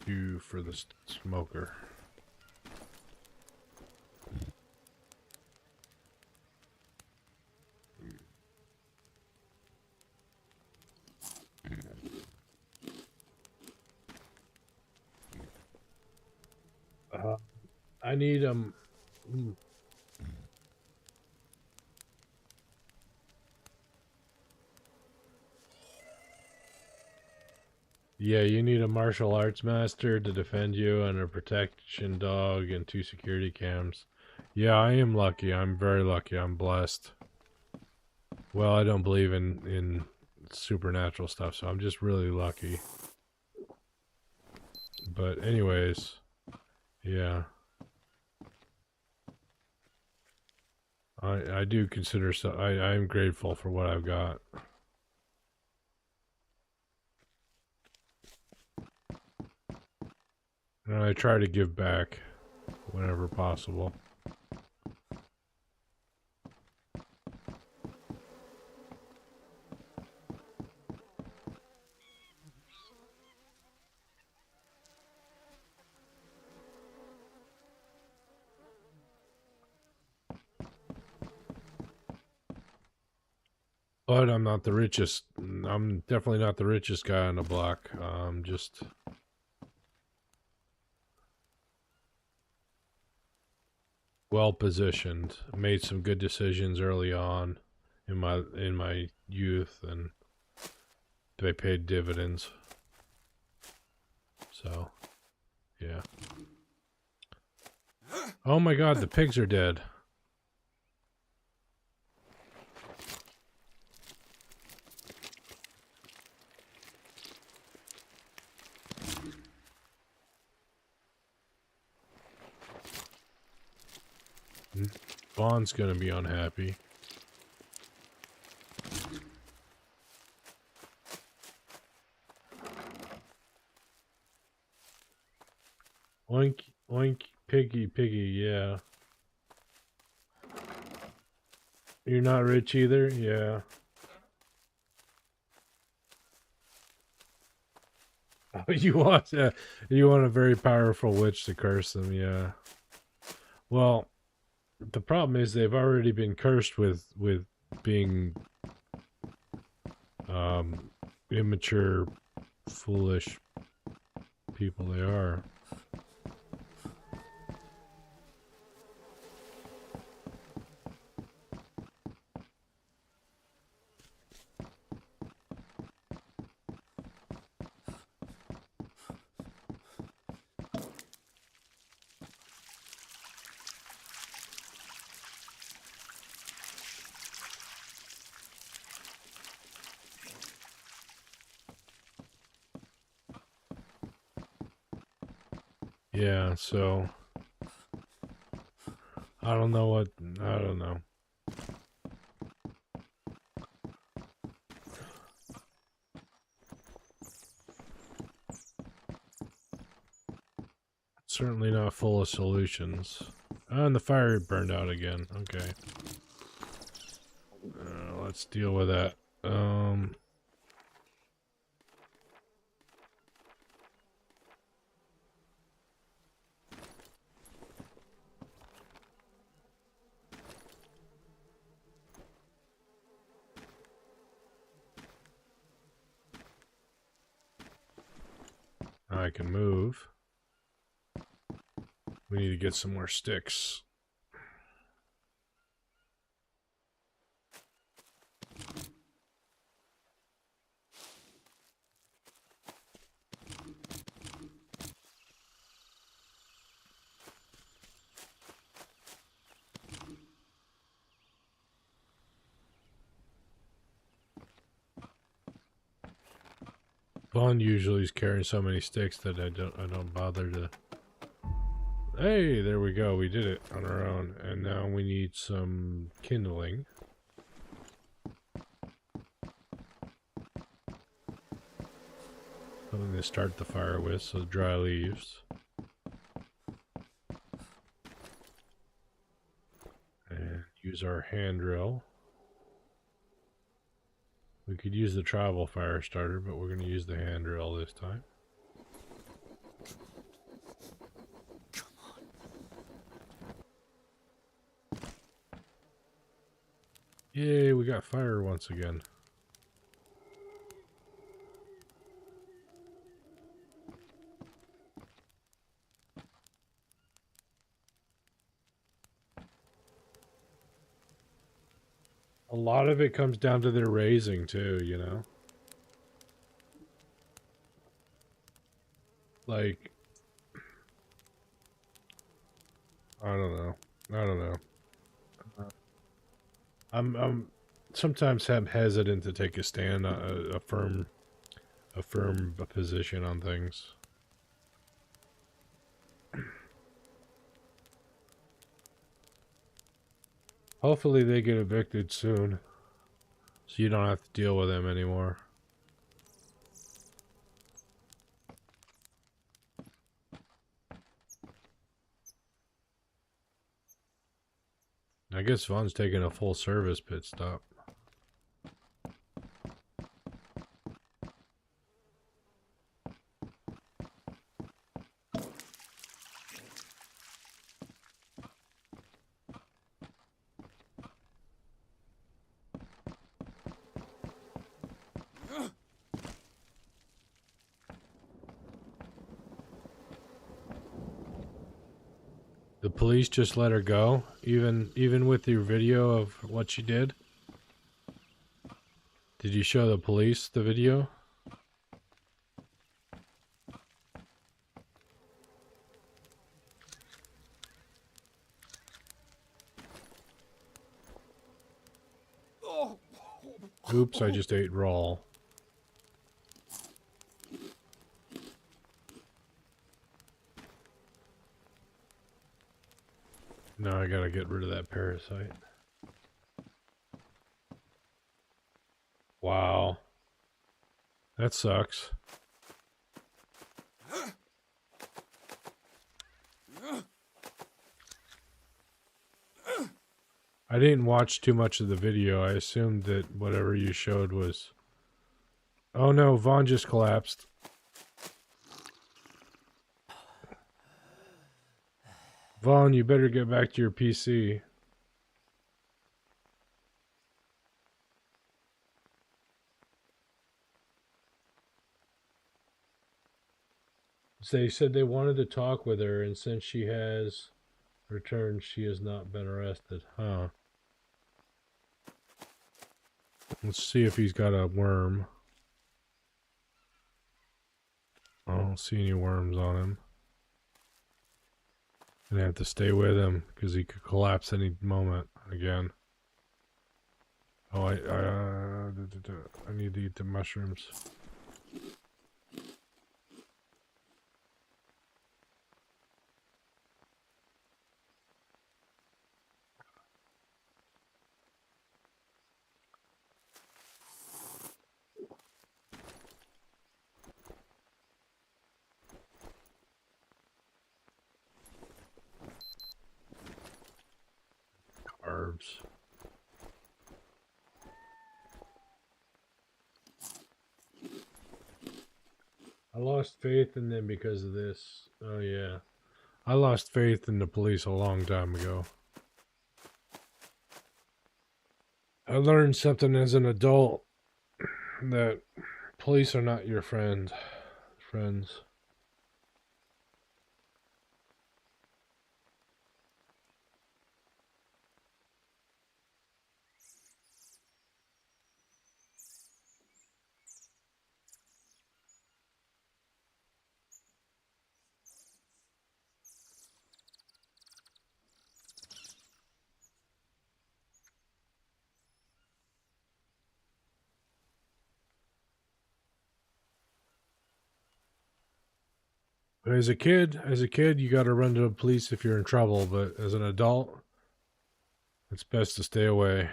Speaker 2: 2 for the smoker. I need Yeah, you need a martial arts master to defend you and a protection dog and 2 security cams. Yeah, I am lucky. I'm very lucky. I'm blessed. Well, I don't believe in supernatural stuff, so I'm just really lucky. But anyways, yeah. I do consider I'm grateful for what I've got. And I try to give back whenever possible. But I'm not the richest. I'm definitely not the richest guy on the block. Just well positioned. Made some good decisions early on in my youth, and They paid dividends. So, yeah. Oh my god, the pigs are dead. Vaughn's gonna be unhappy. Oink, oink, piggy, piggy, yeah. You're not rich either? Yeah. Oh, you want a very powerful witch to curse them, yeah. Well, the problem is they've already been cursed with being immature, foolish people they are. Yeah, so I don't know. Certainly not full of solutions. Oh, and the fire burned out again. Okay. Let's deal with that. I can move. We need to get some more sticks. Vaughn usually is carrying so many sticks that I don't bother to. Hey, there we go. We did it on our own, and now we need some kindling. Something to start the fire with, so dry leaves. And use our hand drill. We could use the travel fire starter, but we're going to use the hand drill this time. Yay, we got fire once again. A lot of it comes down to their raising too, you know? Like, I don't know. I'm sometimes I'm hesitant to take a stand, a firm position on things. Hopefully they get evicted soon, so you don't have to deal with them anymore. I guess Vaughn's taking a full service pit stop. The police just let her go, even with your video of what she did? Did you show the police the video? Oops, I just ate raw. Now I gotta get rid of that parasite. Wow. That sucks. I didn't watch too much of the video. I assumed that whatever you showed was... Oh no, Vaughn just collapsed. Vaughn, you better get back to your PC. They said they wanted to talk with her, and since she has returned, she has not been arrested. Huh. Let's see if he's got a worm. I don't see any worms on him. And I have to stay with him because he could collapse any moment again. Oh, I need to eat the mushrooms. Carbs. I lost faith in them because of this. Oh yeah. I lost faith in the police a long time ago. I learned something as an adult, that police are not your friends. But as a kid, you got to run to the police if you're in trouble. But as an adult, it's best to stay away.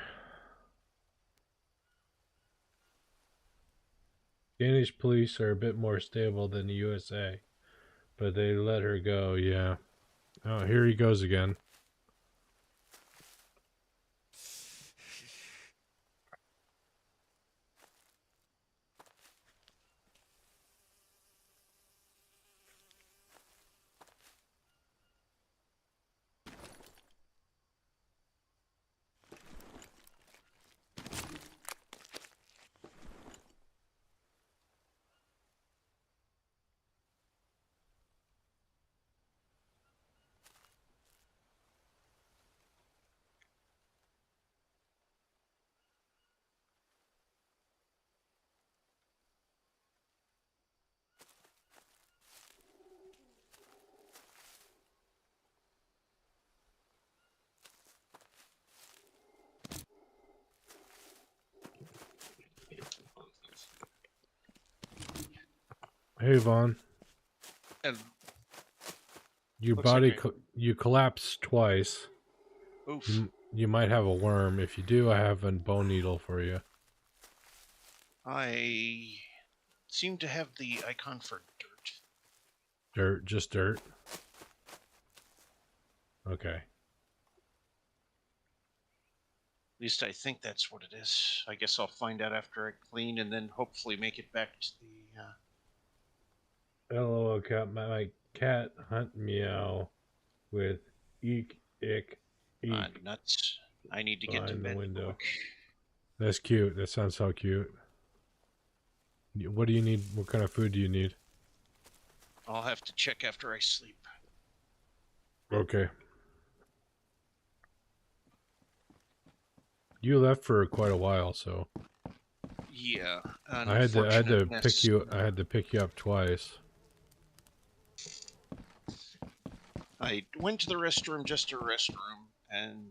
Speaker 2: Danish police are a bit more stable than the USA, but they let her go. Yeah. Oh, here he goes again. Hey, Vaughn.
Speaker 1: And
Speaker 2: Your
Speaker 1: looks
Speaker 2: body,
Speaker 1: like
Speaker 2: you collapsed twice.
Speaker 1: oof.
Speaker 2: You might have a worm. If you do, I have a bone needle for you.
Speaker 1: I seem to have the icon for dirt.
Speaker 2: Dirt, just dirt. Okay.
Speaker 1: At least I think that's what it is. I guess I'll find out after I clean and then hopefully make it back to the...
Speaker 2: LOL cat, my cat hunt meow with eek, ick, eek
Speaker 1: nuts. I need to get to
Speaker 2: behind the
Speaker 1: bed
Speaker 2: window.
Speaker 1: quick.
Speaker 2: That's cute. That sounds so cute. What do you need? What kind of food do you need?
Speaker 1: I'll have to check after I sleep.
Speaker 2: Okay. You left for quite a while, so
Speaker 1: Yeah,
Speaker 2: I had to pick you. I had to pick you up twice.
Speaker 1: I went to the restroom, just a restroom, and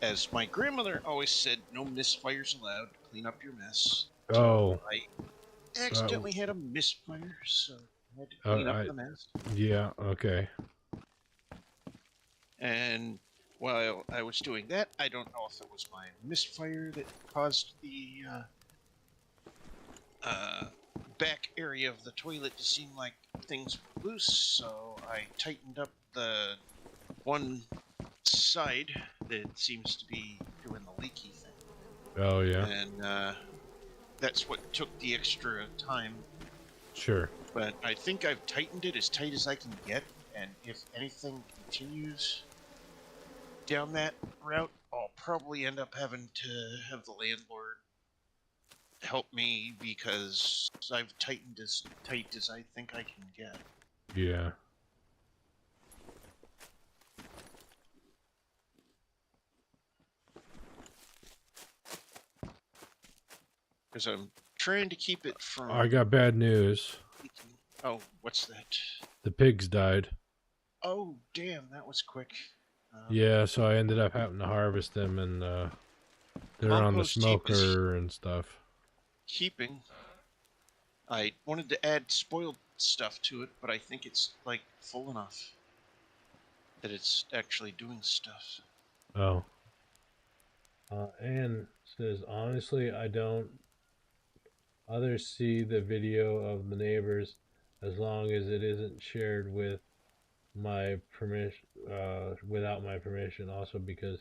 Speaker 1: as my grandmother always said, no misfires allowed. Clean up your mess.
Speaker 2: Oh,
Speaker 1: So I accidentally had a misfire, so I had to clean up
Speaker 2: I
Speaker 1: the mess.
Speaker 2: yeah, okay.
Speaker 1: And while I was doing that, I don't know if it was my misfire that caused the back area of the toilet to seem like things were loose, so I tightened up the one side that seems to be doing the leaky thing.
Speaker 2: Oh yeah,
Speaker 1: And that's what took the extra time.
Speaker 2: sure.
Speaker 1: But I think I've tightened it as tight as I can get, and if anything continues down that route, I'll probably end up having to have the landlord help me because I've tightened as tight as I think I can get.
Speaker 2: Yeah.
Speaker 1: Because I'm trying to keep it
Speaker 2: I
Speaker 1: from
Speaker 2: got bad news.
Speaker 1: leaking. Oh, what's that?
Speaker 2: The pigs died.
Speaker 1: Oh, damn, that was quick.
Speaker 2: Yeah, so I ended up having to harvest them, and they're on the
Speaker 1: Compost heap is
Speaker 2: smoker and stuff.
Speaker 1: keeping. I wanted to add spoiled stuff to it, but I think it's like full enough that it's actually doing stuff.
Speaker 2: Oh. Anne says, honestly, I don't. Others see the video of the neighbors as long as it isn't shared with my permission, without my permission. Also, because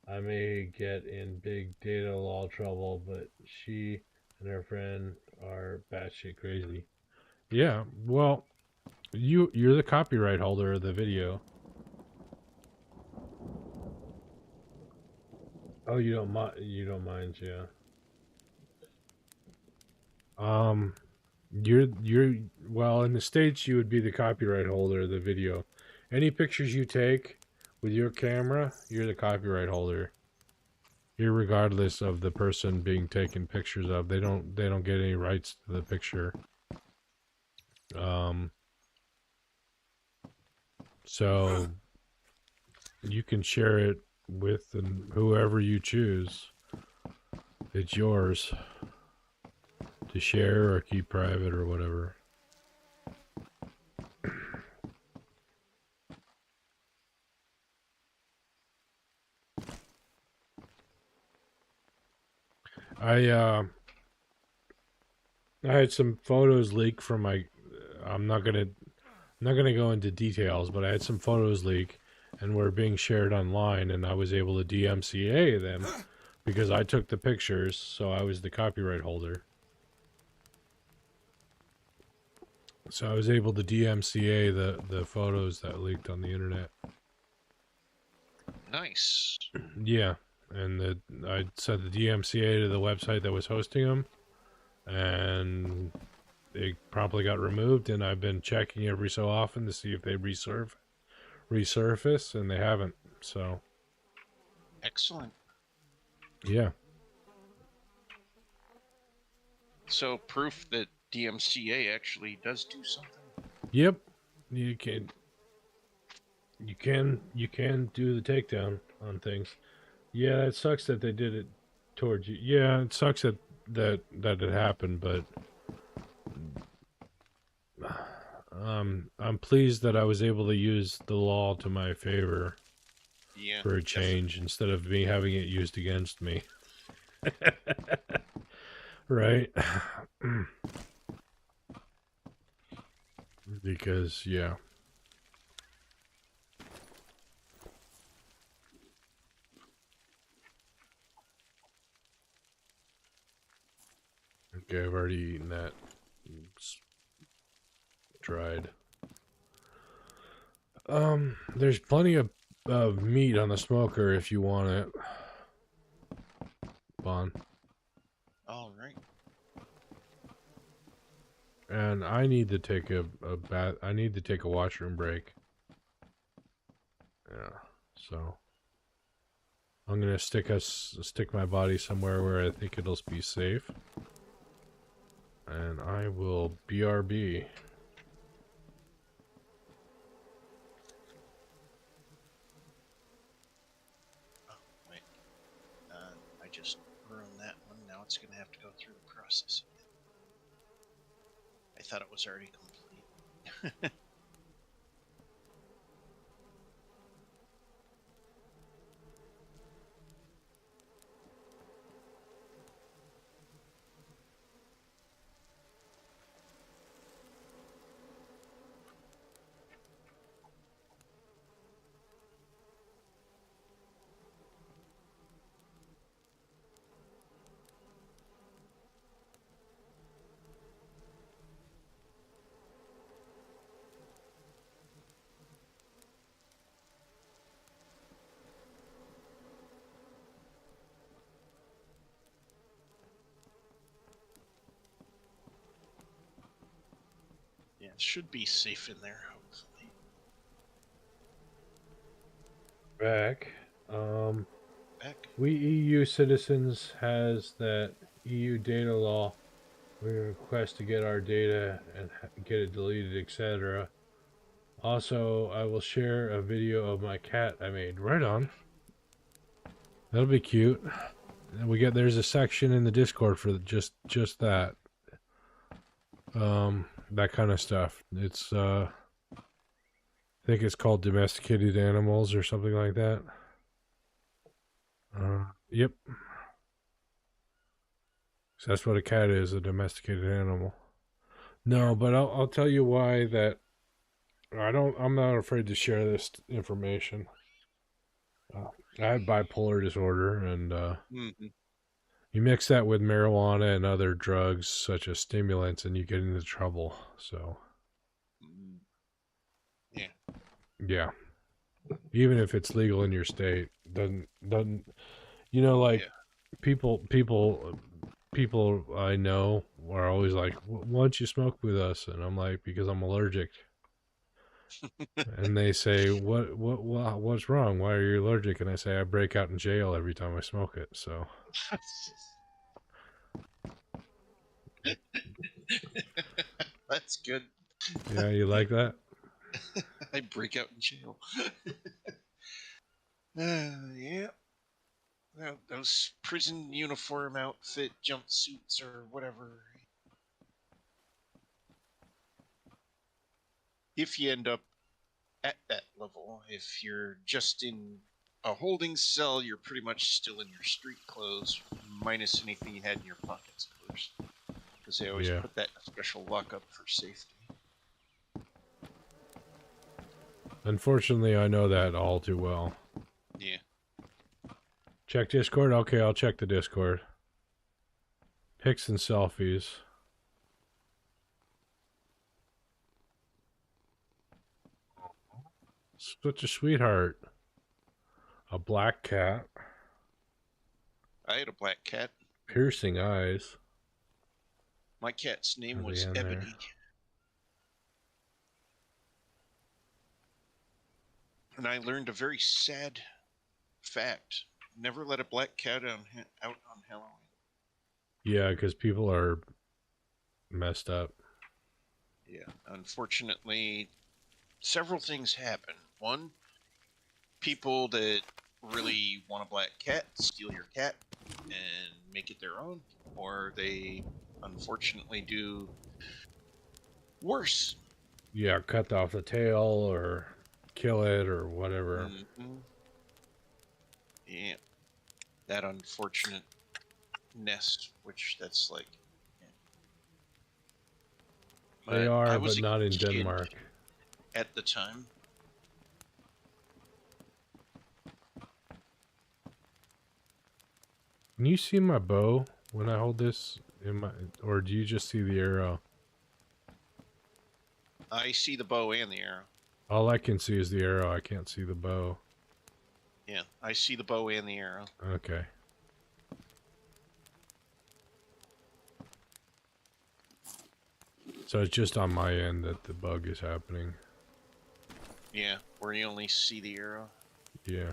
Speaker 2: I may get in big data law trouble, but she and her friend are batshit crazy. Yeah, well, you're the copyright holder of the video. Oh, you don't mind? You don't mind, yeah. Um, you're well, in the States you would be the copyright holder of the video. Any pictures you take with your camera, you're the copyright holder. Irregardless of the person being taken pictures of. They don't get any rights to the picture. Um so you can share it with whoever you choose. It's yours to share or keep private or whatever. I had some photos leak from my. I'm not gonna go into details, but I had some photos leak, and were being shared online, and I was able to DMCA them because I took the pictures, so I was the copyright holder. So I was able to DMCA the photos that leaked on the internet.
Speaker 1: Nice.
Speaker 2: Yeah, and I sent the DMCA to the website that was hosting them, and it promptly got removed. And I've been checking every so often to see if they resurface, and they haven't. So
Speaker 1: Excellent.
Speaker 2: yeah,
Speaker 1: So proof that DMCA actually does do something.
Speaker 2: yep, you can do the takedown on things. Yeah, it sucks that they did it towards you. Yeah, it sucks that it happened, but I'm pleased that I was able to use the law to my favor
Speaker 1: Yeah.
Speaker 2: for a change instead of me having it used against me. Right? Because yeah. Okay, I've already eaten that. It's dried. There's plenty of meat on the smoker if you want it. Bon.
Speaker 1: All right.
Speaker 2: And I need to take a bath. I need to take a washroom break. Yeah. So I'm gonna stick my body somewhere where I think it'll be safe. And I will BRB.
Speaker 1: Oh, wait. it's going to have to go through the process again. I thought it was already complete. Yeah, it should be safe in there, hopefully.
Speaker 2: Back.
Speaker 1: Back.
Speaker 2: We EU citizens has that EU data law. We request to get our data and get it deleted, etc. Also, I will share a video of my cat I made. Right on. That'll be cute. And there's a section in the Discord for just that. That kind of stuff. It's I think it's called domesticated animals or something like that. Yep. So that's what a cat is, a domesticated animal. No, but I'll tell you why that I'm not afraid to share this information. I have bipolar disorder, and
Speaker 1: Mm-hmm.
Speaker 2: you mix that with marijuana and other drugs such as stimulants, and you get into trouble. So,
Speaker 1: Yeah.
Speaker 2: yeah, even if it's legal in your state, doesn't like
Speaker 1: Yeah.
Speaker 2: people I know are always like, "Why don't you smoke with us?" And I'm like, "Because I'm allergic." And they say, what's wrong? Why are you allergic?" And I say, "I break out in jail every time I smoke it." So
Speaker 1: That's good.
Speaker 2: yeah, you like that?
Speaker 1: I break out in jail. Yeah. Those prison uniform outfit jumpsuits or whatever. If you end up at that level, if you're just in a holding cell, you're pretty much still in your street clothes, minus anything you had in your pockets, of course. Because they always
Speaker 2: Yeah.
Speaker 1: put that in a special lockup for safety.
Speaker 2: Unfortunately, I know that all too well.
Speaker 1: Yeah.
Speaker 2: Check Discord? Okay, I'll check the Discord. Pics and selfies. Such a sweetheart. A black cat.
Speaker 1: I had a black cat.
Speaker 2: Piercing eyes.
Speaker 1: My cat's name
Speaker 2: Are they
Speaker 1: was
Speaker 2: in there?
Speaker 1: Ebony. And I learned a very sad fact. Never let a black cat out on Halloween.
Speaker 2: Yeah, because people are messed up.
Speaker 1: Yeah. Unfortunately, several things happen. One, people that really want a black cat steal your cat and make it their own, or they unfortunately do worse.
Speaker 2: Yeah, cut off the tail or kill it or whatever.
Speaker 1: Mm-hmm. Yeah, that unfortunate nest, which that's like. Yeah.
Speaker 2: They
Speaker 1: But I
Speaker 2: are, but
Speaker 1: was a
Speaker 2: not in
Speaker 1: kid
Speaker 2: Denmark.
Speaker 1: at the time.
Speaker 2: Can you see my bow when I hold this in my, or do you just see the arrow?
Speaker 1: I see the bow and the arrow.
Speaker 2: All I can see is the arrow. I can't see the bow.
Speaker 1: Yeah, I see the bow and the arrow.
Speaker 2: Okay. So it's just on my end that the bug is happening.
Speaker 1: Yeah, where you only see the arrow.
Speaker 2: Yeah.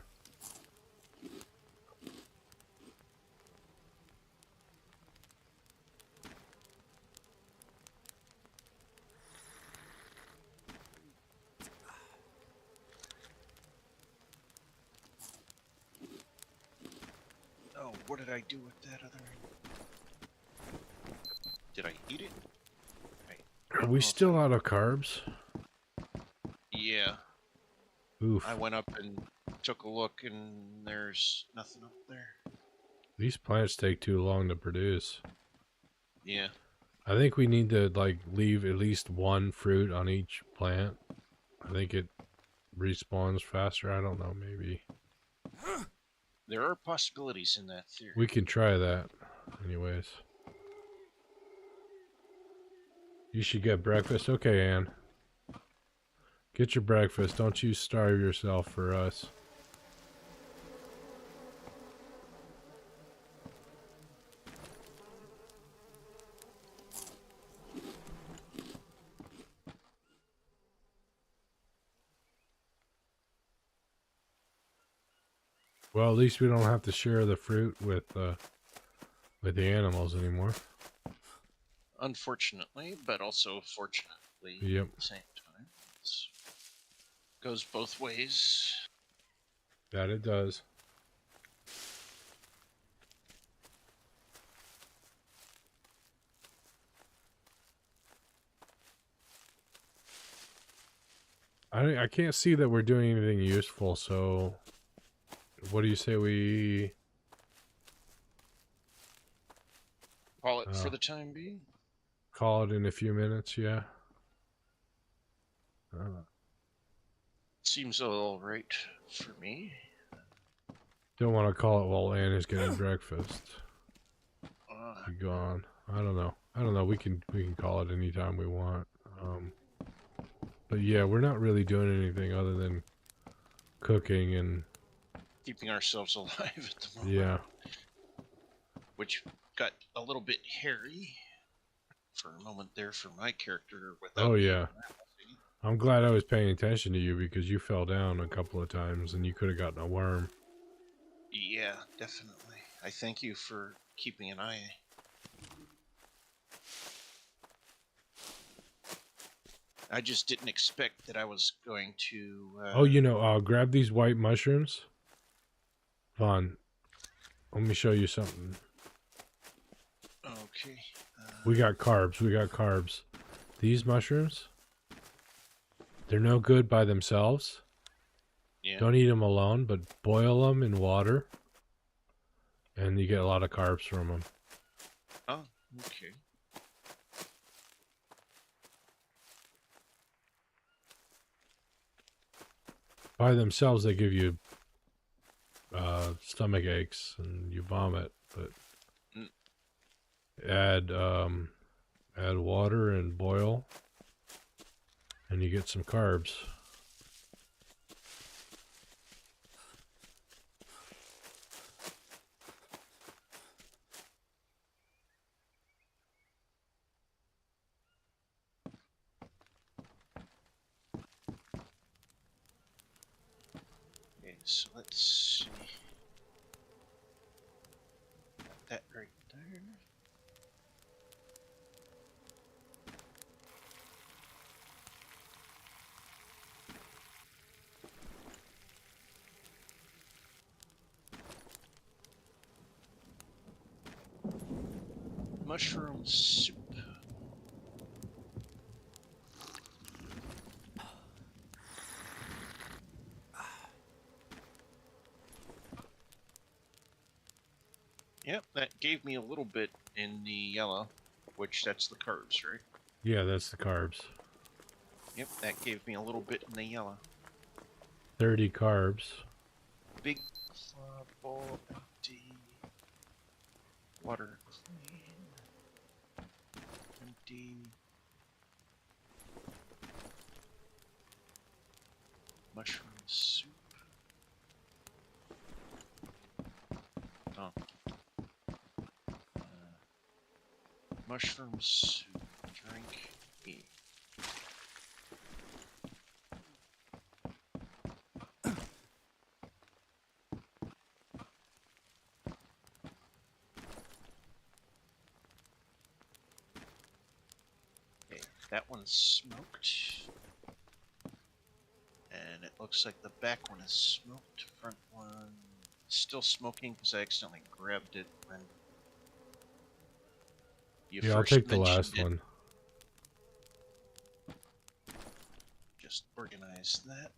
Speaker 1: Oh, what did I do with that other? Did I eat it? I
Speaker 2: Are
Speaker 1: don't
Speaker 2: we
Speaker 1: know if
Speaker 2: still out of carbs?
Speaker 1: Yeah.
Speaker 2: Oof.
Speaker 1: I went up and took a look, and there's nothing up there.
Speaker 2: These plants take too long to produce.
Speaker 1: Yeah.
Speaker 2: I think we need to, like, leave at least one fruit on each plant. I think it respawns faster. I don't know, maybe.
Speaker 1: There are possibilities in that theory.
Speaker 2: We can try that. Anyways. You should get breakfast. Okay, Ann. Get your breakfast. Don't you starve yourself for us. Well, at least we don't have to share the fruit with the animals anymore.
Speaker 1: Unfortunately, but also fortunately
Speaker 2: Yep.
Speaker 1: at the same time. It goes both ways.
Speaker 2: That it does. I can't see that we're doing anything useful, so what do you say we
Speaker 1: Call it for the time being.
Speaker 2: call it in a few minutes? Yeah.
Speaker 1: Seems all right for me.
Speaker 2: Don't want to call it while Ann is getting breakfast. Be
Speaker 1: Yeah.
Speaker 2: gone. I don't know. We can call it anytime we want. But yeah, we're not really doing anything other than cooking and
Speaker 1: Keeping ourselves alive at the moment.
Speaker 2: yeah.
Speaker 1: Which got a little bit hairy for a moment there for my character without
Speaker 2: Oh
Speaker 1: me
Speaker 2: yeah.
Speaker 1: realizing.
Speaker 2: I'm glad I was paying attention to you because you fell down a couple of times and you could have gotten a worm.
Speaker 1: Yeah, definitely. I thank you for keeping an eye. I just didn't expect that I was going to.
Speaker 2: Oh, grab these white mushrooms. Vaughn, let me show you something.
Speaker 1: Okay.
Speaker 2: We got carbs. These mushrooms, they're no good by themselves.
Speaker 1: Yeah.
Speaker 2: Don't eat them alone, but boil them in water, and you get a lot of carbs from them.
Speaker 1: Oh, okay.
Speaker 2: By themselves, they give you stomach aches and you vomit. But
Speaker 1: Mm.
Speaker 2: add water and boil, and you get some carbs.
Speaker 1: Okay, so let's see. Got that right there. Mushroom soup. Yep, that gave me a little bit in the yellow, which that's the carbs, right?
Speaker 2: Yeah, that's the carbs.
Speaker 1: Yep, that gave me a little bit in the yellow.
Speaker 2: 30 carbs.
Speaker 1: Big club bowl empty. Water clean. Empty. Mushroom soup. Oh. Mushroom soup. Drink. Eat. Okay, that one's smoked. And it looks like the back one is smoked. Front one still smoking because I accidentally grabbed it when... You
Speaker 2: Yeah, I'll
Speaker 1: first
Speaker 2: take the
Speaker 1: mentioned
Speaker 2: last
Speaker 1: it.
Speaker 2: one.
Speaker 1: Just organize that.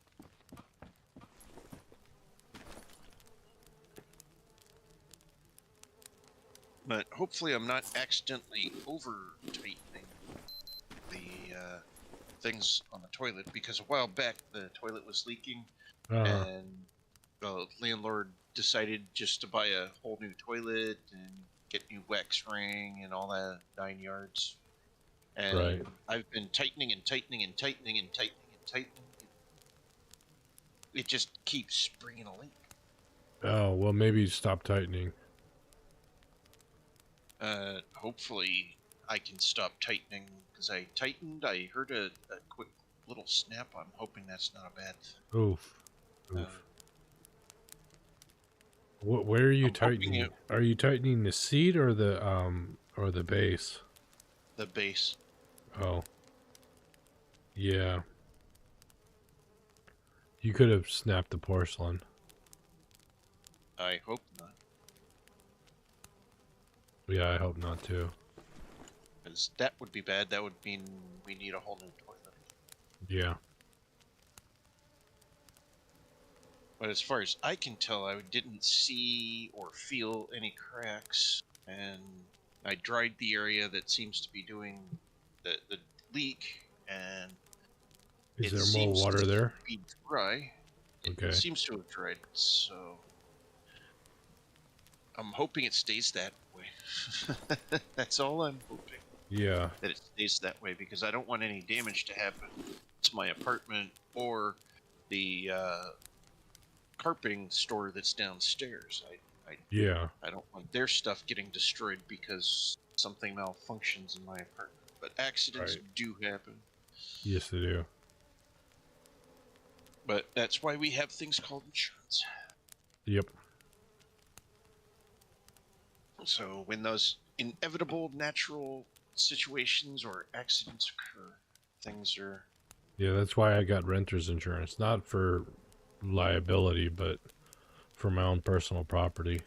Speaker 1: But hopefully I'm not accidentally over-tightening the things on the toilet, because a while back the toilet was leaking, and the landlord decided just to buy a whole new toilet and get new wax ring and all that 9 yards. And
Speaker 2: Right.
Speaker 1: I've been tightening and tightening and tightening and tightening and tightening. It just keeps springing a leak.
Speaker 2: Oh, well, maybe stop tightening.
Speaker 1: Hopefully I can stop tightening, because I tightened. I heard a quick little snap. I'm hoping that's not a bad thing.
Speaker 2: Oof.
Speaker 1: Uh,
Speaker 2: Oof. Where are you
Speaker 1: I'm hoping
Speaker 2: tightening? Are you tightening the seat or the base?
Speaker 1: the base.
Speaker 2: Oh. Yeah. You could have snapped the porcelain.
Speaker 1: I hope not,
Speaker 2: Yeah, I hope not too.
Speaker 1: because that would be bad. That would mean we need a whole new toilet.
Speaker 2: Yeah.
Speaker 1: But as far as I can tell, I didn't see or feel any cracks, and I dried the area that seems to be doing the leak, and
Speaker 2: Is
Speaker 1: it
Speaker 2: there more
Speaker 1: seems
Speaker 2: water
Speaker 1: to
Speaker 2: there?
Speaker 1: be dry. It
Speaker 2: Okay.
Speaker 1: seems to have dried, so I'm hoping it stays that way. That's all I'm hoping,
Speaker 2: Yeah.
Speaker 1: that it stays that way, because I don't want any damage to happen to my apartment or the carping store that's downstairs.
Speaker 2: Yeah.
Speaker 1: I don't want their stuff getting destroyed because something malfunctions in my apartment. But accidents
Speaker 2: Right.
Speaker 1: do happen.
Speaker 2: Yes, they do.
Speaker 1: But that's why we have things called insurance.
Speaker 2: Yep.
Speaker 1: So when those inevitable natural situations or accidents occur, things are...
Speaker 2: Yeah, that's why I got renter's insurance. Not for liability, but for my own personal property.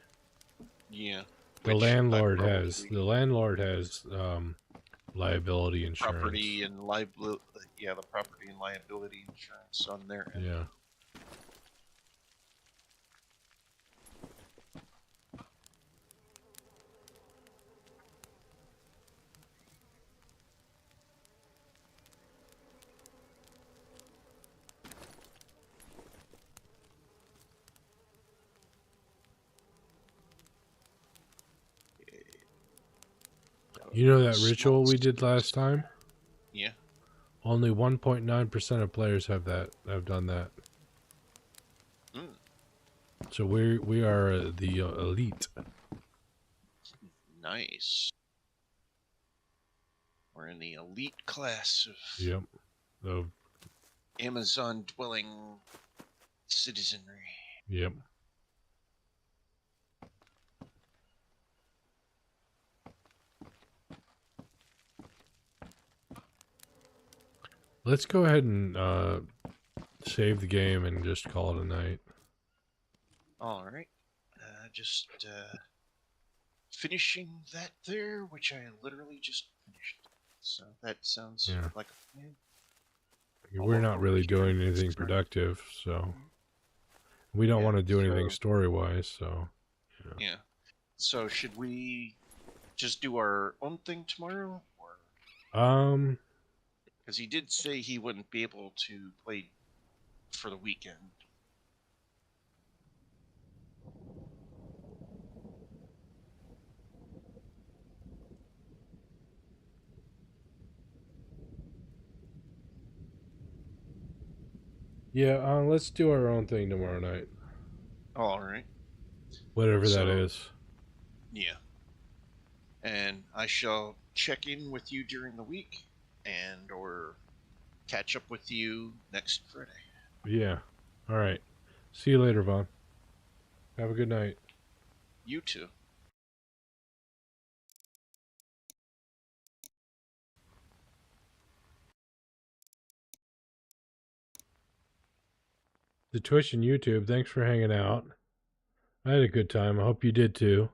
Speaker 1: Yeah.
Speaker 2: The
Speaker 1: Which I
Speaker 2: landlord has
Speaker 1: probably...
Speaker 2: liability insurance.
Speaker 1: Property and liability... Yeah, the property and liability insurance on their end.
Speaker 2: Yeah. You know that ritual we did last time?
Speaker 1: Yeah.
Speaker 2: Only 1.9% of players have done that.
Speaker 1: Mm.
Speaker 2: So we are the elite.
Speaker 1: Nice. We're in the elite class of
Speaker 2: Yep. The
Speaker 1: Amazon dwelling citizenry.
Speaker 2: Yep. Let's go ahead and save the game and just call it a night.
Speaker 1: All right. Just finishing that there, which I literally just finished. So that sounds
Speaker 2: Yeah.
Speaker 1: like a plan.
Speaker 2: We're not really doing anything productive, so we don't want to do anything story-wise, so
Speaker 1: yeah. So should we just do our own thing tomorrow, or because he did say he wouldn't be able to play for the weekend.
Speaker 2: yeah, let's do our own thing tomorrow night.
Speaker 1: All right.
Speaker 2: Whatever that is.
Speaker 1: Yeah. And I shall check in with you during the week, and or catch up with you next Friday.
Speaker 2: Yeah. All right. See you later, Vaughn. Have a good night.
Speaker 1: You too.
Speaker 2: The Twitch and YouTube, thanks for hanging out. I had a good time. I hope you did too.